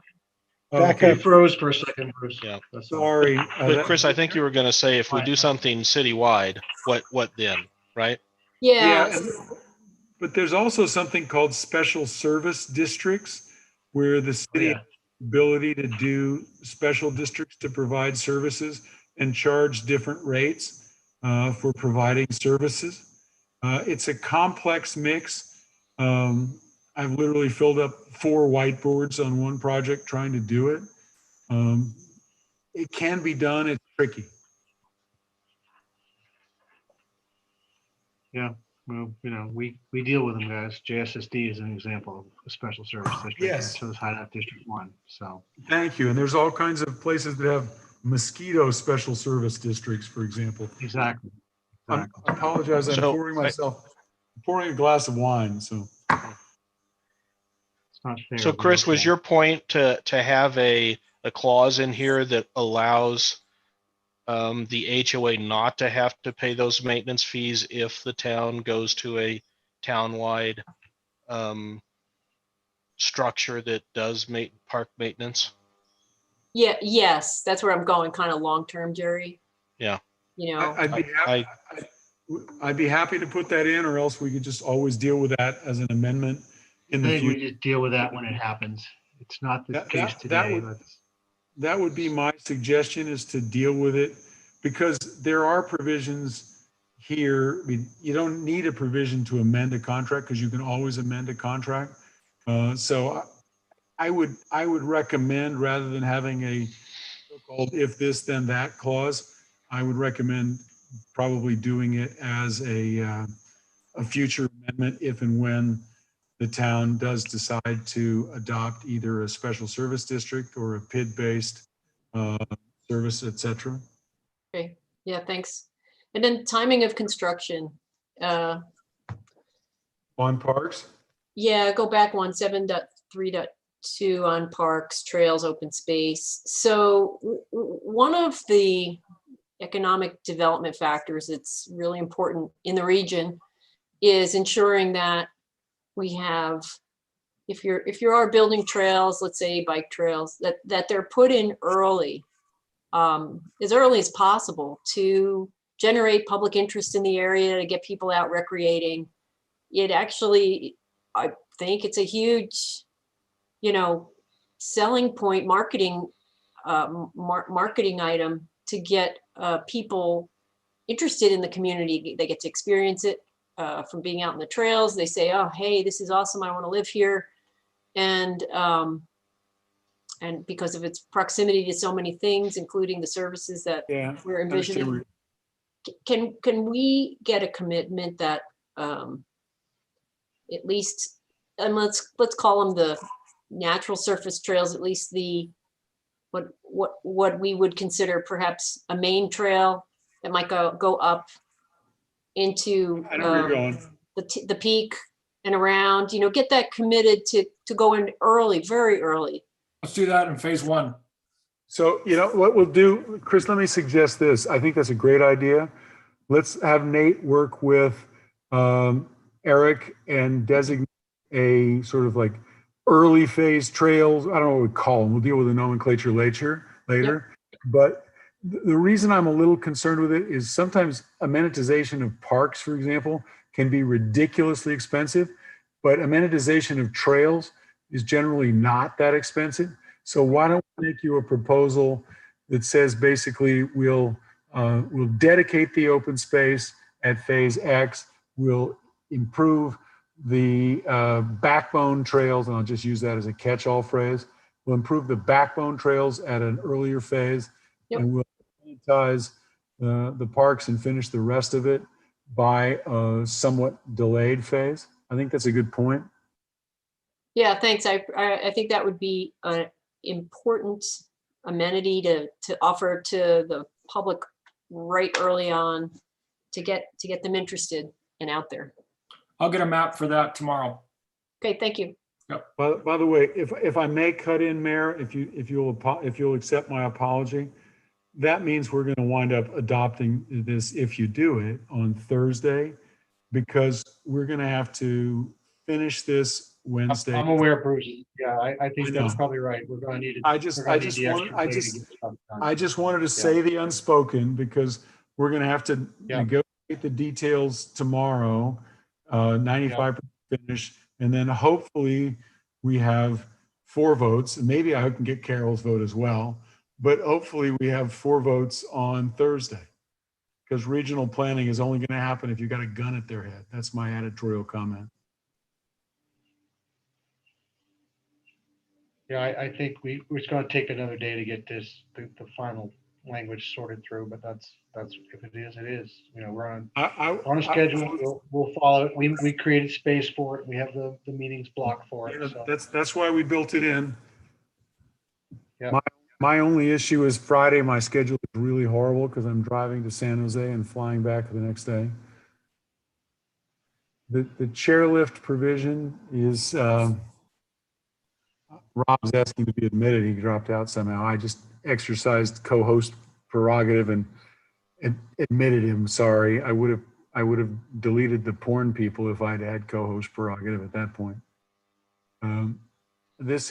[SPEAKER 5] Back
[SPEAKER 2] You
[SPEAKER 5] up.
[SPEAKER 2] froze for a second, Bruce.
[SPEAKER 6] Yeah.
[SPEAKER 2] That's all.
[SPEAKER 10] Sorry.
[SPEAKER 6] But Chris, I think you were going to say if we do something citywide, what then, right?
[SPEAKER 9] Yeah,
[SPEAKER 10] Yeah, but there's also something called special service districts where the city
[SPEAKER 2] yeah.
[SPEAKER 10] has the ability to do special districts to provide services and charge different rates for providing services. It's a complex mix. I've literally filled up 4 whiteboards on one project trying to do it. It can be done. It's tricky.
[SPEAKER 2] Yeah. Well, we deal with them, guys. JSSD is an example of a special service district.
[SPEAKER 10] Yes.
[SPEAKER 2] And so is Hideout District 1. So.
[SPEAKER 10] Thank you. And there's all kinds of places that have mosquito special service districts, for example.
[SPEAKER 2] Exactly.
[SPEAKER 10] I apologize. I'm
[SPEAKER 6] So,
[SPEAKER 10] pouring a glass of wine. So
[SPEAKER 2] It's not fair.
[SPEAKER 6] So
[SPEAKER 2] but
[SPEAKER 6] Chris, was
[SPEAKER 2] okay.
[SPEAKER 6] your point to have a clause in here that allows the HOA not to have to pay those maintenance fees if the town goes to a townwide structure that does park maintenance?
[SPEAKER 9] yeah, yes, that's where I'm going, kind of long-term, Jerry.
[SPEAKER 6] Yeah.
[SPEAKER 10] I'd be happy to put that in, or else we could just always deal with that as an amendment in
[SPEAKER 2] I
[SPEAKER 10] the
[SPEAKER 2] think we
[SPEAKER 10] future.
[SPEAKER 2] just deal with that when it happens. It's not the case today.
[SPEAKER 10] That would be my suggestion, is to deal with it, because there are provisions here. I mean, you don't need a provision to amend a contract because you can always amend a contract. So I would recommend, rather than having a so-called if this then that clause, I would recommend probably doing it as a future amendment if and when the town does decide to adopt either a special service district or a PID-based service, et cetera.
[SPEAKER 9] Okay, yeah, thanks. And then timing of construction.
[SPEAKER 10] On parks?
[SPEAKER 9] Yeah, go back 17.3.2 on parks, trails, open space. So one of the economic development factors that's really important in the region is ensuring that we have, if you are building trails, let's say bike trails, that they're put in early as possible to generate public interest in the area, to get people out recreating. It actually, I think it's a huge, selling point, marketing item to get people interested in the community. They get to experience it from being out in the trails. They say, oh, hey, this is awesome. I want to live here. And because of its proximity to so many things, including the services that we're envisioning, can we get a commitment that at least, and let's call them the natural surface trails, at least the what we would consider perhaps a main trail that might go up into the peak and around, get that committed to go in early, very early.
[SPEAKER 11] Let's do that in phase 1.
[SPEAKER 10] So, what we'll do, Chris, let me suggest this. I think that's a great idea. Let's have Nate work with Eric and designate a sort of like early phase trails. I don't know what we call them. We'll deal with the nomenclature later. Yep. But the reason I'm a little concerned with it is sometimes amenitization of parks, for example, can be ridiculously expensive, but amenitization of trails is generally not that expensive. So why don't we make you a proposal that says basically we'll dedicate the open space at phase X, we'll improve the backbone trails, and I'll just use that as a catch-all phrase. We'll improve the backbone trails at an earlier phase, and we'll monetize the parks and finish the rest of it by a somewhat delayed phase. I think that's a good point.
[SPEAKER 9] Yeah, thanks. I think that would be an important amenity to offer to the public right early on to get them interested and out there.
[SPEAKER 11] I'll get a map for that tomorrow.
[SPEAKER 9] Okay, thank you.
[SPEAKER 10] By the way, if I may cut in, Mayor, if you'll accept my apology, that means we're going to wind up adopting this, if you do it, on Thursday, because we're going to have to finish this Wednesday.
[SPEAKER 2] I'm aware, Bruce. Yeah, I think
[SPEAKER 10] I
[SPEAKER 2] that's
[SPEAKER 10] know.
[SPEAKER 2] probably right. We're gonna need it.
[SPEAKER 10] I just wanted to say the unspoken, because we're going to have to
[SPEAKER 2] Yeah.
[SPEAKER 10] negotiate the details tomorrow, 95% finish, and then hopefully we have 4 votes, and maybe I can get Carol's vote as well, but hopefully we have 4 votes on Thursday, because regional planning is only going to happen if you got a gun at their head. That's my editorial comment.
[SPEAKER 2] Yeah, I think it's gonna take another day to get the final language sorted through, but that's, if it is, it is. You know, we're on a schedule. We'll follow it. We created space for it. We have the meetings blocked for it. So.
[SPEAKER 10] That's why we built it in.
[SPEAKER 2] Yeah.
[SPEAKER 10] My only issue is Friday. My schedule is really horrible because I'm driving to San Jose and flying back the next day. The chairlift provision is, Rob's asking to be admitted. He dropped out somehow. I just exercised co-host prerogative and admitted him. Sorry. I would have deleted the porn people if I'd had co-host prerogative at that point. This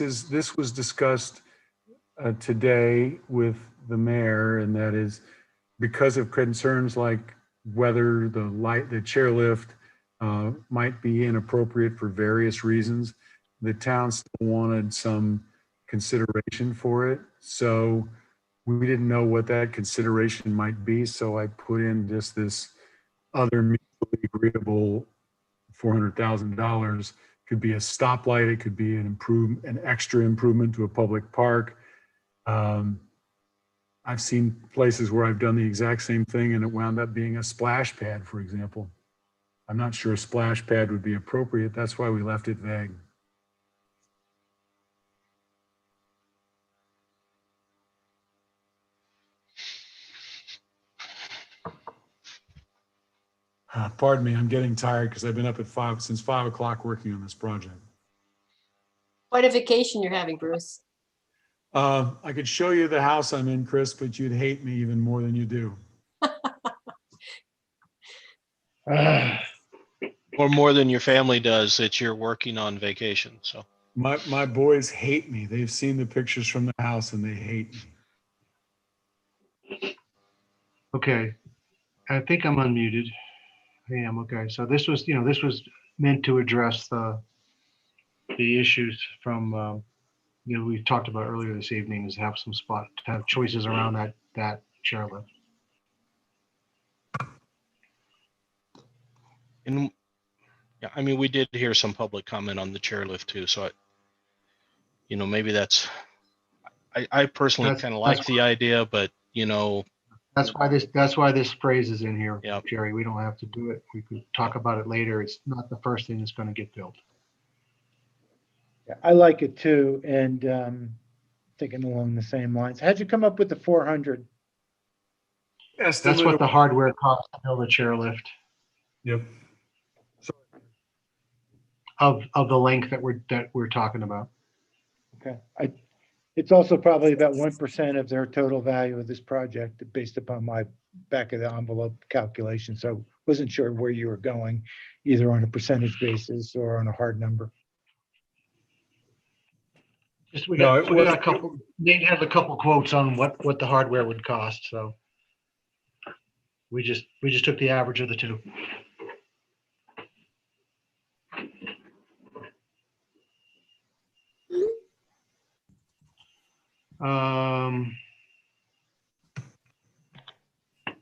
[SPEAKER 10] was discussed today with the mayor, and that is because of concerns like whether the chairlift might be inappropriate for various reasons. The town still wanted some consideration for it. So we didn't know what that consideration might be. So I put in just this other mutually agreeable $400,000. Could be a stoplight. It could be an extra improvement to a public park. I've seen places where I've done the exact same thing and it wound up being a splash pad, for example. I'm not sure a splash pad would be appropriate. That's why we left it vague. Pardon me, I'm getting tired because I've been up since 5 o'clock working on this project.
[SPEAKER 9] Quite a vacation you're having, Bruce.
[SPEAKER 10] I could show you the house I'm in, Chris, but you'd hate me even more than you do.
[SPEAKER 6] Or more than your family does that you're working on vacation. So
[SPEAKER 10] My boys hate me. They've seen the pictures from the house and they hate me.
[SPEAKER 2] Okay, I think I'm unmuted. I am, okay. So this was meant to address the issues from, we talked about earlier this evening, is have choices around that chairlift.
[SPEAKER 6] And yeah, I mean, we did hear some public comment on the chairlift too. So, maybe that's, I personally kind of like the idea, but
[SPEAKER 2] that's why this phrase is in here,
[SPEAKER 6] Yep.
[SPEAKER 2] Jerry. We don't have to do it. We could talk about it later. It's not the first thing that's going to get built.
[SPEAKER 5] Yeah, I like it too, and thinking along the same lines. How'd you come up with the 400?
[SPEAKER 2] That's what the hardware costs to build a chairlift.
[SPEAKER 10] Yep.
[SPEAKER 2] Of the length that we're talking about.
[SPEAKER 5] Okay. It's also probably about 1% of their total value of this project based upon my back of the envelope calculation. So wasn't sure where you were going, either on a percentage basis or on a hard number.
[SPEAKER 2] We got a couple. Nate has a couple quotes on what the hardware would cost. So we just took the average of the two.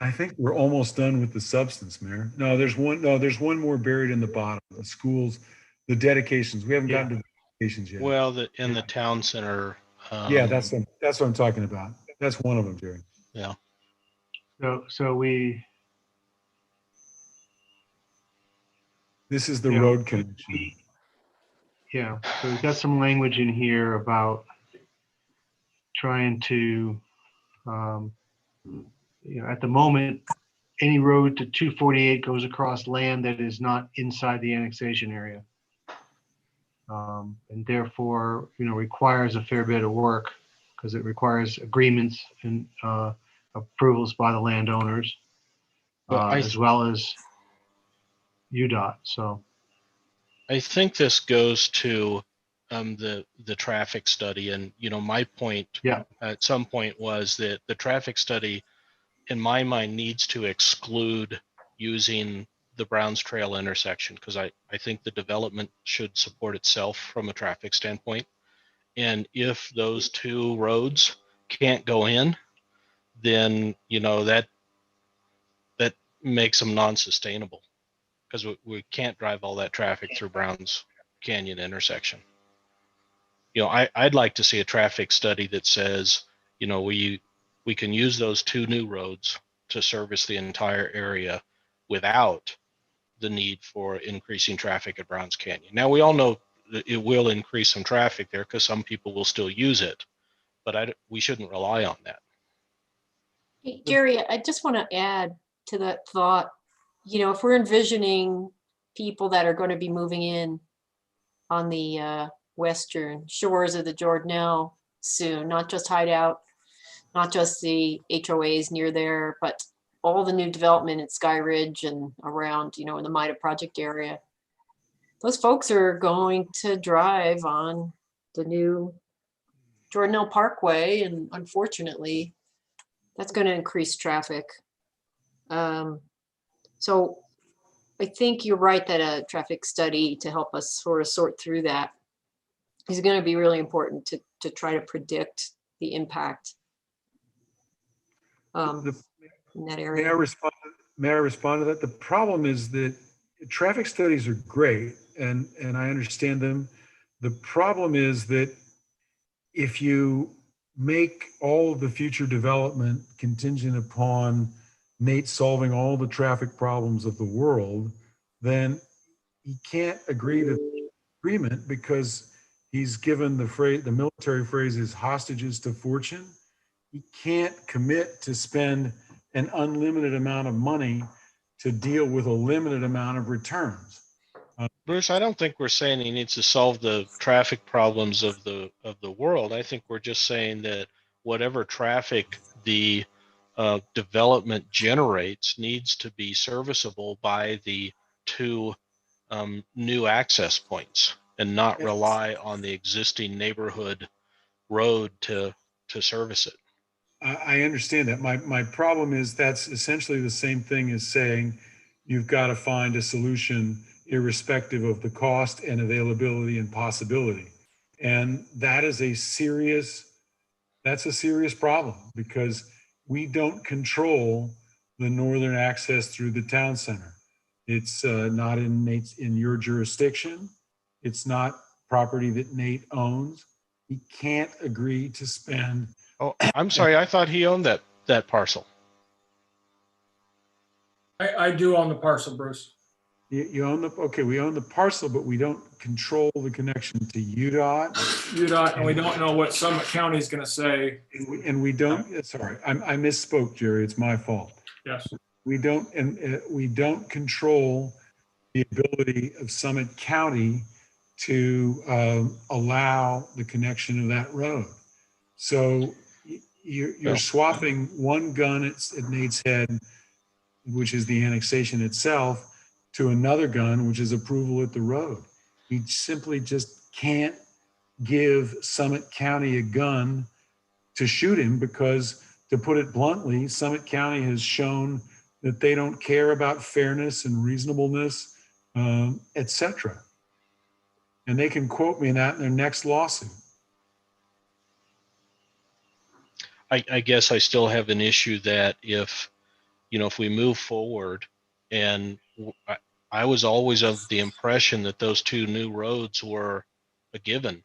[SPEAKER 10] I think we're almost done with the substance, Mayor. No, there's one more buried in the bottom. The schools, the dedications. We haven't gotten to the dedications yet.
[SPEAKER 6] well, in the town center.
[SPEAKER 10] Yeah, that's what I'm talking about. That's one of them, Jerry.
[SPEAKER 6] Yeah.
[SPEAKER 2] So we
[SPEAKER 10] This is the
[SPEAKER 2] Yeah.
[SPEAKER 10] road connection.
[SPEAKER 2] Yeah, so we've got some language in here about trying to, at the moment, any road to 248 goes across land that is not inside the annexation area. And therefore, requires a fair bit of work because it requires agreements and approvals by the landowners, as well as UDOT. So,
[SPEAKER 6] I think this goes to the traffic study, and my point
[SPEAKER 2] yeah,
[SPEAKER 6] at some point was that the traffic study, in my mind, needs to exclude using the Browns Trail intersection because I think the development should support itself from a traffic standpoint. And if those two roads can't go in, then that makes them non-sustainable because we can't drive all that traffic through Browns Canyon intersection. I'd like to see a traffic study that says, we can use those two new roads to service the entire area without the need for increasing traffic at Browns Canyon. Now, we all know that it will increase some traffic there because some people will still use it, but we shouldn't rely on that.
[SPEAKER 9] Hey, Jerry, I just want to add to that thought, if we're envisioning people that are going to be moving in on the western shores of the Jordanelle soon, not just Hideout, not just the HOAs near there, but all the new development at Sky Ridge and around, in the MIDA project area. Those folks are going to drive on the new Jordanelle Parkway, and unfortunately, that's going to increase traffic. So I think you're right that a traffic study to help us sort of sort through that is going to be really important to try to predict the impact in that area.
[SPEAKER 10] May I respond to that? The problem is that traffic studies are great and I understand them. The problem is that if you make all of the future development contingent upon Nate solving all the traffic problems of the world, then he can't agree to the agreement because he's given the military phrase is hostages to fortune. He can't commit to spend an unlimited amount of money to deal with a limited amount of returns.
[SPEAKER 6] Bruce, I don't think we're saying he needs to solve the traffic problems of the world. I think we're just saying that whatever traffic the development generates needs to be serviceable by the two new access points and not rely on the existing neighborhood road to service it.
[SPEAKER 10] I understand that. My problem is that's essentially the same thing as saying you've got to find a solution irrespective of the cost and availability and possibility. And that's a serious problem because we don't control the northern access through the town center. It's not in your jurisdiction. It's not property that Nate owns. He can't agree to spend.
[SPEAKER 6] Oh, I'm sorry. I thought he owned that parcel.
[SPEAKER 11] I do own the parcel, Bruce.
[SPEAKER 10] You own we own the parcel, but we don't control the connection to UDOT.
[SPEAKER 11] UDOT, and we don't know what Summit County is going to say.
[SPEAKER 10] And we don't, sorry, I misspoke, Jerry. It's my fault.
[SPEAKER 11] Yes.
[SPEAKER 10] We don't control the ability of Summit County to allow the connection of that road. So you're swapping one gun at Nate's head, which is the annexation itself, to another gun, which is approval at the road. He simply just can't give Summit County a gun to shoot him because, to put it bluntly, Summit County has shown that they don't care about fairness and reasonableness, et cetera. And they can quote me in that in their next lawsuit.
[SPEAKER 6] I guess I still have an issue that if we move forward, and I was always of the impression that those two new roads were a given.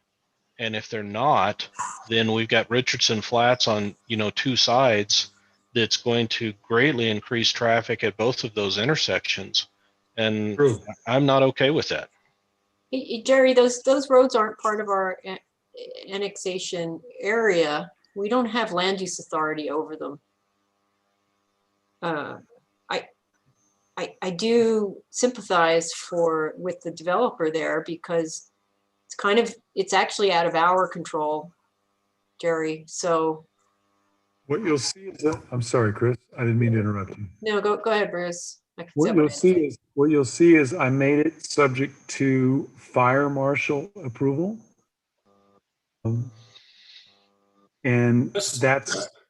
[SPEAKER 6] And if they're not, then we've got Richardson Flats on, two sides that's going to greatly increase traffic at both of those intersections. And
[SPEAKER 10] True.
[SPEAKER 6] I'm not okay with that.
[SPEAKER 9] Jerry, those roads aren't part of our annexation area. We don't have land use authority over them. I do sympathize with the developer there because it's actually out of our control, Jerry. So
[SPEAKER 10] What you'll see is that, I'm sorry, Chris, I didn't mean to interrupt you.
[SPEAKER 9] no, go ahead, Bruce. I can
[SPEAKER 10] What
[SPEAKER 9] say
[SPEAKER 10] you'll see what you'll see is I made it subject to fire marshal approval. And that's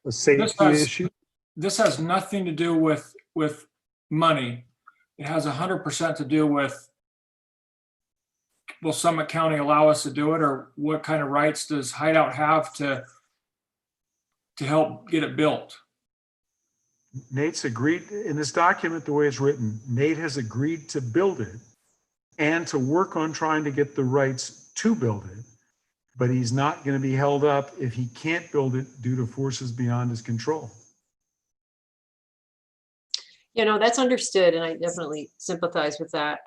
[SPEAKER 10] a safety issue.
[SPEAKER 11] This has nothing to do with money. It has 100% to do with, will Summit County allow us to do it, or what kind of rights does Hideout have to help get it built?
[SPEAKER 10] Nate's agreed in this document, the way it's written, Nate has agreed to build it and to work on trying to get the rights to build it. But he's not going to be held up if he can't build it due to forces beyond his control.
[SPEAKER 9] that's understood, and I definitely sympathize with that.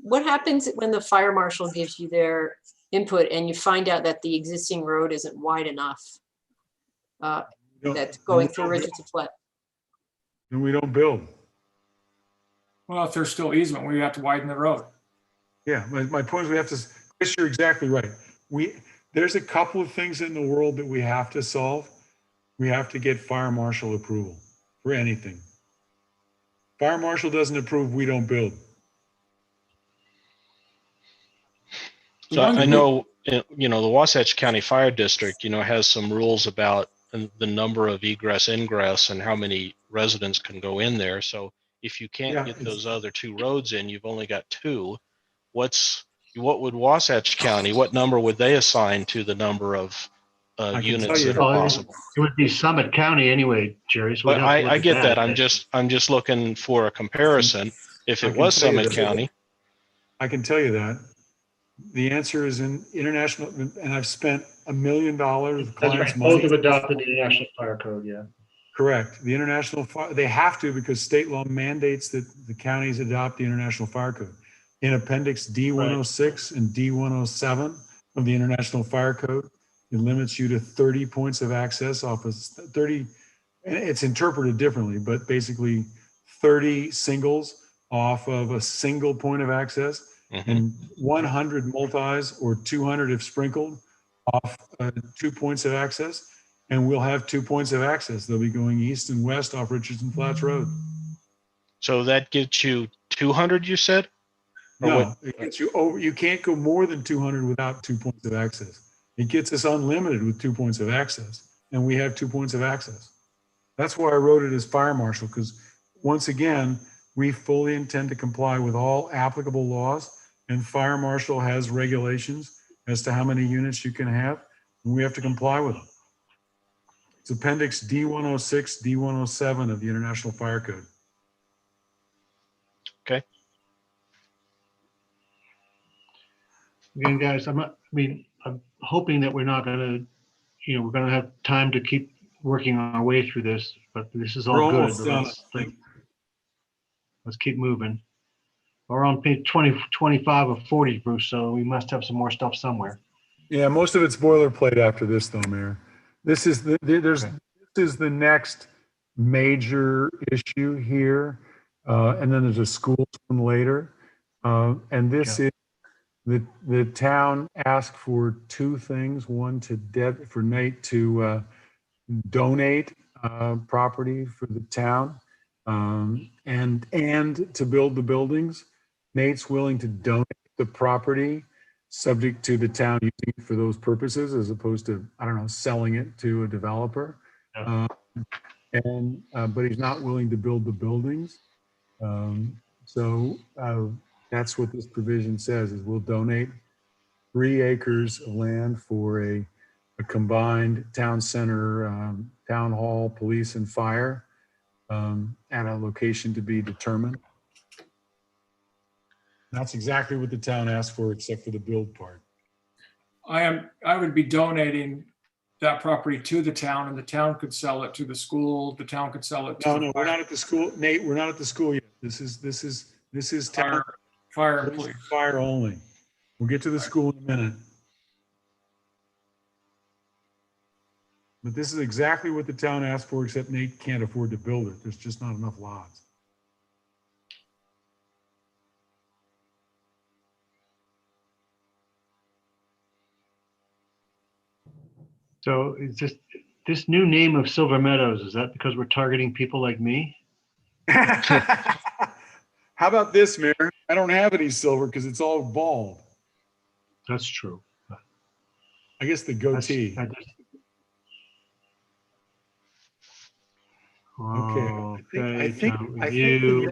[SPEAKER 9] What happens when the fire marshal gives you their input and you find out that the existing road isn't wide enough? That's going through Richardson Flat.
[SPEAKER 10] And we don't build.
[SPEAKER 11] Well, if there's still easement, we have to widen the road.
[SPEAKER 10] Yeah, my point is we have to, Chris, you're exactly right. There's a couple of things in the world that we have to solve. We have to get fire marshal approval for anything. Fire marshal doesn't approve, we don't build.
[SPEAKER 6] So I know, the Wasatch County Fire District, has some rules about the number of egress, ingress, and how many residents can go in there. So if you can't get those other two roads in, you've only got two. What would Wasatch County, what number would they assign to the number of units that are possible?
[SPEAKER 2] It would be Summit County anyway, Jerry. So
[SPEAKER 6] But I get that. I'm just looking for a comparison. If it was Summit County.
[SPEAKER 10] I can tell you that. The answer is in international, and I've spent $1 million of clients' money.
[SPEAKER 2] Both have adopted the International Fire Code, yeah.
[SPEAKER 10] Correct. The International Fire, they have to because state law mandates that the counties adopt the International Fire Code. In Appendix D106 and D107 of the International Fire Code, it limits you to 30 points of access off of 30, and it's interpreted differently, but basically 30 singles off of a single point of access. And 100 multis or 200 if sprinkled off 2 points of access. And we'll have 2 points of access. They'll be going east and west off Richardson Flats Road.
[SPEAKER 6] So that gets you 200, you said?
[SPEAKER 10] No, it gets you over. You can't go more than 200 without 2 points of access. It gets us unlimited with 2 points of access. And we have 2 points of access. That's why I wrote it as fire marshal, because once again, we fully intend to comply with all applicable laws. And fire marshal has regulations as to how many units you can have, and we have to comply with them. It's Appendix D106, D107 of the International Fire Code.
[SPEAKER 6] Okay.
[SPEAKER 2] Again, guys, I'm hoping that we're not going to, we're going to have time to keep working our way through this, but this is all good. Let's keep moving. We're on page 20, 25 of 40, Bruce, so we must have some more stuff somewhere.
[SPEAKER 10] Yeah, most of it's boilerplate after this, though, Mayor. This is this is the next major issue here, and then there's a school one later, and this is the town asked for two things. One, for Nate to donate property for the town, and to build the buildings. Nate's willing to donate the property subject to the town using it for those purposes as opposed to, I don't know, selling it to a developer.
[SPEAKER 2] Yeah.
[SPEAKER 10] But he's not willing to build the buildings. So that's what this provision says, is we'll donate 3 acres of land for a combined town center, town hall, police and fire at a location to be determined. That's exactly what the town asked for, except for the build part.
[SPEAKER 11] I would be donating that property to the town, and the town could sell it to the school. The town could sell it to
[SPEAKER 10] No, we're not at the school. Nate, we're not at the school yet. This is This is town
[SPEAKER 11] Fire,
[SPEAKER 10] police
[SPEAKER 11] please.
[SPEAKER 10] and fire only. We'll get to the school in a minute. But this is exactly what the town asked for, except Nate can't afford to build it. There's just not enough lots.
[SPEAKER 2] So is this new name of Silver Meadows, is that because we're targeting people like me?
[SPEAKER 10] How about this, Mayor? I don't have any silver because it's all bald.
[SPEAKER 2] That's true.
[SPEAKER 10] I guess the
[SPEAKER 2] That's-
[SPEAKER 10] goatee.
[SPEAKER 2] I just-
[SPEAKER 10] I think
[SPEAKER 2] you,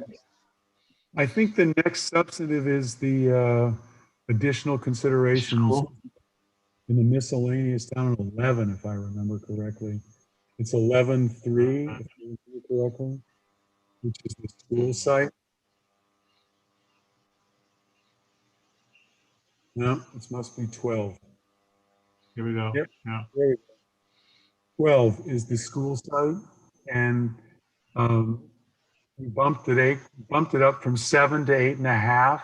[SPEAKER 10] the next substantive is the additional considerations
[SPEAKER 2] School.
[SPEAKER 10] in the miscellaneous down at 11, if I remember correctly. It's 11.3, if I remember correctly, which is the school site. No, it must be 12.
[SPEAKER 2] Here we go.
[SPEAKER 10] Yep.
[SPEAKER 2] Yeah.
[SPEAKER 10] There we go. 12 is the school site, and we bumped it up from 7 to 8.5,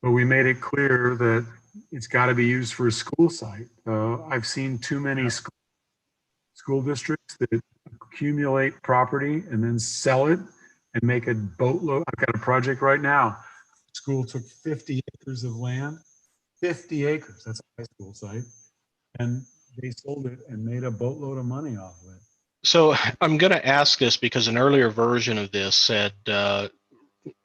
[SPEAKER 10] but we made it clear that it's got to be used for a school site. I've seen too many school districts that accumulate property and then sell it and make a boatload. I've got a project right now. School took 50 acres of land, 50 acres. That's a high school site, and they sold it and made a boatload of money off of it.
[SPEAKER 6] So I'm going to ask this because an earlier version of this said,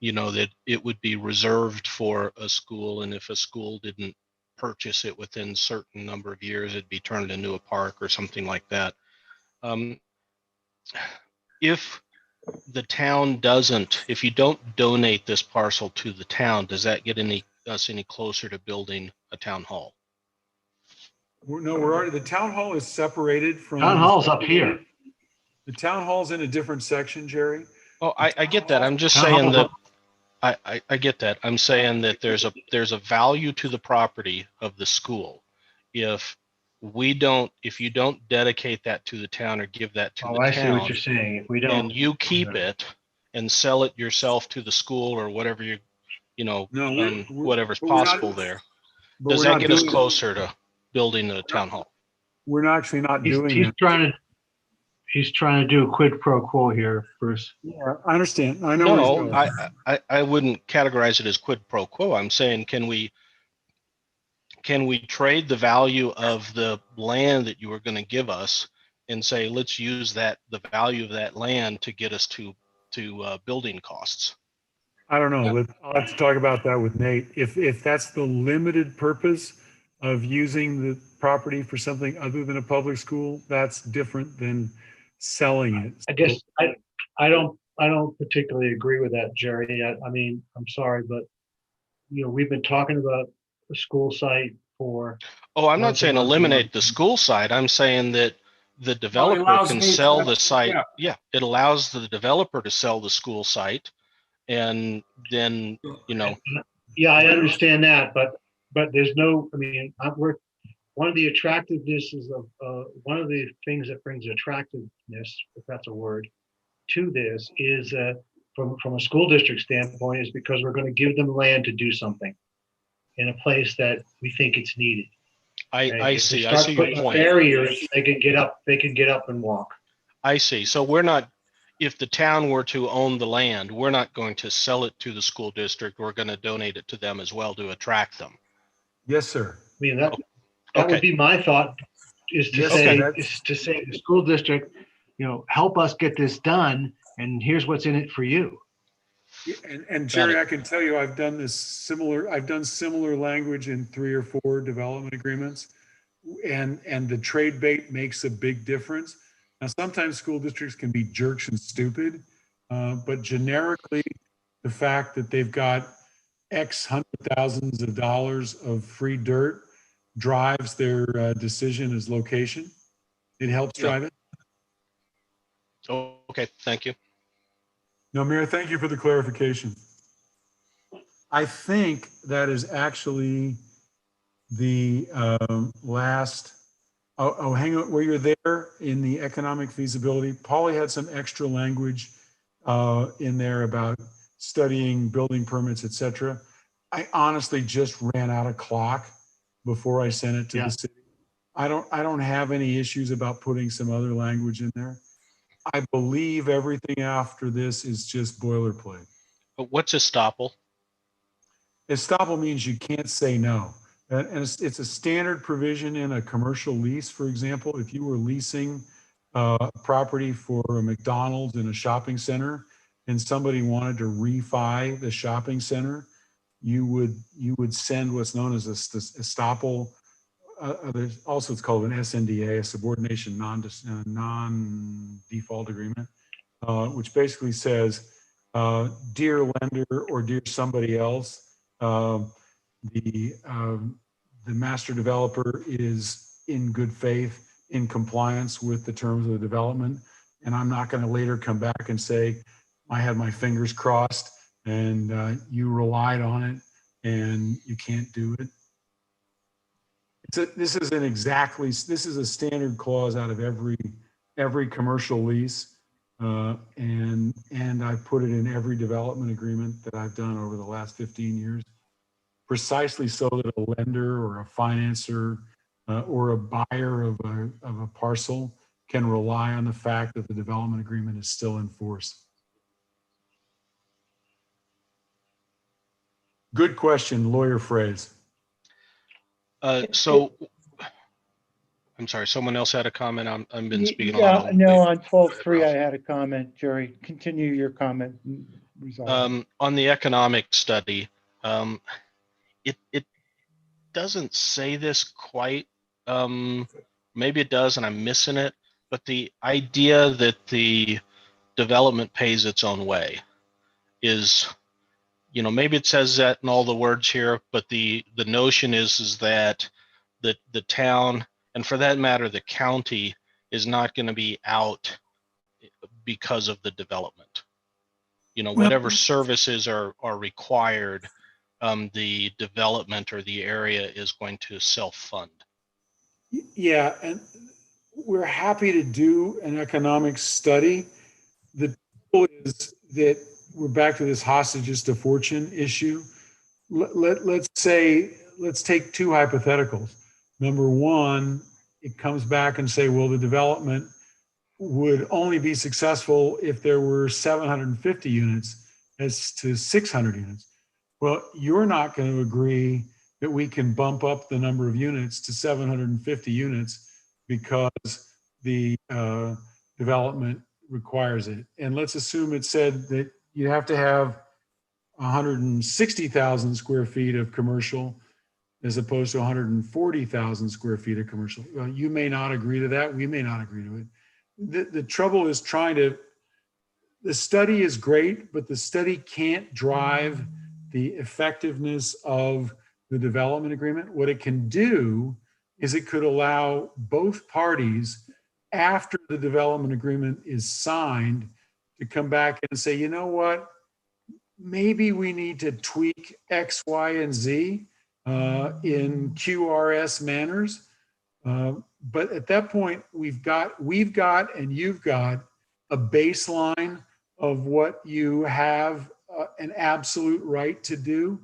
[SPEAKER 6] you know, that it would be reserved for a school, and if a school didn't purchase it within a certain number of years, it'd be turned into a park or something like that. If the town doesn't, if you don't donate this parcel to the town, does that get us any closer to building a town hall?
[SPEAKER 10] No, we're already, the town hall is separated from.
[SPEAKER 2] Town hall's up here.
[SPEAKER 10] The town hall's in a different section, Jerry.
[SPEAKER 6] Oh, I get that. I'm just
[SPEAKER 2] Town
[SPEAKER 6] saying
[SPEAKER 2] hall's
[SPEAKER 6] that I get that. I'm saying that there's a value to the property of the school. If you don't dedicate that to the town or give that to
[SPEAKER 2] Oh,
[SPEAKER 6] the
[SPEAKER 2] I see what
[SPEAKER 6] town,
[SPEAKER 2] you're saying. If we don't.
[SPEAKER 6] and you keep it and sell it yourself to the school or whatever whatever's
[SPEAKER 10] but we're not-
[SPEAKER 6] possible there,
[SPEAKER 10] but
[SPEAKER 6] does
[SPEAKER 10] we're
[SPEAKER 6] that
[SPEAKER 10] not
[SPEAKER 6] get us
[SPEAKER 10] doing-
[SPEAKER 6] closer to building a town hall?
[SPEAKER 10] We're not actually not doing
[SPEAKER 2] He's
[SPEAKER 10] that.
[SPEAKER 2] he's trying to do a quid pro quo here, Bruce.
[SPEAKER 10] Yeah, I understand. I know. where he's
[SPEAKER 6] No,
[SPEAKER 10] going.
[SPEAKER 6] I wouldn't categorize it as quid pro quo. I'm saying, can we trade the value of the land that you were going to give us and say, let's use the value of that land to get us to building costs?
[SPEAKER 10] I don't know. I'll have to talk about that with Nate. If that's the limited purpose of using the property for something other than a public school, that's different than selling it.
[SPEAKER 2] I guess I don't particularly agree with that, Jerry. I mean, I'm sorry, but we've been talking about the school site for.
[SPEAKER 6] Oh, I'm not
[SPEAKER 2] months and
[SPEAKER 6] saying
[SPEAKER 2] months and
[SPEAKER 6] eliminate
[SPEAKER 2] months.
[SPEAKER 6] the school site. I'm saying that the developer
[SPEAKER 11] allows
[SPEAKER 6] can
[SPEAKER 11] me
[SPEAKER 6] sell
[SPEAKER 11] to-
[SPEAKER 6] the site.
[SPEAKER 11] yeah.
[SPEAKER 6] Yeah, it allows the developer to sell the school site, and then
[SPEAKER 2] Yeah, I understand that, but there's no. I mean, one of the attractivenesses of one of the things that brings attractiveness, if that's a word, to this is from a school district standpoint, is because we're going to give them land to do something in a place that we think it's needed.
[SPEAKER 6] I see your point.
[SPEAKER 2] Barriers, they can get up and walk.
[SPEAKER 6] I see. So we're not, if the town were to own the land, we're not going to sell it to the school district. We're going to donate it to them as well to attract them.
[SPEAKER 10] Yes, sir.
[SPEAKER 2] I mean, that
[SPEAKER 6] Okay.
[SPEAKER 2] would be my thought, is to
[SPEAKER 10] Yes,
[SPEAKER 2] say,
[SPEAKER 10] okay.
[SPEAKER 2] the school district, help us get this done, and here's what's in it for you.
[SPEAKER 10] And Jerry, I can tell you, I've done similar language in 3 or 4 development agreements, and the trade bait makes a big difference. Now, sometimes school districts can be jerks and stupid, but generically, the fact that they've got X hundred thousands of dollars of free dirt drives their decision as location. It helps drive it.
[SPEAKER 6] Oh, okay, thank you.
[SPEAKER 10] No, Mayor, thank you for the clarification. I think that is actually the last, hang on, where you're there in the economic feasibility, Polly had some extra language in there about studying building permits, et cetera. I honestly just ran out of clock before I sent it to
[SPEAKER 2] Yeah.
[SPEAKER 10] the city. I don't have any issues about putting some other language in there. I believe everything after this is just boilerplate.
[SPEAKER 6] But what's estoppel?
[SPEAKER 10] Estoppel means you can't say no. And it's a standard provision in a commercial lease. For example, if you were leasing property for a McDonald's in a shopping center and somebody wanted to refi the shopping center, you would send what's known as a estoppel. There's also, it's called an SNDA, a subordination non-default agreement, which basically says, dear lender or dear somebody else, the master developer is in good faith, in compliance with the terms of the development, and I'm not going to later come back and say I had my fingers crossed and you relied on it and you can't do it. This is a standard clause out of every commercial lease, and I put it in every development agreement that I've done over the last 15 years, precisely so that a lender or a financer or a buyer of a parcel can rely on the fact that the development agreement is still in force. Good question, lawyer phrase.
[SPEAKER 6] So, I'm sorry, someone else had a comment. I've been speaking a
[SPEAKER 5] Yeah,
[SPEAKER 6] lot.
[SPEAKER 5] no, on
[SPEAKER 6] Go ahead,
[SPEAKER 5] 12.3, I
[SPEAKER 6] Ralph.
[SPEAKER 5] had a comment, Jerry. Continue your comment. And resolve.
[SPEAKER 6] On the economic study, it doesn't say this quite. Maybe it does, and I'm missing it. But the idea that the development pays its own way is, maybe it says that in all the words here, but the notion is that the town, and for that matter, the county, is not going to be out because of the development. Whatever services are required, the development or the area is going to self-fund.
[SPEAKER 10] Yeah, and we're happy to do an economic study. The trouble is that we're back to this hostages to fortune issue. Let's take two hypotheticals. Number one, it comes back and say, well, the development would only be successful if there were 750 units as to 600 units. Well, you're not going to agree that we can bump up the number of units to 750 units because the development requires it. And let's assume it said that you have to have 160,000 square feet of commercial as opposed to 140,000 square feet of commercial. Well, you may not agree to that. We may not agree to it. The trouble is the study is great, but the study can't drive the effectiveness of the development agreement. What it can do is it could allow both parties, after the development agreement is signed, to come back and say, you know what, maybe we need to tweak X, Y, and Z in QRS manners. But at that point, we've got and you've got a baseline of what you have an absolute right to do.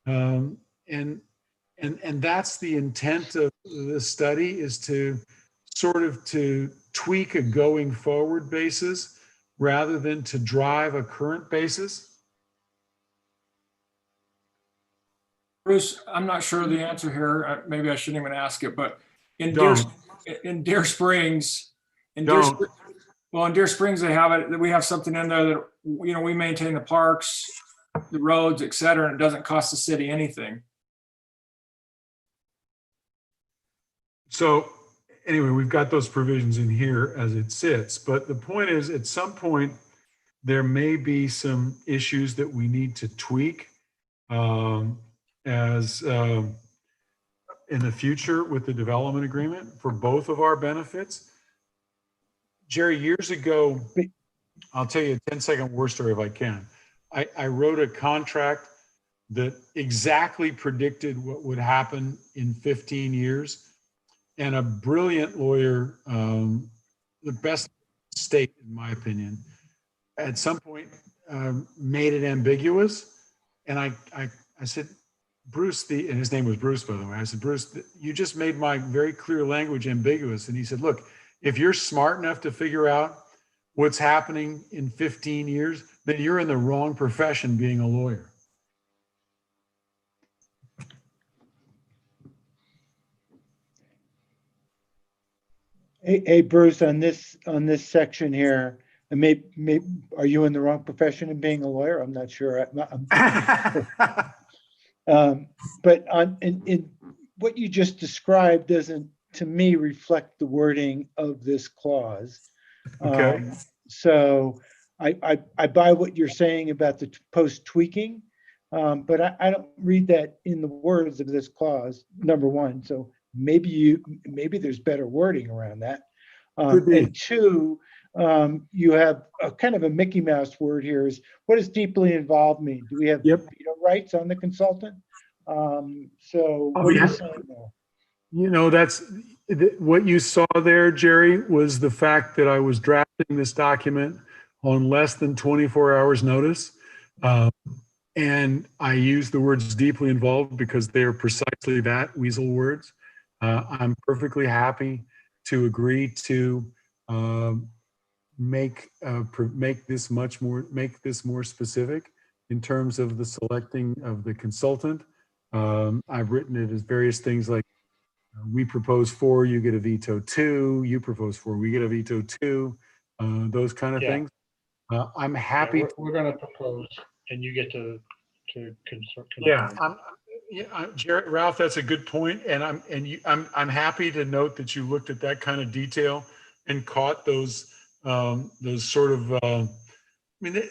[SPEAKER 10] And that's the intent of the study, is to sort of to tweak a going forward basis rather than to drive a current basis.
[SPEAKER 11] Bruce, I'm not sure of the answer here. Maybe I shouldn't even ask it, but in Deer Springs, in Deer Springs, they have it. We have something in there that, we maintain the parks, the roads, et cetera, and it doesn't cost the city anything.
[SPEAKER 10] So anyway, we've got those provisions in here as it sits, but the point is, at some point, there may be some issues that we need to tweak in the future with the development agreement for both of our benefits. Jerry, years ago, I'll tell you a 10-second war story if I can. I wrote a contract that exactly predicted what would happen in 15 years. And a brilliant lawyer, the best state, in my opinion, at some point made it ambiguous. And I said, Bruce, and his name was Bruce, by the way. I said, Bruce, you just made my very clear language ambiguous. And he said, look, if you're smart enough to figure out what's happening in 15 years, then you're in the wrong profession being a lawyer.
[SPEAKER 5] Hey, Bruce, on this section here, and maybe are you in the wrong profession of being a lawyer? I'm not sure. But in what you just described doesn't, to me, reflect the wording of this clause.
[SPEAKER 10] Okay.
[SPEAKER 5] So I buy what you're saying about the post tweaking, but I don't read that in the words of this clause, number one. So maybe there's better wording around that.
[SPEAKER 10] Could be.
[SPEAKER 5] And two, you have a kind of a Mickey Mouse word here. Is what does deeply involved mean? Do we have
[SPEAKER 10] Yep.
[SPEAKER 5] veto rights on the consultant? So
[SPEAKER 10] Oh,
[SPEAKER 5] what are
[SPEAKER 10] yeah.
[SPEAKER 5] you saying there?
[SPEAKER 10] You know, that's what you saw there, Jerry, was the fact that I was drafting this document on less than 24 hours notice. And I use the words deeply involved because they are precisely that, weasel words. I'm perfectly happy to agree to make this more specific in terms of the selecting of the consultant. I've written it as various things like, we propose 4, you get a veto 2, you propose 4, we get a veto 2, those kind of
[SPEAKER 2] Yeah.
[SPEAKER 10] things. I'm happy.
[SPEAKER 2] We're going to propose, and you get to confirm.
[SPEAKER 10] Yeah, Jared, Ralph, that's a good point, and I'm happy to note that you looked at that kind of detail and caught those sort of. I mean,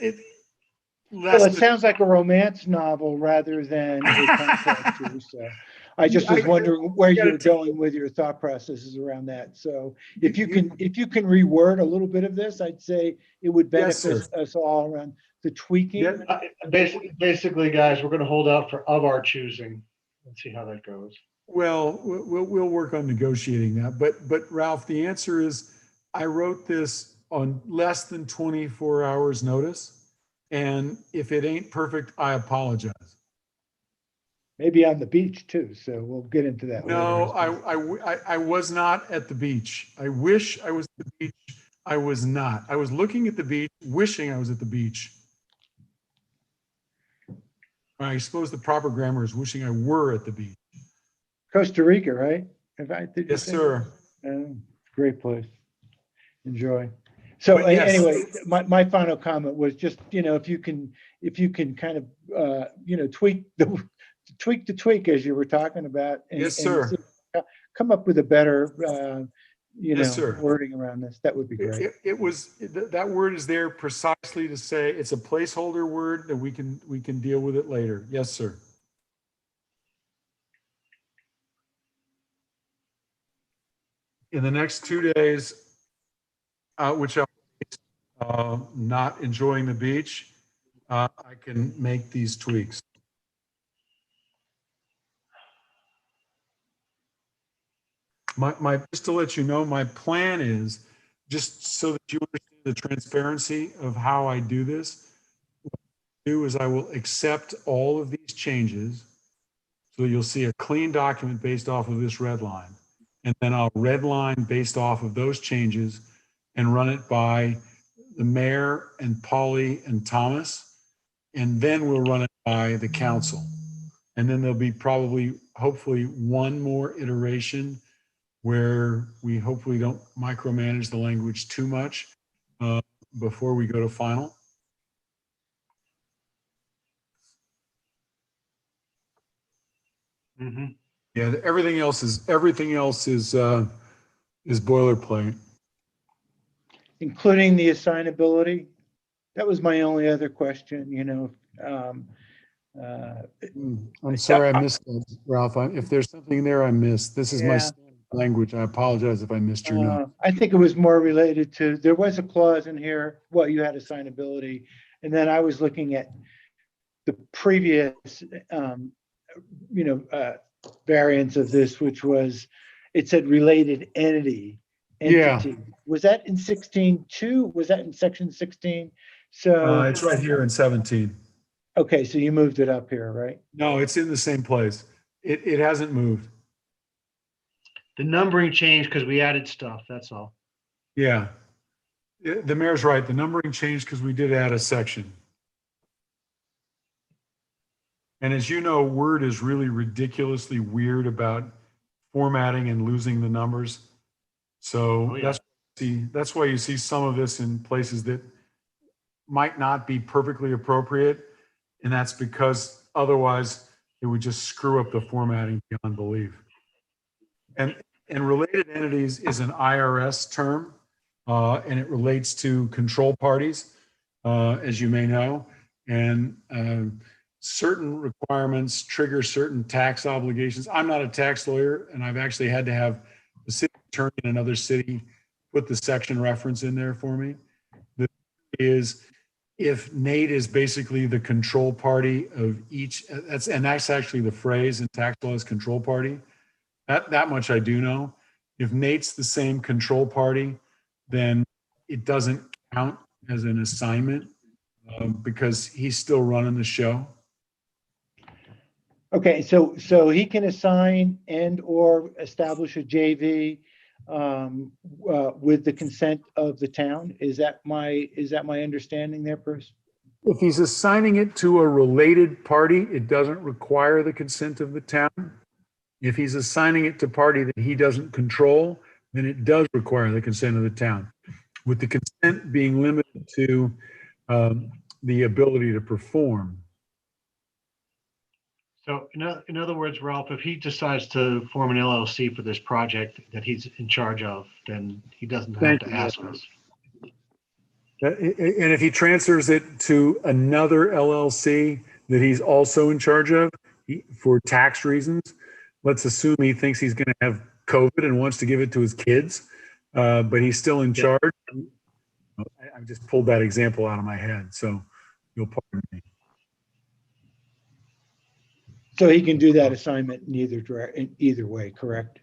[SPEAKER 5] Well, it sounds like a romance novel rather than a contract here. So I just was wondering where you were going with your thought processes around that. So if you can reword a little bit of this, I'd say it would benefit us all around the tweaking.
[SPEAKER 2] Yeah, basically, guys, we're going to hold out for of our choosing and see how that goes.
[SPEAKER 10] Well, we'll work on negotiating that. But Ralph, the answer is I wrote this on less than 24 hours notice. And if it ain't perfect, I apologize.
[SPEAKER 5] Maybe on the beach too. So we'll get into that.
[SPEAKER 10] No,
[SPEAKER 5] later.
[SPEAKER 10] I was not at the beach. I wish I was at the beach. I was not. I was looking at the beach, wishing I was at the beach. I suppose the proper grammar is wishing I were at the beach.
[SPEAKER 5] Costa Rica, right?
[SPEAKER 10] Yes, sir.
[SPEAKER 5] Great place. Enjoy. So
[SPEAKER 10] yes.
[SPEAKER 5] Anyway, my final comment was just, if you can kind of, tweak the tweak as you were talking about. And,
[SPEAKER 10] yes, sir.
[SPEAKER 5] And come up with a better,
[SPEAKER 10] yes, sir.
[SPEAKER 5] wording around this. That would be great.
[SPEAKER 10] That word is there precisely to say it's a placeholder word that we can deal with it later. Yes, sir. In the next 2 days, which I'm not enjoying the beach, I can make these tweaks. Just to let you know, my plan is, just so that you understand the transparency of how I do this, what I do is I will accept all of these changes. So you'll see a clean document based off of this red line. And then I'll red line based off of those changes and run it by the mayor and Polly and Thomas. And then we'll run it by the council. And then there'll be hopefully one more iteration where we hopefully don't micromanage the language too much before we go to final.
[SPEAKER 2] Mm-hmm.
[SPEAKER 10] Yeah, everything else is boilerplate,
[SPEAKER 5] Including the assignability. That was my only other question.
[SPEAKER 10] I'm sorry I missed that, Ralph. If there's something there I missed, this is my standard language. I apologize if I missed your note.
[SPEAKER 5] I think it was more related to, there was a clause in here, well, you had assignability, and then I was looking at the previous, variance of this, which was, it said related entity.
[SPEAKER 10] Yeah.
[SPEAKER 5] Was that in 16.2? Was that in section 16? So,
[SPEAKER 10] It's right here in 17.
[SPEAKER 5] okay, so you moved it up here, right?
[SPEAKER 10] No, it's in the same place. It hasn't moved.
[SPEAKER 2] The numbering changed because we added stuff, that's all.
[SPEAKER 10] Yeah. The mayor's right. The numbering changed because we did add a section. And as you know, Word is really ridiculously weird about formatting and losing the numbers. So
[SPEAKER 2] Oh, yeah.
[SPEAKER 10] that's why you see some of this in places that might not be perfectly appropriate. And that's because otherwise it would just screw up the formatting beyond belief. And related entities is an IRS term, and it relates to control parties, as you may know. And certain requirements trigger certain tax obligations. I'm not a tax lawyer, and I've actually had to have the city attorney in another city put the section reference in there for me. The is if Nate is basically the control party of each, that's actually the phrase in tax law is control party. That much I do know. If Nate's the same control party, then it doesn't count as an assignment because he's still running the show.
[SPEAKER 5] Okay, so he can assign and or establish a JV with the consent of the town. Is that my understanding there, Bruce?
[SPEAKER 10] If he's assigning it to a related party, it doesn't require the consent of the town. If he's assigning it to party that he doesn't control, then it does require the consent of the town, with the consent being limited to the ability to perform.
[SPEAKER 2] So in other words, Ralph, if he decides to form an LLC for this project that he's in charge of, then he doesn't have to ask us.
[SPEAKER 10] And if he transfers it to another LLC that he's also in charge of for tax reasons, let's assume he thinks he's going to have COVID and wants to give it to his kids, but he's still in charge. I just pulled that example out of my head, so you'll pardon me.
[SPEAKER 5] So he can do that assignment in either way, correct?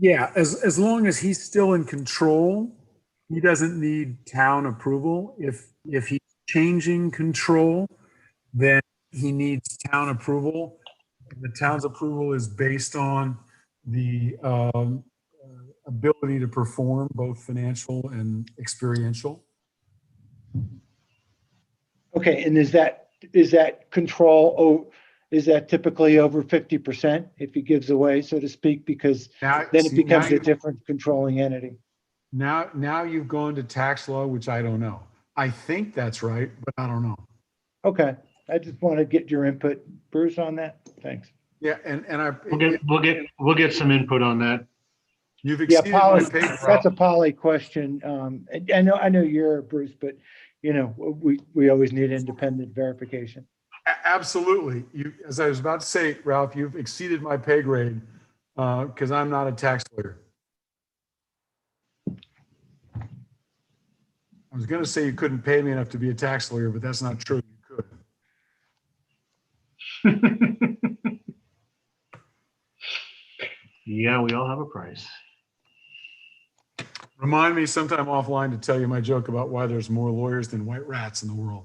[SPEAKER 10] Yeah, as long as he's still in control, he doesn't need town approval. If he's changing control, then he needs town approval. The town's approval is based on the ability to perform, both financial and experiential.
[SPEAKER 5] Okay, and is that control? Is that typically over 50% if he gives away, so to speak, because then it becomes a different controlling entity?
[SPEAKER 10] Now you've gone to tax law, which I don't know. I think that's right, but I don't know.
[SPEAKER 5] Okay, I just want to get your input, Bruce, on that. Thanks.
[SPEAKER 10] Yeah, and
[SPEAKER 2] We'll get some input on that.
[SPEAKER 10] You've
[SPEAKER 5] Yeah,
[SPEAKER 10] exceeded my
[SPEAKER 5] Polly,
[SPEAKER 10] pay.
[SPEAKER 5] that's a Polly question. I know you're Bruce, but we always need independent verification.
[SPEAKER 10] Absolutely. As I was about to say, Ralph, you've exceeded my pay grade because I'm not a tax lawyer. I was going to say you couldn't pay me enough to be a tax lawyer, but that's not true. You could.
[SPEAKER 2] Yeah, we all have a price.
[SPEAKER 10] Remind me sometime offline to tell you my joke about why there's more lawyers than white rats in the world.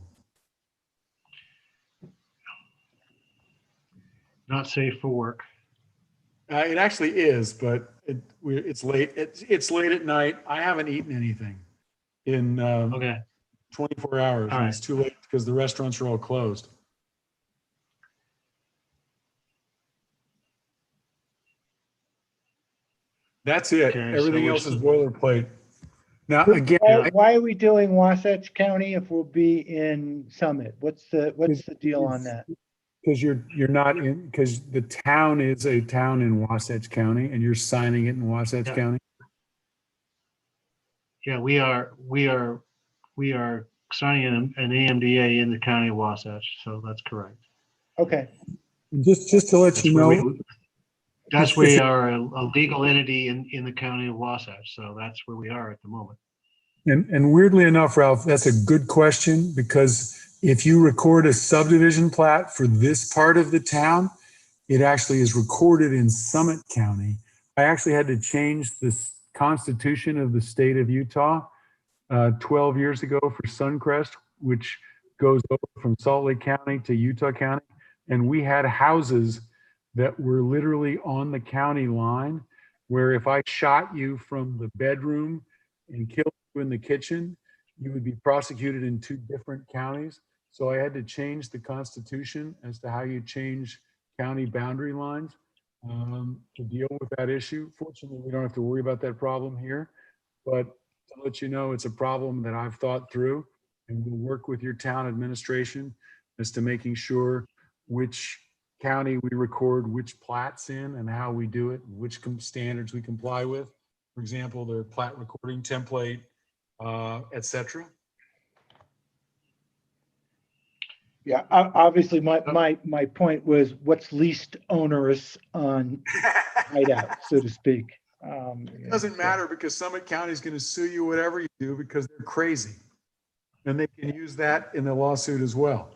[SPEAKER 2] Not safe for work.
[SPEAKER 10] It actually is, but it's late. It's late at night. I haven't eaten anything in 24 hours.
[SPEAKER 2] All
[SPEAKER 10] And
[SPEAKER 2] right.
[SPEAKER 10] it's too late because the restaurants are all closed. That's it.
[SPEAKER 2] Okay,
[SPEAKER 10] Everything
[SPEAKER 2] so
[SPEAKER 10] else is boilerplate. Now, again,
[SPEAKER 5] Why are we doing Wasatch County if we'll be in Summit? What's the deal on that?
[SPEAKER 10] because you're not in, because the town is a town in Wasatch County and you're signing it in Wasatch
[SPEAKER 2] Yeah.
[SPEAKER 10] County.
[SPEAKER 2] Yeah, we are signing an AMDA in the county of Wasatch, so that's correct.
[SPEAKER 5] Okay,
[SPEAKER 10] Just to let you know,
[SPEAKER 2] That's where we are a legal entity in the county of Wasatch, so that's where we are at the moment.
[SPEAKER 10] and weirdly enough, Ralph, that's a good question, because if you record a subdivision plat for this part of the town, it actually is recorded in Summit County. I actually had to change the constitution of the state of Utah 12 years ago for Suncrest, which goes over from Salt Lake County to Utah County. And we had houses that were literally on the county line, where if I shot you from the bedroom and killed you in the kitchen, you would be prosecuted in 2 different counties. So I had to change the Constitution as to how you change county boundary lines to deal with that issue. Fortunately, we don't have to worry about that problem here, but to let you know, it's a problem that I've thought through, and we'll work with your town administration as to making sure which county we record which plats in and how we do it, which standards we comply with. For example, the plat recording template, et cetera.
[SPEAKER 5] Yeah, obviously, my point was what's least onerous on Hideout, so to speak.
[SPEAKER 10] It doesn't matter, because Summit County is going to sue you whatever you do because they're crazy. And they can use that in the lawsuit as well.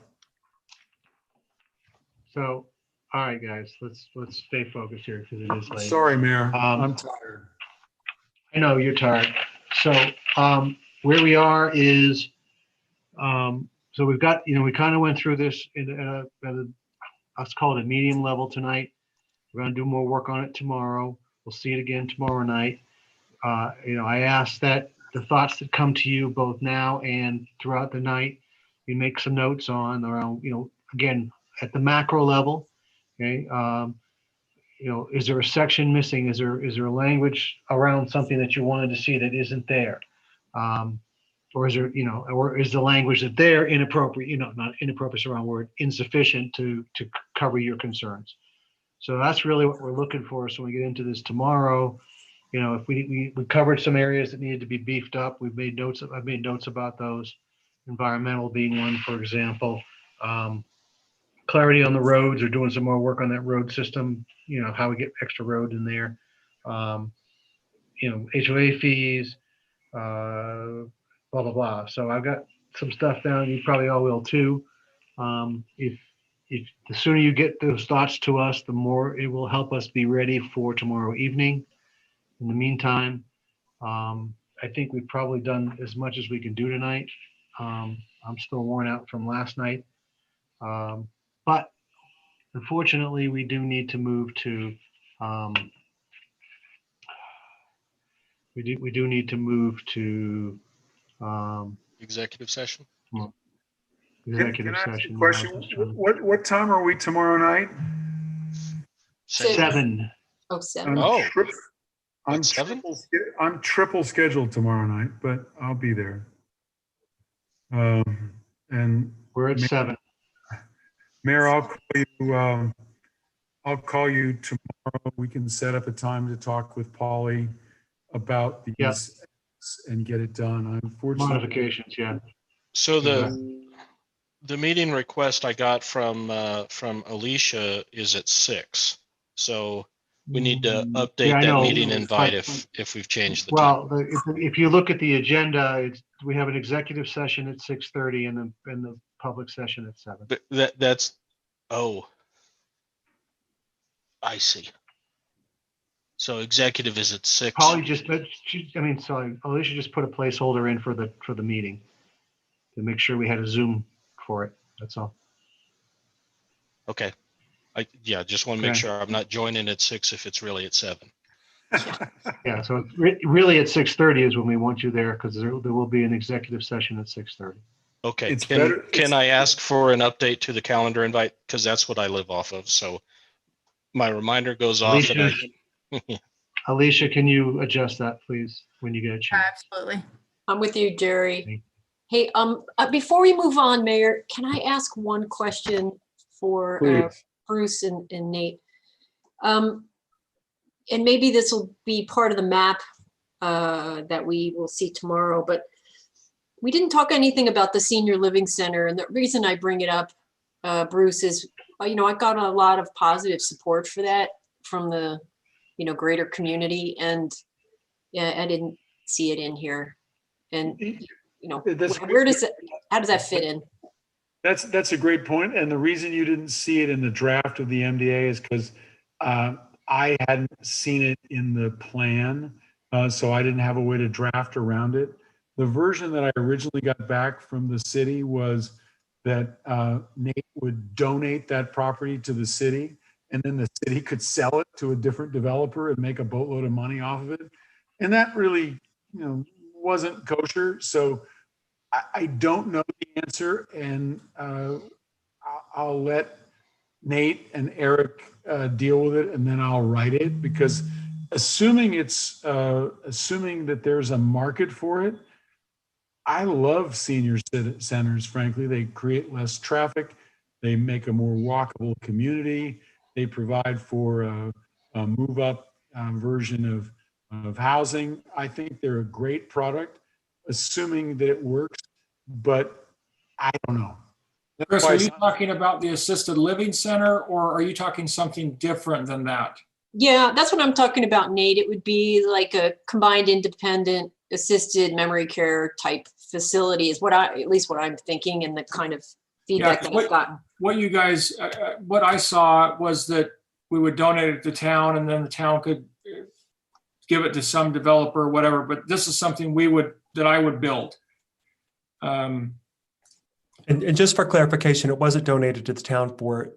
[SPEAKER 2] So, all right, guys, let's stay focused here because it is late.
[SPEAKER 10] Sorry, Mayor, I'm tired.
[SPEAKER 2] I know you're tired. So where we are is, so we've got, we kind of went through this let's call it a medium level tonight. We're going to do more work on it tomorrow. We'll see it again tomorrow night. I ask that the thoughts that come to you both now and throughout the night, you make some notes on around, again, at the macro level. Okay. Is there a section missing? Is there a language around something that you wanted to see that isn't there? Or is there, or is the language that they're inappropriate, not inappropriate is the wrong word, insufficient to cover your concerns? So that's really what we're looking for. So when we get into this tomorrow, if we covered some areas that needed to be beefed up, I've made notes about those. Environmental being one, for example. Clarity on the roads, or doing some more work on that road system, how we get extra road in there. HOA fees, blah, blah, blah. So I've got some stuff down. You probably all will too. If the sooner you get those thoughts to us, the more it will help us be ready for tomorrow evening. In the meantime, I think we've probably done as much as we can do tonight. I'm still worn out from last night. But unfortunately, we do need to move to, we do need to move to
[SPEAKER 6] Executive session.
[SPEAKER 2] Executive
[SPEAKER 10] Can I ask
[SPEAKER 2] session.
[SPEAKER 10] a question? What time are we tomorrow night?
[SPEAKER 2] 7.
[SPEAKER 9] Oh, 7.
[SPEAKER 10] I'm triple scheduled tomorrow night, but I'll be there. And
[SPEAKER 2] we're at 7.
[SPEAKER 10] Mayor, I'll call you tomorrow. We can set up a time to talk with Polly about these and get it done. Unfortunately,
[SPEAKER 2] modifications, yeah.
[SPEAKER 6] So the meeting request I got from Alicia is at 6. So we need to update that meeting invite if we've changed the time.
[SPEAKER 2] Well, if you look at the agenda, we have an executive session at 6:30 and the public session at 7.
[SPEAKER 6] But I see. So executive is at 6.
[SPEAKER 2] Polly Alicia just put a placeholder in for the meeting to make sure we had a Zoom for it. That's all.
[SPEAKER 6] Okay. Just want to make sure I'm not joining at 6 if it's really at 7.
[SPEAKER 2] Yeah, so really at 6:30 is when we want you there, because there will be an executive session at 6:30.
[SPEAKER 6] Okay. Can I ask for an update to the calendar invite? Because that's what I live off of. So my reminder goes off.
[SPEAKER 2] Alicia, can you adjust that, please, when you get a chance?
[SPEAKER 1] Absolutely.
[SPEAKER 9] I'm with you, Jerry. Hey, before we move on, Mayor, can I ask one question for Bruce and Nate? And maybe this will be part of the map that we will see tomorrow, but we didn't talk anything about the senior living center. And the reason I bring it up, Bruce, is, I got a lot of positive support for that from the, greater community. And I didn't see it in here. And, how does that fit in?
[SPEAKER 10] That's a great point. And the reason you didn't see it in the draft of the MDA is because I hadn't seen it in the plan. So I didn't have a way to draft around it. The version that I originally got back from the city was that Nate would donate that property to the city, and then the city could sell it to a different developer and make a boatload of money off of it. And that really, wasn't kosher. So I don't know the answer, and I'll let Nate and Eric deal with it, and then I'll write it, because assuming that there's a market for it, I love senior centers, frankly. They create less traffic. They make a more walkable community. They provide for a move-up version of housing. I think they're a great product, assuming that it works, but I don't know.
[SPEAKER 11] Chris, are you talking about the assisted living center, or are you talking something different than that?
[SPEAKER 9] Yeah, that's what I'm talking about, Nate. It would be like a combined independent assisted memory care type facility is at least what I'm thinking, and the kind of feedback that I've gotten.
[SPEAKER 11] What you guys, what I saw was that we would donate it to town, and then the town could give it to some developer or whatever, but this is something that I would build.
[SPEAKER 3] And just for clarification, it wasn't donated to the town for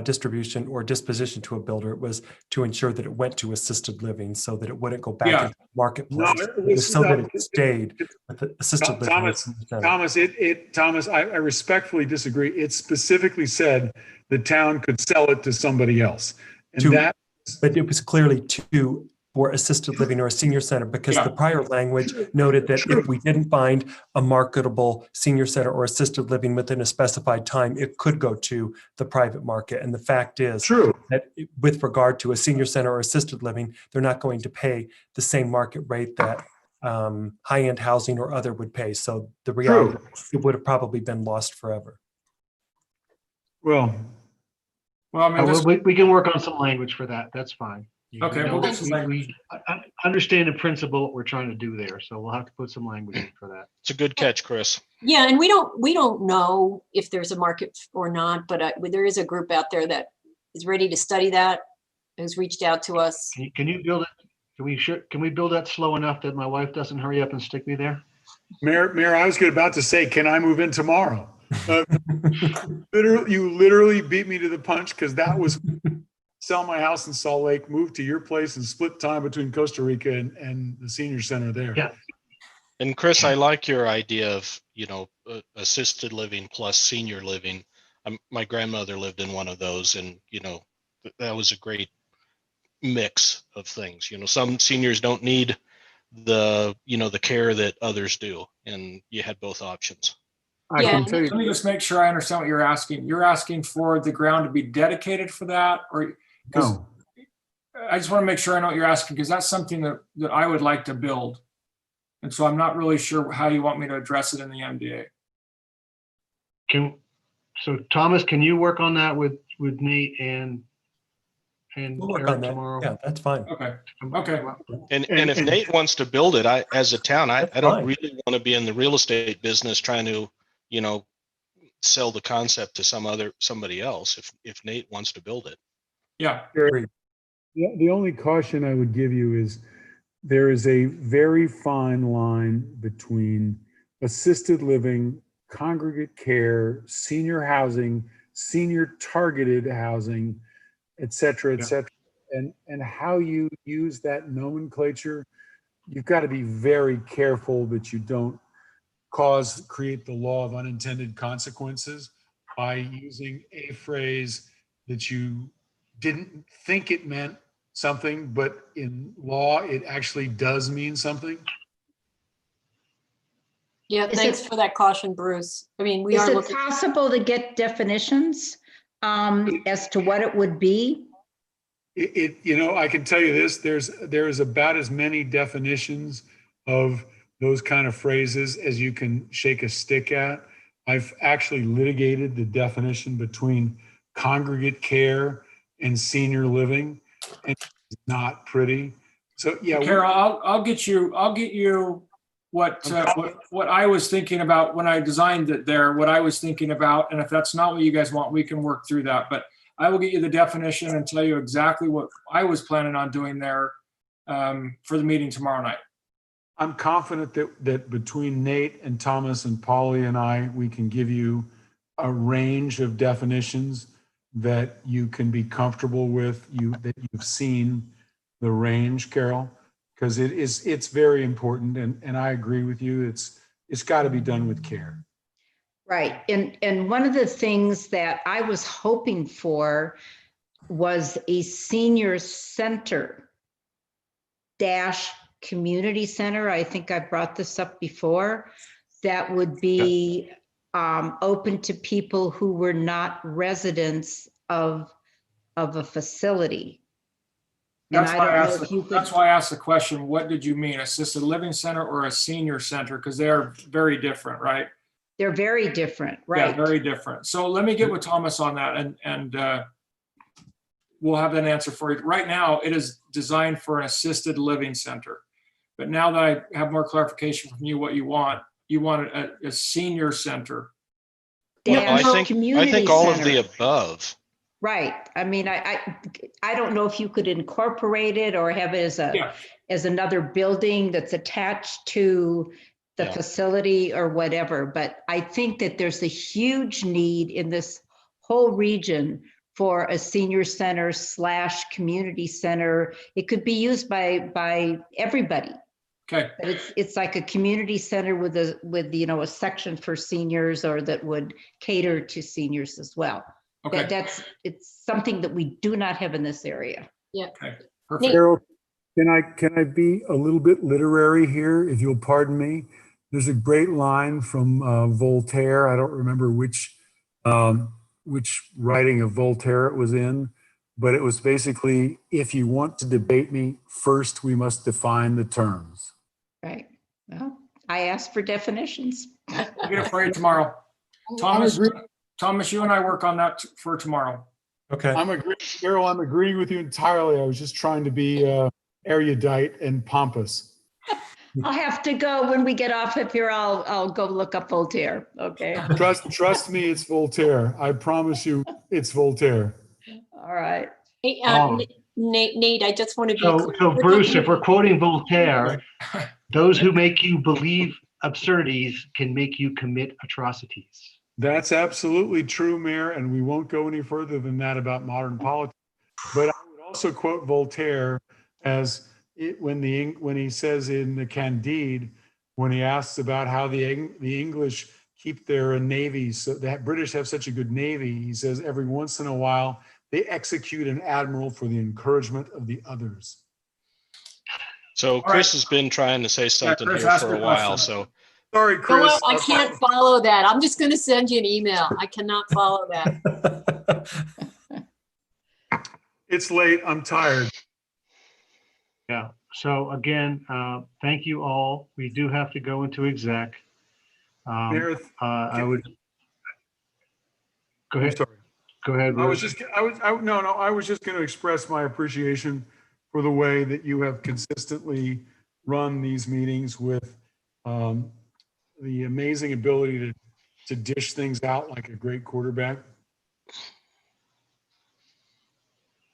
[SPEAKER 3] distribution or disposition to a builder. It was to ensure that it went to assisted living, so that it wouldn't go back into the marketplace.
[SPEAKER 10] No,
[SPEAKER 3] it was so that it stayed with the assisted living.
[SPEAKER 10] Thomas, I respectfully disagree. It specifically said the town could sell it to somebody else. But
[SPEAKER 3] it was clearly for assisted living or a senior center, because the prior language noted that if we didn't find a marketable senior center or assisted living within a specified time, it could go to the private market. And the fact is that with regard to a senior center or assisted living, they're not going to pay the same market rate that high-end housing or other would pay. So the reality, it would have probably been lost forever.
[SPEAKER 10] Well,
[SPEAKER 11] I mean,
[SPEAKER 2] we can work on some language for that. That's fine.
[SPEAKER 11] Okay, we'll get some language.
[SPEAKER 2] I understand in principle what we're trying to do there, so we'll have to put some language in for that.
[SPEAKER 6] It's a good catch, Chris.
[SPEAKER 9] Yeah, and we don't know if there's a market or not, but there is a group out there that is ready to study that, who's reached out to us.
[SPEAKER 2] Can you build it? Can we build that slow enough that my wife doesn't hurry up and stick me there?
[SPEAKER 10] Mayor, I was about to say, can I move in tomorrow? You literally beat me to the punch, because that was sell my house in Salt Lake, move to your place, and split time between Costa Rica and the senior center there.
[SPEAKER 2] Yeah.
[SPEAKER 6] And Chris, I like your idea of, assisted living plus senior living. My grandmother lived in one of those, and, that was a great mix of things. Some seniors don't need the care that others do, and you had both options.
[SPEAKER 11] Let me just make sure I understand what you're asking. You're asking for the ground to be dedicated for that, or
[SPEAKER 10] no?
[SPEAKER 11] I just want to make sure I know what you're asking, because that's something that I would like to build, and so I'm not really sure how you want me to address it in the MDA.
[SPEAKER 2] So Thomas, can you work on that with Nate and
[SPEAKER 3] we'll work
[SPEAKER 2] Eric
[SPEAKER 3] on that
[SPEAKER 2] tomorrow?
[SPEAKER 3] Yeah, that's fine.
[SPEAKER 11] Okay.
[SPEAKER 6] And if Nate wants to build it, as a town, I don't really want to be in the real estate business trying to sell the concept to somebody else. If Nate wants to build it.
[SPEAKER 11] Yeah.
[SPEAKER 10] The only caution I would give you is there is a very fine line between assisted living, congregate care, senior housing, senior targeted housing, et cetera, et cetera. And how you use that nomenclature, you've got to be very careful that you don't create the law of unintended consequences by using a phrase that you didn't think it meant something, but in law, it actually does mean something.
[SPEAKER 9] Yeah, thanks for that caution, Bruce. I mean,
[SPEAKER 7] Is it possible to get definitions as to what it would be?
[SPEAKER 10] I can tell you this, there is about as many definitions of those kind of phrases as you can shake a stick at. I've actually litigated the definition between congregate care and senior living, and it's not pretty. So yeah,
[SPEAKER 11] Carol, I'll get you what I was thinking about when I designed it there, what I was thinking about, and if that's not what you guys want, we can work through that. But I will get you the definition and tell you exactly what I was planning on doing there for the meeting tomorrow night.
[SPEAKER 10] I'm confident that between Nate and Thomas and Polly and I, we can give you a range of definitions that you can be comfortable with, that you've seen the range, Carol, because it's very important, and I agree with you. It's got to be done with care.
[SPEAKER 7] Right. And one of the things that I was hoping for was a senior center dash community center. I think I brought this up before. That would be open to people who were not residents of a facility. And
[SPEAKER 11] That's
[SPEAKER 7] I
[SPEAKER 11] why
[SPEAKER 7] don't
[SPEAKER 11] I
[SPEAKER 7] know
[SPEAKER 11] asked,
[SPEAKER 7] if you could.
[SPEAKER 11] that's why I asked the question, what did you mean? Assisted living center or a senior center? Because they are very different, right?
[SPEAKER 7] They're very different,
[SPEAKER 11] Yeah,
[SPEAKER 7] right?
[SPEAKER 11] very different. So let me get with Thomas on that and we'll have that answer for you. Right now, it is designed for an assisted living center. But now that I have more clarification from you, what you want a senior center.
[SPEAKER 7] Dash
[SPEAKER 6] I
[SPEAKER 7] community
[SPEAKER 6] think all of the
[SPEAKER 7] center.
[SPEAKER 6] above.
[SPEAKER 7] Right. I mean, I don't know if you could incorporate it or have it as another building that's attached to the facility or whatever. But I think that there's a huge need in this whole region for a senior center / community center. It could be used by everybody.
[SPEAKER 11] Okay.
[SPEAKER 7] But it's like a community center with a section for seniors, or that would cater to seniors as well.
[SPEAKER 11] Okay.
[SPEAKER 7] It's something that we do not have in this area.
[SPEAKER 9] Yeah.
[SPEAKER 11] Okay. Perfect.
[SPEAKER 10] Carol, can I be a little bit literary here, if you'll pardon me? There's a great line from Voltaire. I don't remember which writing of Voltaire it was in, but it was basically, if you want to debate me, first we must define the terms.
[SPEAKER 7] Right. Well, I asked for definitions.
[SPEAKER 11] I'll get it for you tomorrow. Thomas, you and I work on that for tomorrow.
[SPEAKER 3] Okay.
[SPEAKER 10] Carol, I'm agreeing with you entirely. I was just trying to be erudite and pompous.
[SPEAKER 7] I'll have to go when we get off of here. I'll go look up Voltaire. Okay.
[SPEAKER 10] Trust me, it's Voltaire. I promise you, it's Voltaire.
[SPEAKER 7] All right.
[SPEAKER 9] Hey, Nate, I just want to be
[SPEAKER 2] So
[SPEAKER 9] clear.
[SPEAKER 2] Bruce, if we're quoting Voltaire, those who make you believe absurdities can make you commit atrocities.
[SPEAKER 10] That's absolutely true, Mayor, and we won't go any further than that about modern politics. But I would also quote Voltaire as when he says in the Candide, when he asks about how the English keep their navies, so the British have such a good navy, he says every once in a while they execute an admiral for the encouragement of the others.
[SPEAKER 6] So Chris has been trying to say something
[SPEAKER 11] Chris,
[SPEAKER 6] here
[SPEAKER 11] ask
[SPEAKER 6] for a
[SPEAKER 11] your
[SPEAKER 6] while.
[SPEAKER 11] question.
[SPEAKER 6] So
[SPEAKER 10] Sorry, Chris.
[SPEAKER 9] I can't follow that. I'm just going to send you an email. I cannot follow that.
[SPEAKER 10] It's late. I'm tired.
[SPEAKER 2] Yeah. So again, thank you all. We do have to go into exec.
[SPEAKER 10] Mayor,
[SPEAKER 2] I would go
[SPEAKER 10] I'm
[SPEAKER 2] ahead.
[SPEAKER 10] sorry.
[SPEAKER 2] Go ahead,
[SPEAKER 10] I was
[SPEAKER 2] Bruce.
[SPEAKER 10] just going to express my appreciation for the way that you have consistently run these meetings with the amazing ability to dish things out like a great quarterback.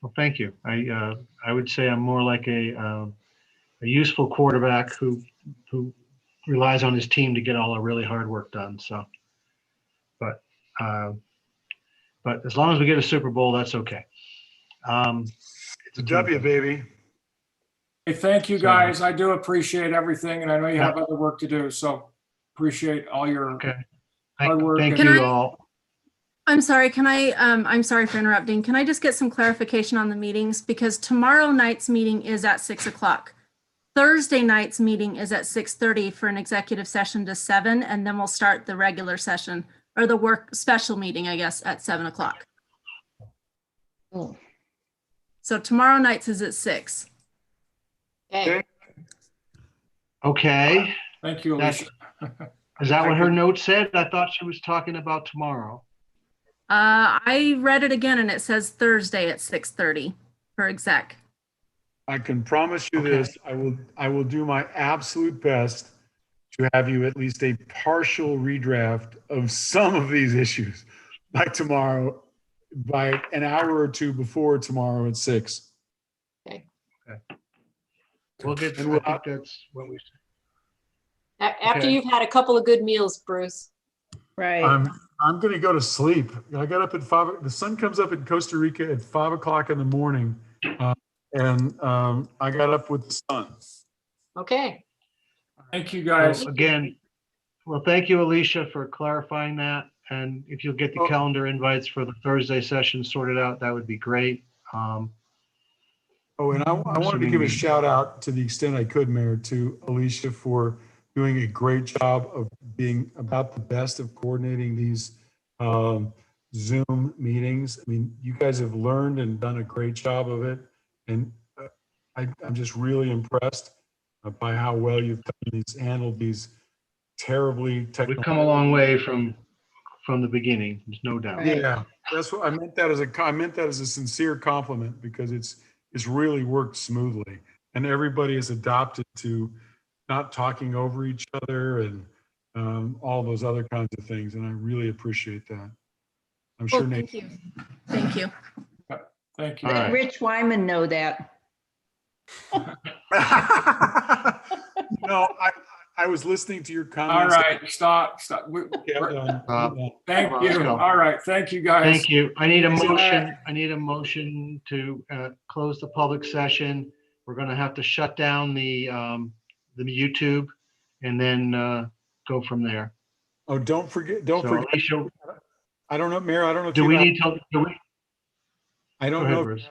[SPEAKER 2] Well, thank you. I would say I'm more like a useful quarterback who relies on his team to get all the really hard work done. So, but as long as we get a Super Bowl, that's okay.
[SPEAKER 10] It's a W, baby.
[SPEAKER 11] Hey, thank you, guys. I do appreciate everything, and I know you have other work to do, so appreciate all your hard work.
[SPEAKER 2] Thank you all.
[SPEAKER 1] I'm sorry, I'm sorry for interrupting. Can I just get some clarification on the meetings? Because tomorrow night's meeting is at 6 o'clock. Thursday night's meeting is at 6:30 for an executive session to 7, and then we'll start the regular session, or the work special meeting, I guess, at 7 o'clock.
[SPEAKER 7] Oh.
[SPEAKER 1] So tomorrow night's is at 6.
[SPEAKER 9] Okay.
[SPEAKER 2] Okay.
[SPEAKER 11] Thank you, Alicia.
[SPEAKER 2] Is that what her note said? I thought she was talking about tomorrow.
[SPEAKER 1] I read it again and it says Thursday at 6:30 for exec.
[SPEAKER 10] I can promise you this, I will do my absolute best to have you at least a partial redraft of some of these issues by tomorrow, by an hour or two before tomorrow at 6.
[SPEAKER 9] Okay.
[SPEAKER 2] We'll get,
[SPEAKER 10] And
[SPEAKER 2] I think that's what we said.
[SPEAKER 9] After
[SPEAKER 2] Okay.
[SPEAKER 9] you've had a couple of good meals, Bruce.
[SPEAKER 7] Right.
[SPEAKER 10] I'm going to go to sleep. I got up at 5. The sun comes up in Costa Rica at 5 o'clock in the morning. And I got up with the sun.
[SPEAKER 9] Okay.
[SPEAKER 11] Thank you, guys.
[SPEAKER 2] Well, again, well, thank you, Alicia, for clarifying that. And if you'll get the
[SPEAKER 10] Oh.
[SPEAKER 2] calendar invites for the Thursday session sorted out, that would be great.
[SPEAKER 10] Oh, and I wanted to give a shout out to the extent I could, Mayor, to Alicia for doing a great job of being about the best of coordinating these Zoom meetings. I mean, you guys have learned and done a great job of it. And I'm just really impressed by how well you've handled these terribly
[SPEAKER 2] We've
[SPEAKER 10] technical.
[SPEAKER 2] come a long way from the beginning, there's no doubt.
[SPEAKER 7] Right.
[SPEAKER 10] Yeah, that's what I meant. I meant that as a sincere compliment because it's really worked smoothly, and everybody has adopted to not talking over each other and all those other kinds of things, and I really appreciate that. I'm sure
[SPEAKER 1] Well,
[SPEAKER 10] Nate.
[SPEAKER 1] thank you. Thank you.
[SPEAKER 11] Thank you.
[SPEAKER 2] All
[SPEAKER 7] Let
[SPEAKER 2] right.
[SPEAKER 7] Rich Wyman know that.
[SPEAKER 10] No, I was listening to your
[SPEAKER 11] All
[SPEAKER 10] comments.
[SPEAKER 11] right, stop.
[SPEAKER 10] Okay, I'm done.
[SPEAKER 11] Thank
[SPEAKER 2] Let's
[SPEAKER 11] you.
[SPEAKER 2] go.
[SPEAKER 11] All right, thank you, guys.
[SPEAKER 2] Thank you. I need a
[SPEAKER 11] Is it-
[SPEAKER 2] motion. I need a motion to close the public session. We're going to have to shut down the YouTube and then go from there.
[SPEAKER 10] Oh, don't
[SPEAKER 2] So
[SPEAKER 10] forget.
[SPEAKER 2] Alicia,
[SPEAKER 10] I don't know, Mayor. I don't know if
[SPEAKER 2] do
[SPEAKER 10] you
[SPEAKER 2] we
[SPEAKER 10] have-
[SPEAKER 2] need to, do we?
[SPEAKER 10] I
[SPEAKER 2] Go
[SPEAKER 10] don't
[SPEAKER 2] ahead,
[SPEAKER 10] know.
[SPEAKER 2] Bruce.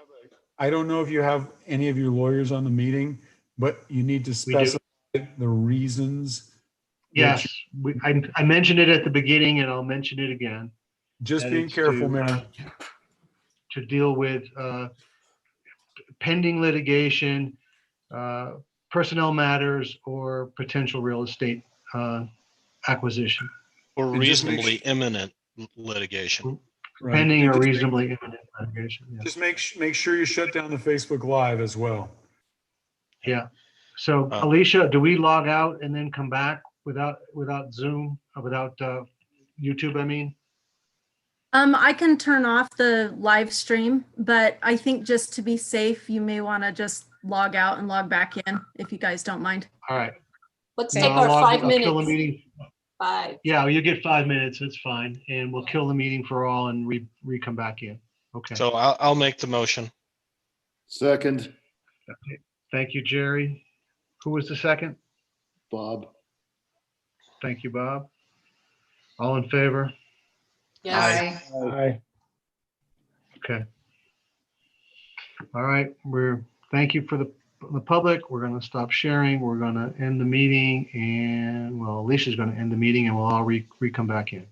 [SPEAKER 10] I don't know if you have any of your lawyers on the meeting, but you need to
[SPEAKER 2] We do.
[SPEAKER 10] specify the reasons. that
[SPEAKER 2] Yes, I mentioned it at the beginning and I'll mention it again.
[SPEAKER 10] Just
[SPEAKER 2] that
[SPEAKER 10] being
[SPEAKER 2] it's
[SPEAKER 10] careful,
[SPEAKER 2] to,
[SPEAKER 10] Mayor.
[SPEAKER 2] To deal with pending litigation, personnel matters, or potential real estate acquisition.
[SPEAKER 6] Or
[SPEAKER 10] And just make
[SPEAKER 6] reasonably imminent litigation.
[SPEAKER 10] Right.
[SPEAKER 2] Pending
[SPEAKER 10] And
[SPEAKER 2] or
[SPEAKER 10] just make-
[SPEAKER 2] reasonably imminent litigation. Yeah.
[SPEAKER 10] Just make sure you shut down the Facebook Live as well.
[SPEAKER 2] Yeah. So
[SPEAKER 6] Uh,
[SPEAKER 2] Alicia, do we log out and then come back without Zoom, without YouTube, I mean?
[SPEAKER 1] I can turn off the live stream, but I think just to be safe, you may want to just log out and log back in if you guys don't mind.
[SPEAKER 2] All right.
[SPEAKER 9] Let's
[SPEAKER 2] No,
[SPEAKER 9] take
[SPEAKER 2] I'll
[SPEAKER 9] our
[SPEAKER 2] log-
[SPEAKER 9] 5
[SPEAKER 2] I'll kill the
[SPEAKER 9] minutes.
[SPEAKER 2] meeting.
[SPEAKER 9] 5.
[SPEAKER 2] Yeah, you get 5 minutes. It's fine. And we'll kill the meeting for all and come back in. Okay.
[SPEAKER 6] So I'll make the motion.
[SPEAKER 8] Second,
[SPEAKER 2] Thank you, Jerry. Who was the second?
[SPEAKER 8] Bob.
[SPEAKER 2] Thank you, Bob. All in favor?
[SPEAKER 9] Yes.
[SPEAKER 5] Aye.
[SPEAKER 2] Okay. All right, thank you for the public. We're going to stop sharing. We're going to end the meeting and, well, Alicia's going to end the meeting and we'll all come back in.